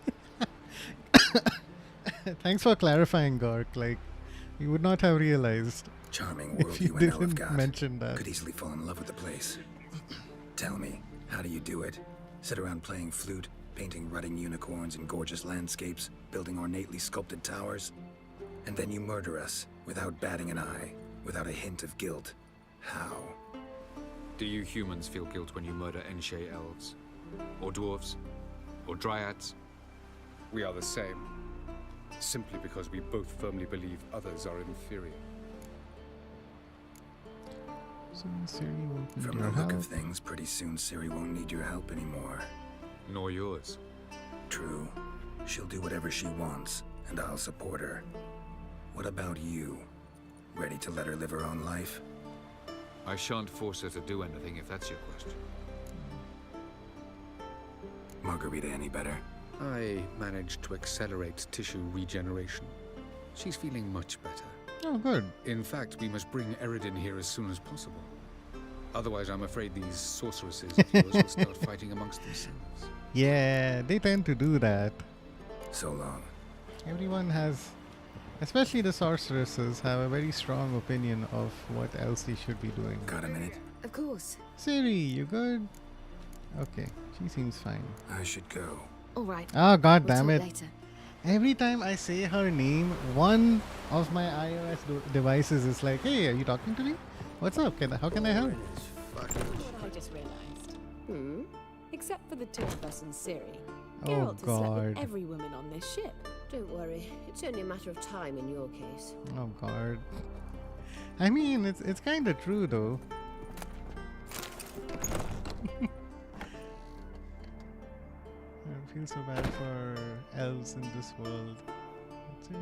Thanks for clarifying, Gork. Like, we would not have realized Charming if world you you and didn't Elfgat. mention that. Could easily fall in love with the place. Tell me, how do you do it? Sit around playing flute, painting rutting unicorns in gorgeous landscapes, building ornately sculpted towers? And then you murder us, without batting an eye, without a hint of guilt. How? Do you humans feel guilt when you murder Enshe elves? Or dwarves? Or dryads? We are the same. Simply because we both firmly believe others are inferior. So Ciri won't need From your the look help. of things, pretty soon Ciri won't need your help anymore. Nor yours. True. She'll do whatever she wants, and I'll support her. What about you? Ready to let her live her own life? I shan't force her to do anything if that's your question. Margarita any better? I managed to accelerate tissue regeneration. She's feeling much better. Oh, good. In fact, we must bring Eredin here as soon as possible. Otherwise, I'm afraid these sorceresses of yours will start fighting amongst themselves. Yeah, they tend to do that. So long. Everyone has Especially the sorceresses have a very strong opinion of what else they should be doing. Got a minute? Of course. Siri, you good? Okay, she seems fine. I should go. All right. Oh, god We'll damn talk it. later. Every time I say her name, one of my iOS devices is like, hey, are you talking to me? What's up? How can I help? What I just realized. Except for the two of us and Siri. Oh, Geralt has slept God. with every woman on this ship. Don't worry, it's only a matter of time in your case. Oh god. I mean, it's kind of true though. I feel so bad for elves in this world. Let's see.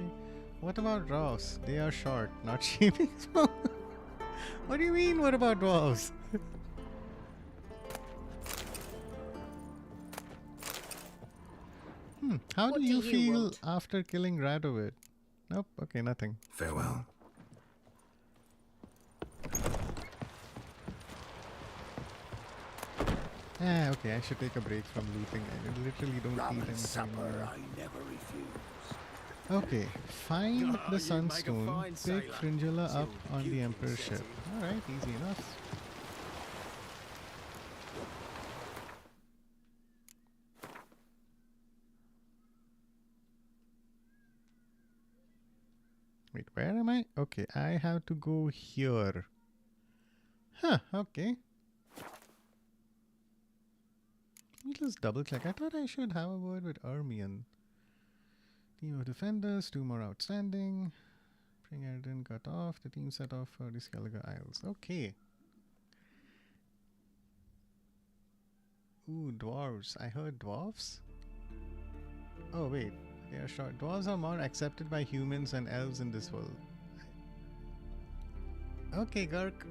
What about dwarves? They are short, not shaping. What do you mean? What about dwarves? How What do do you you feel want? after killing Radovid? Nope. Okay, nothing. Farewell. Ah, okay. I should take a break from looting. I literally don't need anything supper more. I never refuse. Okay, find the Sunstone. fine Pick sailor. Fringilla up Still on the beautifully Emperor's ship. sexy. Alright, easy enough. Wait, where am I? Okay, I have to go here. Huh, okay. Let me just double check. I thought I should have a word with Ermion. Team of defenders, 2 more outstanding. Bring Erden cut off. The team set off for the Skellige Isles. Okay. Ooh, dwarves. I heard dwarves? Oh, wait. They are short. Dwarves are more accepted by humans and elves in this world. Okay, Gark.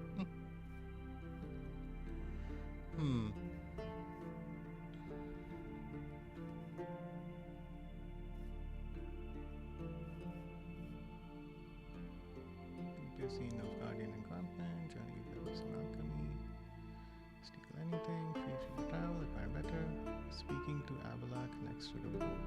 Scene of Guardian encampment, journey levels in alchemy, steal anything, free travel, acquire better, speaking to Abalak next to the boat.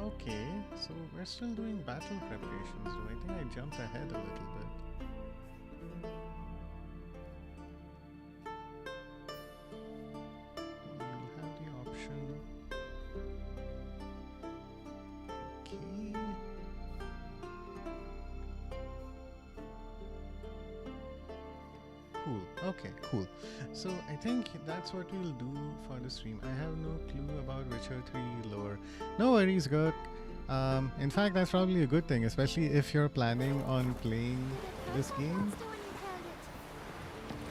Okay, so we're still doing battle preparations, so I think I jumped ahead a little bit. We'll have the option. Okay. Cool. Okay, cool. So I think that's what we'll do for the stream. I have no clue about Witcher 3 lore. No worries, Gurk. In fact, that's probably a good thing, especially if you're planning on playing this game.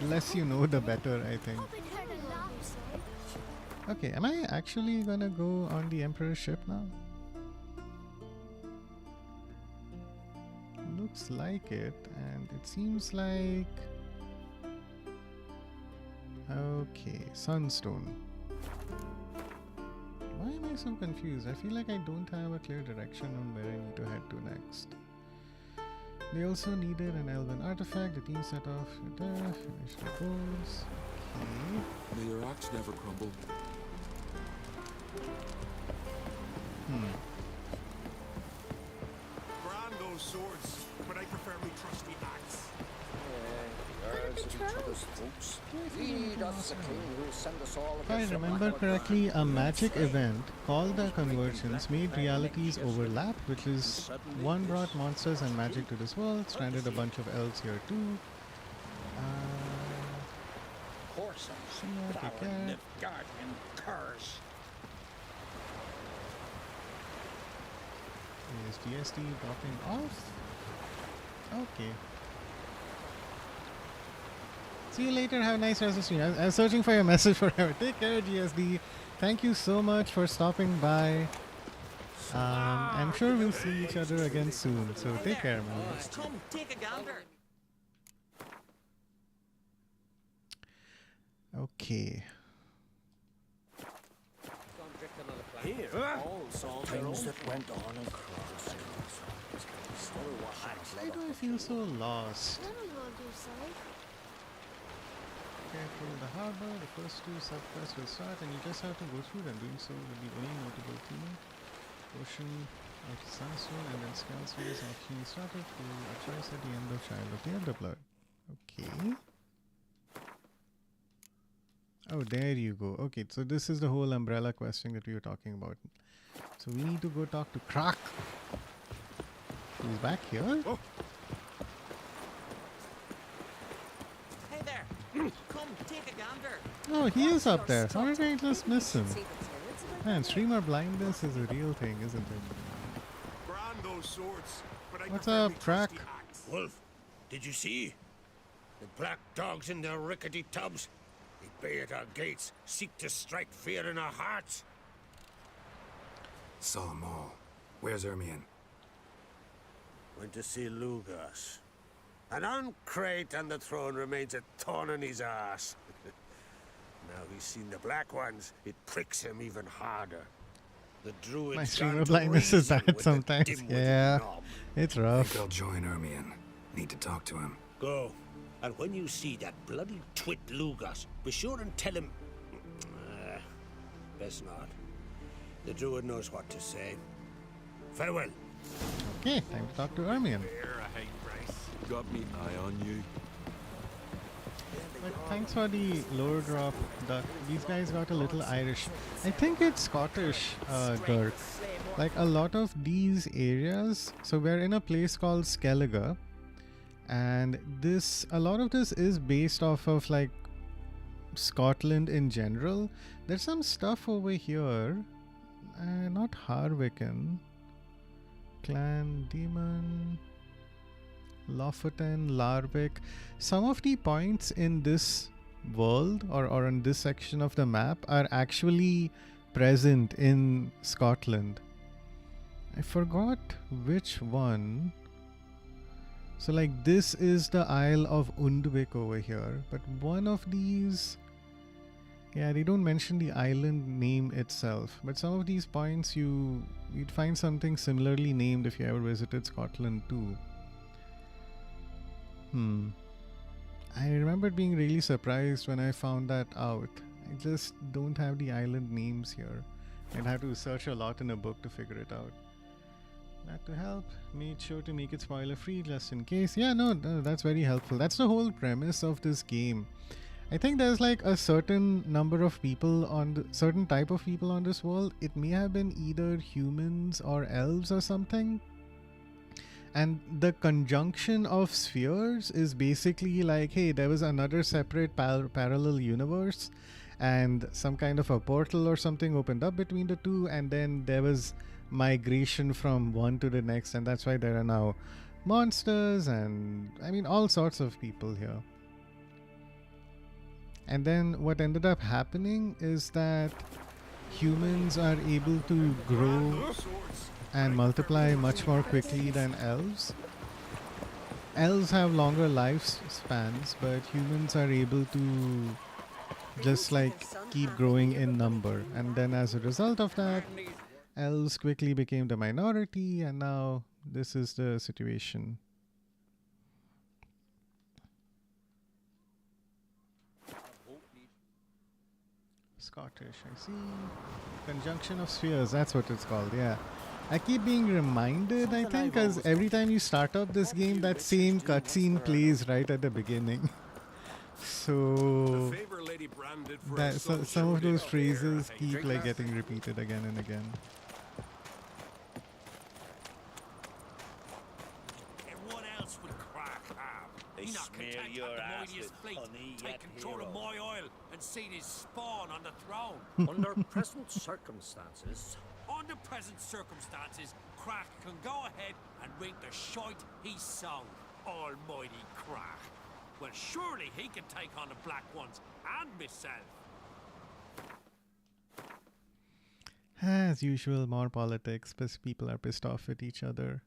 Less you know, the better, I think. Okay, am I actually gonna go on the Emperor's ship now? Looks like it, and it seems like... Okay, Sunstone. Why am I so confused? I feel like I don't have a clear direction on where I need to head to next. They also needed an elven artifact. The team set off with there, finish the goals. Okay. May your axe never crumble. Brand those swords, but I prefer me trusty axe. If I remember correctly, a magic event called the Convergence made realities overlap, which is one brought monsters and magic to this world, stranded a bunch of elves here too. Take care. Is GST dropping off? Okay. See you later. Have a nice rest of the stream. I was searching for your message forever. Take care, GSD. Thank you so much for stopping by. I'm sure we'll see each other again soon. So take care, man. Come, take a gander. Okay. Here, things that went on across. Why do I feel so lost? Careful the harbor, the first two subquests will start and you just have to go through them. Doing so will be only notable theme. Ocean of Sandstone and then Scouts phase optionally started to a choice at the end of Child of the Elderblood. Okay. Oh, there you go. Okay, so this is the whole umbrella questing that we were talking about. So we need to go talk to Krak. He's back here. Oh. Hey there! Come take a gander. Oh, he is up there. How did I just miss him? Man, streamer blindness is a real thing, isn't it? Brand those swords, but I What's prefer up, me Krak? trusty axe. Wolf, did you see? The black dogs in their rickety tubs. They bay at our gates, seek to strike fear in our hearts. Saw 'em all. Where's Ermion? Went to see Lugas. An uncrate on the throne remains a thorn in his ass. Now he's seen the black ones, it pricks him even harder. The druids My streamer blindness is bad sometimes. Yeah, it's rough. I think I'll join Ermion. Need to talk to him. Go. And when you see that bloody twit Lugas, be sure and tell him... best not. The druid knows what to say. Farewell. Okay, time to talk to Ermion. Got me eye on you. But thanks for the lower drop, Duck. These guys got a little Irish. I think it's Scottish, Dirk. Like a lot of these areas. So we're in a place called Skellige. And a lot of this is based off of like Scotland in general. There's some stuff over here. Not Harwicken. Clan Demon. Lofoten, Larvik. Some of the points in this world or in this section of the map are actually present in Scotland. I forgot which one. So like this is the Isle of Undvik over here, but one of these, yeah, they don't mention the island name itself, but some of these points you'd find something similarly named if you ever visited Scotland too. I remember being really surprised when I found that out. I just don't have the island names here. I'd have to search a lot in a book to figure it out. Glad to help. Made sure to make it spoiler free just in case. Yeah, no, that's very helpful. That's the whole premise of this game. I think there's like a certain number of people certain type of people on this world. It may have been either humans or elves or something. And the conjunction of spheres is basically like, hey, there was another separate parallel universe and some kind of a portal or something opened up between the two, and then there was migration from one to the next, and that's why there are now monsters and I mean all sorts of people here. And then what ended up happening is that humans are able to grow and multiply much more quickly than elves. Elves have longer lifespans, but humans are able to just like keep growing in number, and then as a result of that, elves quickly became the minority, and now this is the situation. Scottish, I see. Conjunction of spheres, that's what it's called, yeah. I keep being reminded, I think, because every time you start up this game, that same cutscene plays right at the beginning. So, some of those phrases keep like getting repeated again and again. And what else would Krak have? He not content to have the mightiest fleet take control of my oil and seen his spawn on the throne. Under present circumstances, Krak can go ahead and reap the shite he sowed. Almighty Krak. Well, surely he can take on the Black Ones and myself. As usual, more politics, because people are pissed off at each other.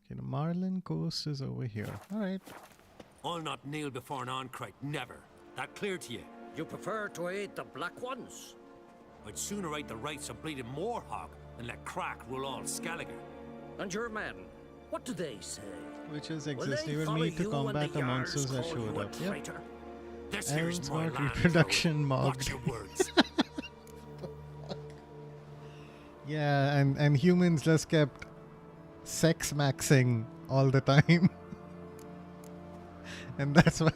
Okay, the Marlin Coast is over here. Alright. I'll not kneel before an Ancrate, never. That clear to you? You prefer to aid the Black Ones? I'd sooner rate the rights of bleeding Moorhog than let Krak rule all Skellige. And your men? What do they say? Witches Will exist. they They were follow made to you and combat the Jarls monsters that call showed you a up. Yep. traitor? This here's Elves my got land, reproduction Watch mocked. your words. Yeah, and humans just kept sex maxing all the time. And that's why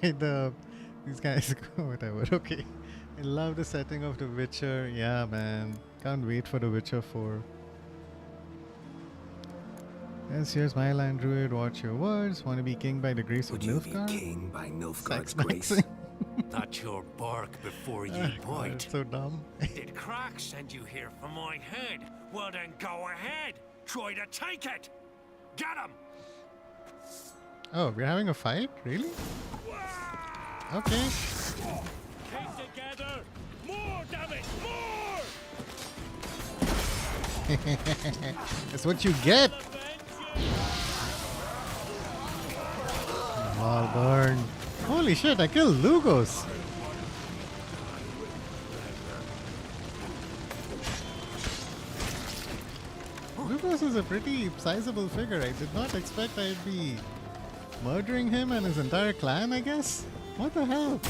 these guys go whatever. Okay. I love the setting of The Witcher. Yeah, man. Can't wait for The Witcher 4. Yes, here's my land druid. Watch your words. Want to be king by the grace of Nilfgaard? King by Nilfgaard's Sex grace. maxing. That's your bark before you bite. It's so dumb. Did Crack send you here for my head? Well then go ahead. Try to take it. Get him. Oh, we're having a fight? Really? Okay. Keep together. More, damn it. More. That's what you get. All burn. Holy shit, I killed Lugos. Lugos is a pretty sizable figure. I did not expect I'd be murdering him and his entire clan, I guess? What the hell?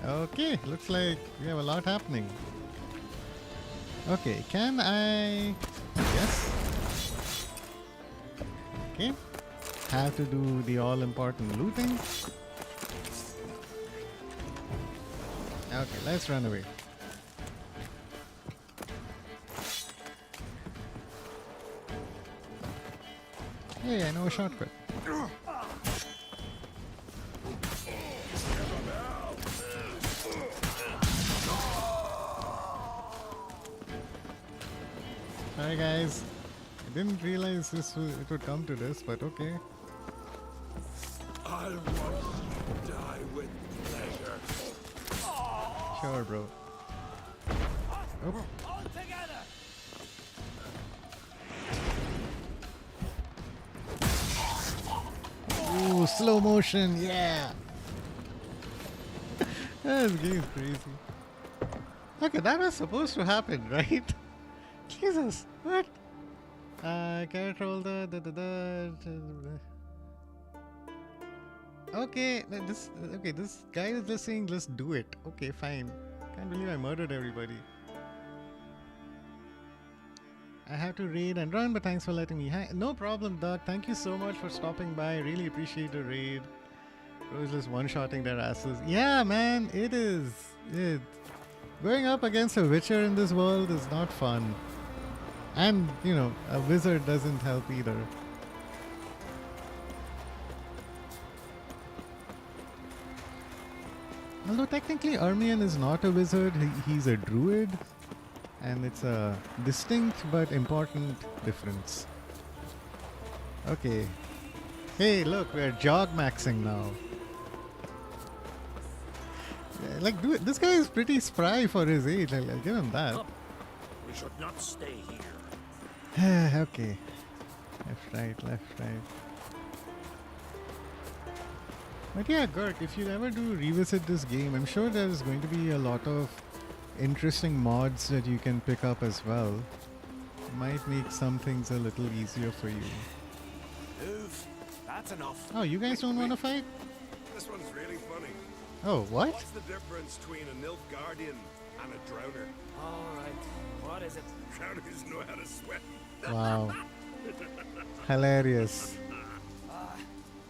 Okay, looks like we have a lot happening. Okay, can I... Yes. Okay. Have to do the all-important looting. Okay, let's run away. Hey, I know a shortcut. Sorry guys, I didn't realize it would come to this, but okay. I'll watch you die with pleasure. Sure, bro. Oh. All together. Ooh, slow motion, yeah. This game is crazy. Okay, that was supposed to happen, right? Jesus, what? Character holder. Okay, this guy is just saying, let's do it. Okay, fine. Can't believe I murdered everybody. I have to raid and run, but thanks for letting me. Hi, no problem, Doc. Thank you so much for stopping by. Really appreciate the raid. I was just one-shotting their asses. Yeah, man, it is. Going up against a Witcher in this world is not fun. And, you know, a wizard doesn't help either. Although technically Armian is not a wizard, he's a druid. And it's a distinct but important difference. Okay. Hey, look, we're jog maxing now. Yeah, like, dude, this guy is pretty spry for his age. I'll give him that. Come. We should not stay here. Okay. Left, right. But yeah, Gurk, if you ever do revisit this game, I'm sure there's going to be a lot of interesting mods that you can pick up as well. Might make some things a little easier for you. Move. That's enough. Oh, you guys don't want to fight? This one's really funny. Oh, what? What's the difference between a Nilfgaardian and a drowner? Alright, what is it? Drowners know how to swim. Wow. Hilarious.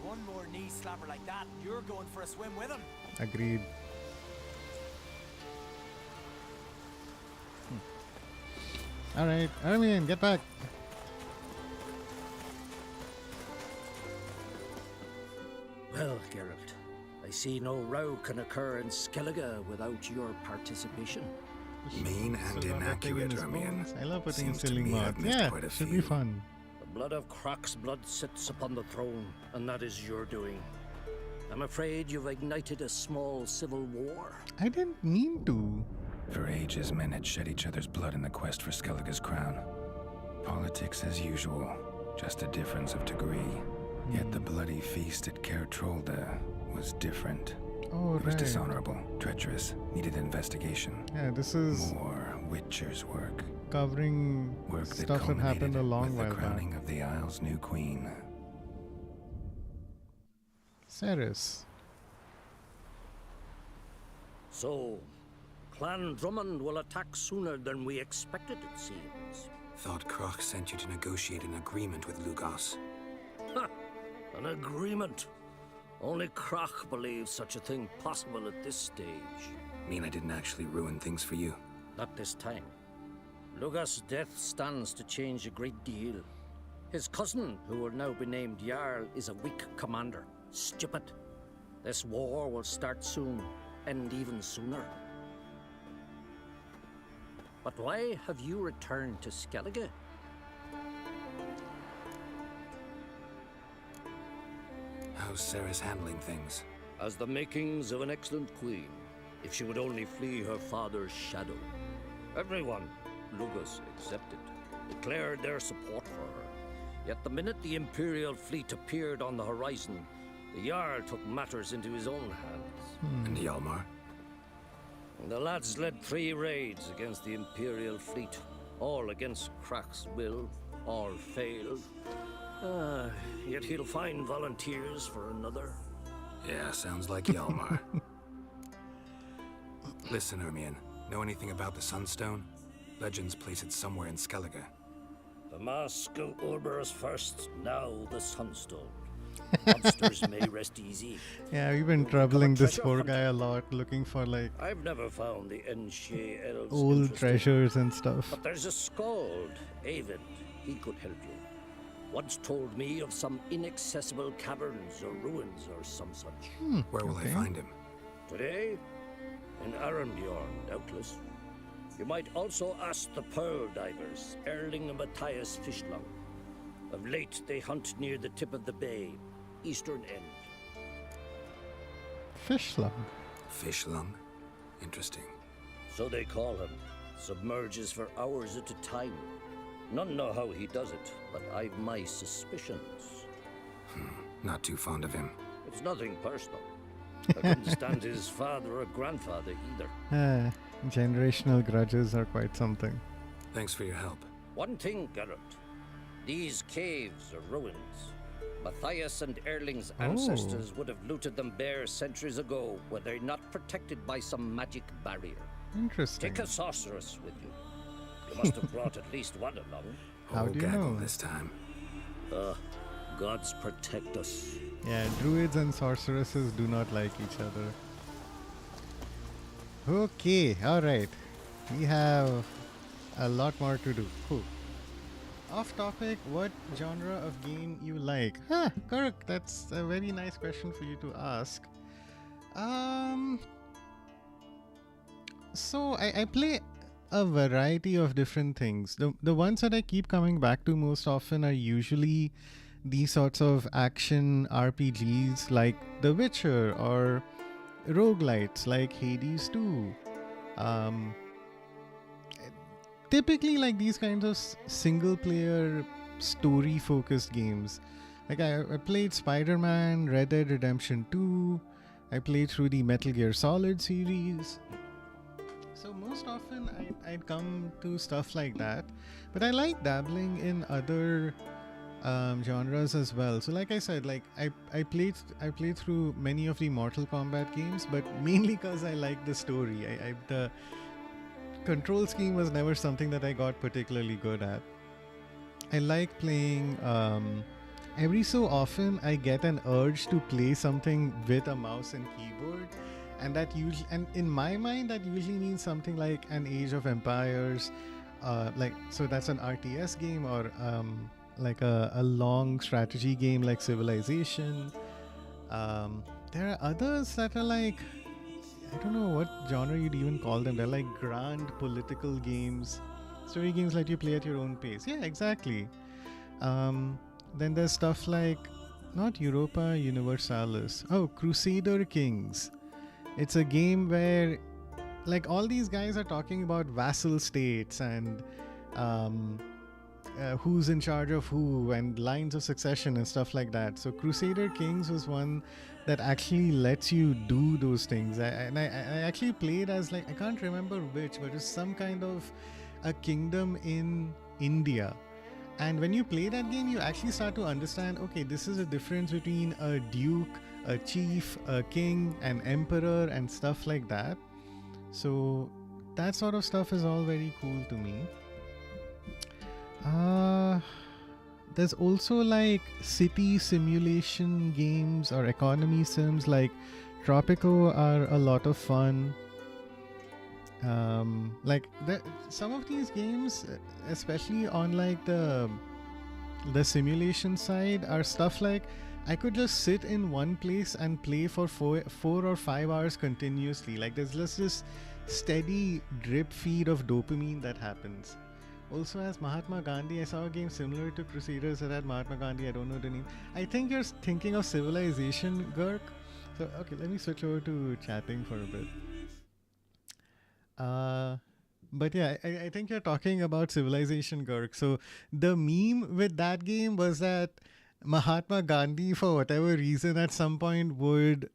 One more knee slapper like that, and you're going for a swim with him. Agreed. Alright, Armian, get back. Well, Geralt, I see no row can occur in Skellige without your participation. Mean and inaccurate, Armian. I love putting Seems to silly me mods. I've missed Yeah, quite a should few. be fun. The blood of Croc's blood sits upon the throne, and that is your doing. I'm afraid you've ignited a small civil war. I didn't mean to. For ages, men had shed each other's blood in the quest for Skellige's crown. Politics as usual, just a difference of degree. Yet the bloody feast at Caer Trolda was different. Oh, It was right. dishonorable, treacherous, needed investigation. Yeah, this is more Witcher's work. covering Work that stuff that happened a culminated long with while the crowning back. of the Isle's new queen. Ceres. So, Clan Drummond will attack sooner than we expected, it seems. Thought Kroch sent you to negotiate an agreement with Lugos. Ha! An agreement. Only Kroch believes such a thing possible at this stage. Mean I didn't actually ruin things for you? Not this time. Lugos' death stands to change a great deal. His cousin, who will now be named Jarl, is a weak commander. Stupid. This war will start soon, end even sooner. But why have you returned to Skellige? How's Ceres handling things? As the makings of an excellent queen, if she would only flee her father's shadow. Everyone, Lugos excepted, declared their support for her. Yet the minute the Imperial fleet appeared on the horizon, the Jarl took matters into his own hands. And Hjalmar? The lads led 3 raids against the Imperial fleet, all against Kroch's will, all failed. Yet he'll find volunteers for another. Yeah, sounds like Hjalmar. Listen, Ermion, know anything about the Sunstone? Legends place it somewhere in Skellige. The mask of Urberus first, now the Sunstone. Monsters may rest easy. Yeah, we've been troubling this poor guy a lot, looking for like I've never found the Enshe elves old interesting. treasures and stuff. But there's a skald, Avid. He could help you. Once told me of some inaccessible caverns or ruins or some such. Where will I find him? Today? In Arenbjorn, doubtless. You might also ask the Pearl Divers, Erling and Matthias Fishlung. Of late, they hunt near the tip of the bay, eastern end. Fishlung. Fishlung? Interesting. So they call him. Submerges for hours at a time. None know how he does it, but I've my suspicions. Not too fond of him. It's nothing personal. I couldn't stand his father or grandfather either. Generational grudges are quite something. Thanks for your help. One thing, Geralt. These caves are ruins. Matthias and Erling's ancestors would have looted them bare centuries ago were they not protected by some magic barrier. Interesting. Take a sorceress with you. You must have brought at least one along. How do you know? This time. Gods protect us. Yeah, druids and sorceresses do not like each other. Okay, alright. We have a lot more to do. Cool. Off topic, what genre of game you like? Kirk, that's a very nice question for you to ask. So I play a variety of different things. The ones that I keep coming back to most often are usually these sorts of action RPGs like The Witcher or roguelites like Hades 2. Typically like these kinds of single player story focused games. Like I played Spider-Man, Red Dead Redemption 2, I played through the Metal Gear Solid series. So most often I'd come to stuff like that, but I like dabbling in other genres as well. So like I said, like I played through many of the Mortal Kombat games, but mainly because I like the story. The control scheme was never something that I got particularly good at. I like playing every so often I get an urge to play something with a mouse and keyboard, and that usually, and in my mind that usually means something like an Age of Empires, so that's an RTS game, or like a long strategy game like Civilization. There are others that are like, I don't know what genre you'd even call them. They're like grand political games, story games like you play at your own pace. Yeah, exactly. Then there's stuff like, not Europa Universalis. Oh, Crusader Kings. It's a game where like all these guys are talking about vassal states and who's in charge of who and lines of succession and stuff like that. So Crusader Kings was one that actually lets you do those things. I actually played as like, I can't remember which, but it's some kind of a kingdom in India. And when you play that game, you actually start to understand, okay, this is a difference between a duke, a chief, a king, an emperor, and stuff like that. So that sort of stuff is all very cool to me. There's also like city simulation games or economy sims like Tropico are a lot of fun. Like some of these games, especially on like the simulation side, are stuff like I could just sit in one place and play for 4 or 5 hours continuously. Like there's just this steady drip feed of dopamine that happens. Also, as Mahatma Gandhi, I saw a game similar to Crusaders that had Mahatma Gandhi. I don't know the name. I think you're thinking of Civilization, Gurk. So, okay, let me switch over to chatting for a bit. But yeah, I think you're talking about Civilization, Gurk. So the meme with that game was that Mahatma Gandhi, for whatever reason, at some point would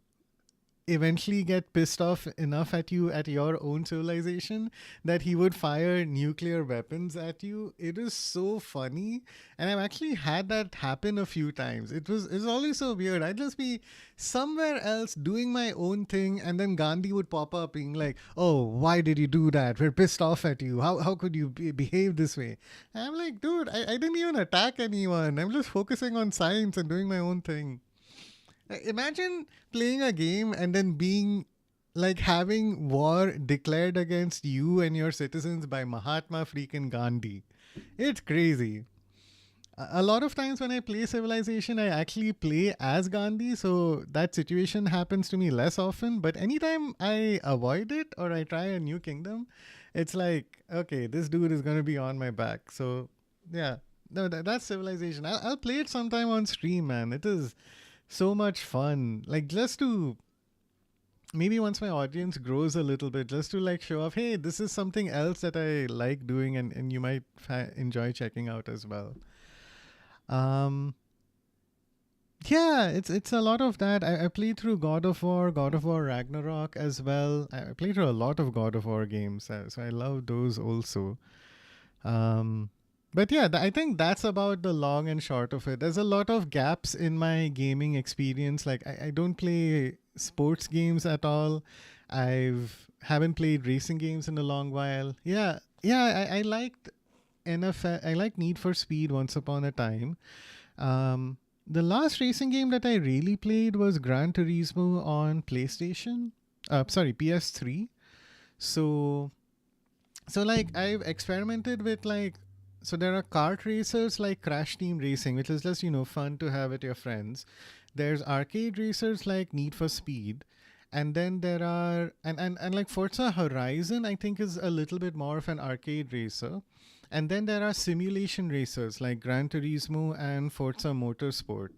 eventually get pissed off enough at you at your own civilization that he would fire nuclear weapons at you. It is so funny, and I've actually had that happen a few times. It's always so weird. I'd just be somewhere else doing my own thing, and then Gandhi would pop up being like, "Oh, why did you do that? We're pissed off at you. How could you behave this way?" And I'm like, dude, I didn't even attack anyone. I'm just focusing on science and doing my own thing. Imagine playing a game and then being like having war declared against you and your citizens by Mahatma freaking Gandhi. It's crazy. A lot of times when I play Civilization, I actually play as Gandhi, so that situation happens to me less often. But anytime I avoid it or I try a new kingdom, it's like, okay, this dude is going to be on my back. So yeah, no, that's Civilization. I'll play it sometime on stream, man. It is so much fun. Like, just to maybe once my audience grows a little bit, just to like show off, hey, this is something else that I like doing, and you might enjoy checking out as well. Yeah, it's a lot of that. I played through God of War Ragnarok as well. I played through a lot of God of War games, so I love those also. But yeah, I think that's about the long and short of it. There's a lot of gaps in my gaming experience. Like I don't play sports games at all. Haven't played racing games in a long while. Yeah, I liked NFL. I liked Need for Speed once upon a time. The last racing game that I really played was Gran Turismo on PlayStation. PS3. So like I've experimented with like. So there are kart racers like Crash Team Racing, which is just, fun to have with your friends. There's arcade racers like Need for Speed. And then there are, and like Forza Horizon, I think is a little bit more of an arcade racer. And then there are simulation racers like Gran Turismo and Forza Motorsport.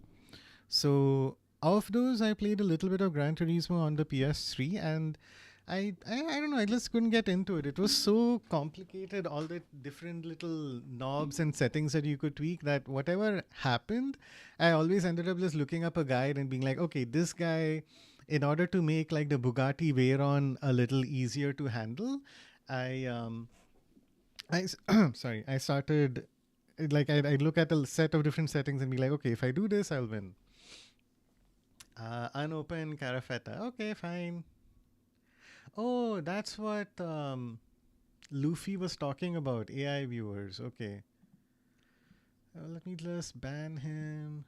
So of those, I played a little bit of Gran Turismo on the PS3, and I don't know, I just couldn't get into it. It was so complicated, all the different little knobs and settings that you could tweak, that whatever happened, I always ended up just looking up a guide and being like, okay, this guy, in order to make like the Bugatti Veyron a little easier to handle, I started, like, I'd look at a set of different settings and be like, okay, if I do this, I'll win. Unopen Carafetta. Okay, fine. Oh, that's what Luffy was talking about, AI viewers. Okay. Let me just ban him.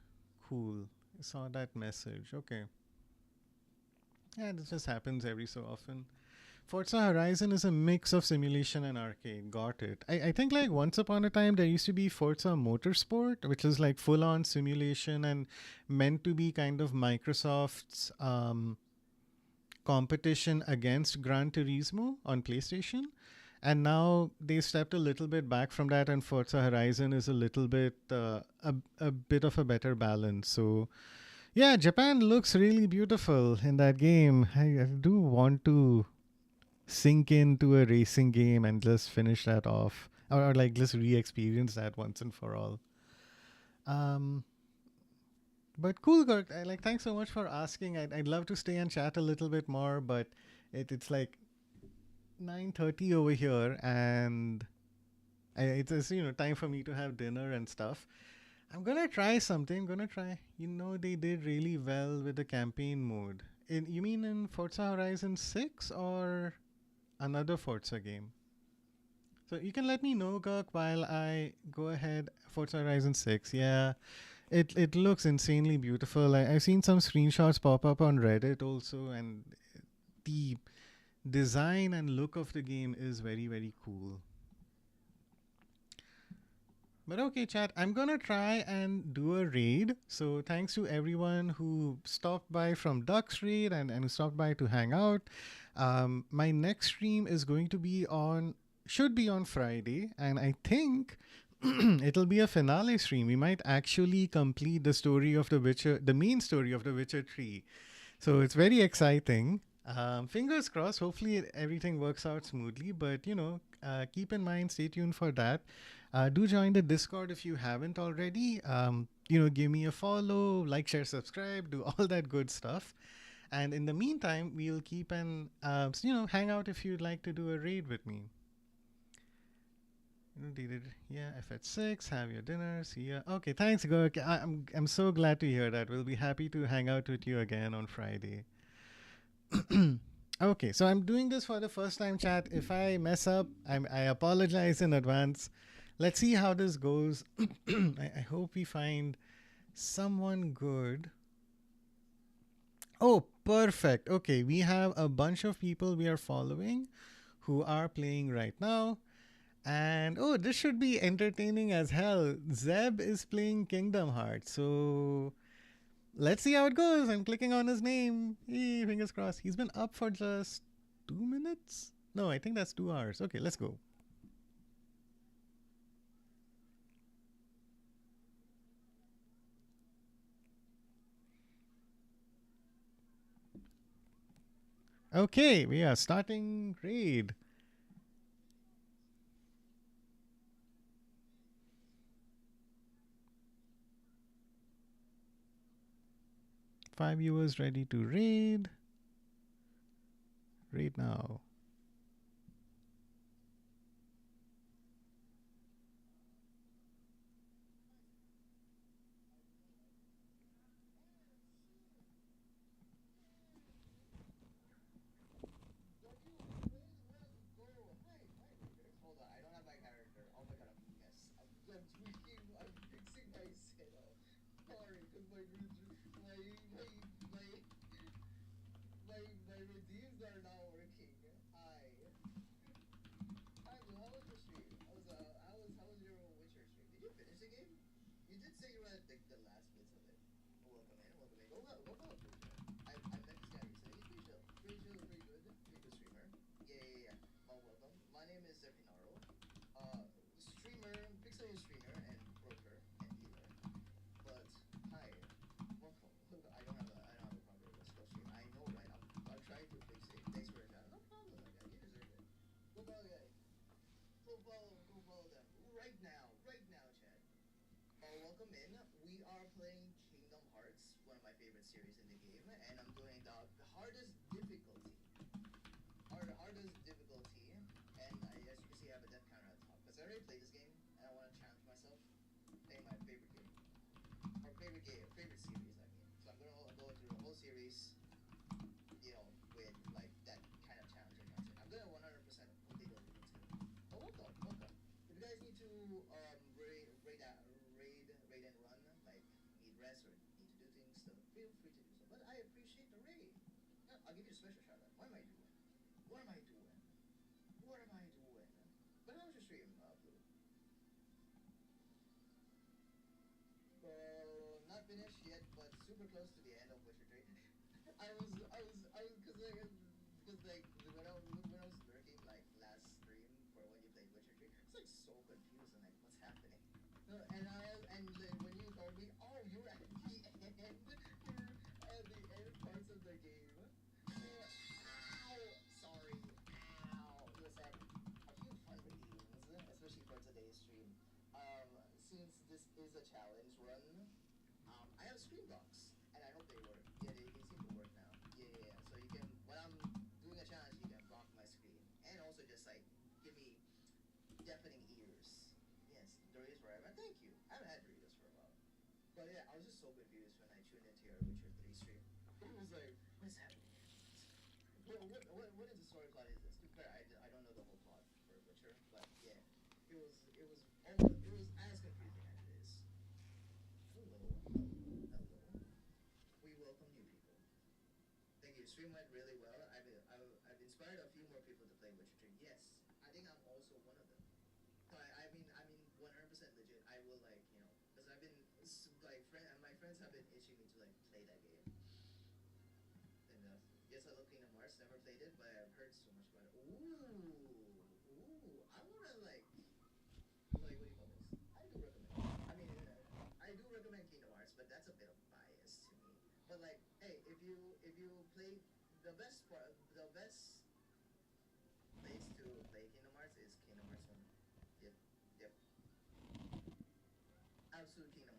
Cool. I saw that message. Okay. Yeah, this just happens every so often. Forza Horizon is a mix of simulation and arcade. Got it. I think like once upon a time there used to be Forza Motorsport, which is like full-on simulation and meant to be kind of Microsoft's competition against Gran Turismo on PlayStation. And now they stepped a little bit back from that, and Forza Horizon is a little bit a bit of a better balance. So yeah, Japan looks really beautiful in that game. I do want to sink into a racing game and just finish that off, or like just re-experience that once and for all. But cool, Gurk. Thanks so much for asking. I'd love to stay and chat a little bit more, but it's like 9:30 over here, and It's time for me to have dinner and stuff. I'm gonna try something. Gonna try. They did really well with the campaign mode. You mean in Forza Horizon 6 or another Forza game? So you can let me know, Gurk, while I go ahead. Forza Horizon 6. Yeah, it looks insanely beautiful. I've seen some screenshots pop up on Reddit also, and the design and look of the game is very, very cool. But okay, chat, I'm gonna try and do a raid. So thanks to everyone who stopped by from Duck's raid and who stopped by to hang out. My next stream is going to be should be on Friday, and I think it'll be a finale stream. We might actually complete the story of The Witcher, the main story of The Witcher 3. So it's very exciting. Fingers crossed. Hopefully everything works out smoothly. But keep in mind, stay tuned for that. Do join the Discord if you haven't already. Give me a follow, like, share, subscribe, do all that good stuff. And in the meantime, we'll keep hang out if you'd like to do a raid with me. Yeah, FH6, have your dinner. See ya. Okay, thanks, Gork. I'm so glad to hear that. We'll be happy to hang out with you again on Friday. Okay, so I'm doing this for the first time, chat. If I mess up, I apologize in advance. Let's see how this goes. I hope we find someone good. Oh, perfect. Okay, we have a bunch of people we are following who are playing right now. And oh, this should be entertaining as hell. Zeb is playing Kingdom Hearts. So let's see how it goes. I'm clicking on his name. Hey, fingers crossed. He's been up for just 2 minutes? No, I think that's 2 hours. Okay, let's go. Okay, we are starting raid. Five viewers ready to raid. Raid now. I was just so confused when I tuned into your Witcher 3 stream. It was like, what is happening? What is the story plot? Is this? To be fair, I don't know the whole plot for Witcher, but yeah, it was as confusing as it is. Hello. We welcome new people. Thank you. Stream went really well. I've inspired a few more people to play Witcher 3. Yes, I think I'm also one of them. So I mean 100% legit. I will because I've been my friends have been itching me to play that game. And yes, I love Kingdom Hearts. Never played it, but I've heard so much about it. Ooh, I wanna what do you call this? I do recommend. I do recommend Kingdom Hearts, but that's a bit of bias to me. But hey, if you play the best place to play Kingdom Hearts is Kingdom Hearts 1. Yep. Absolute Kingdom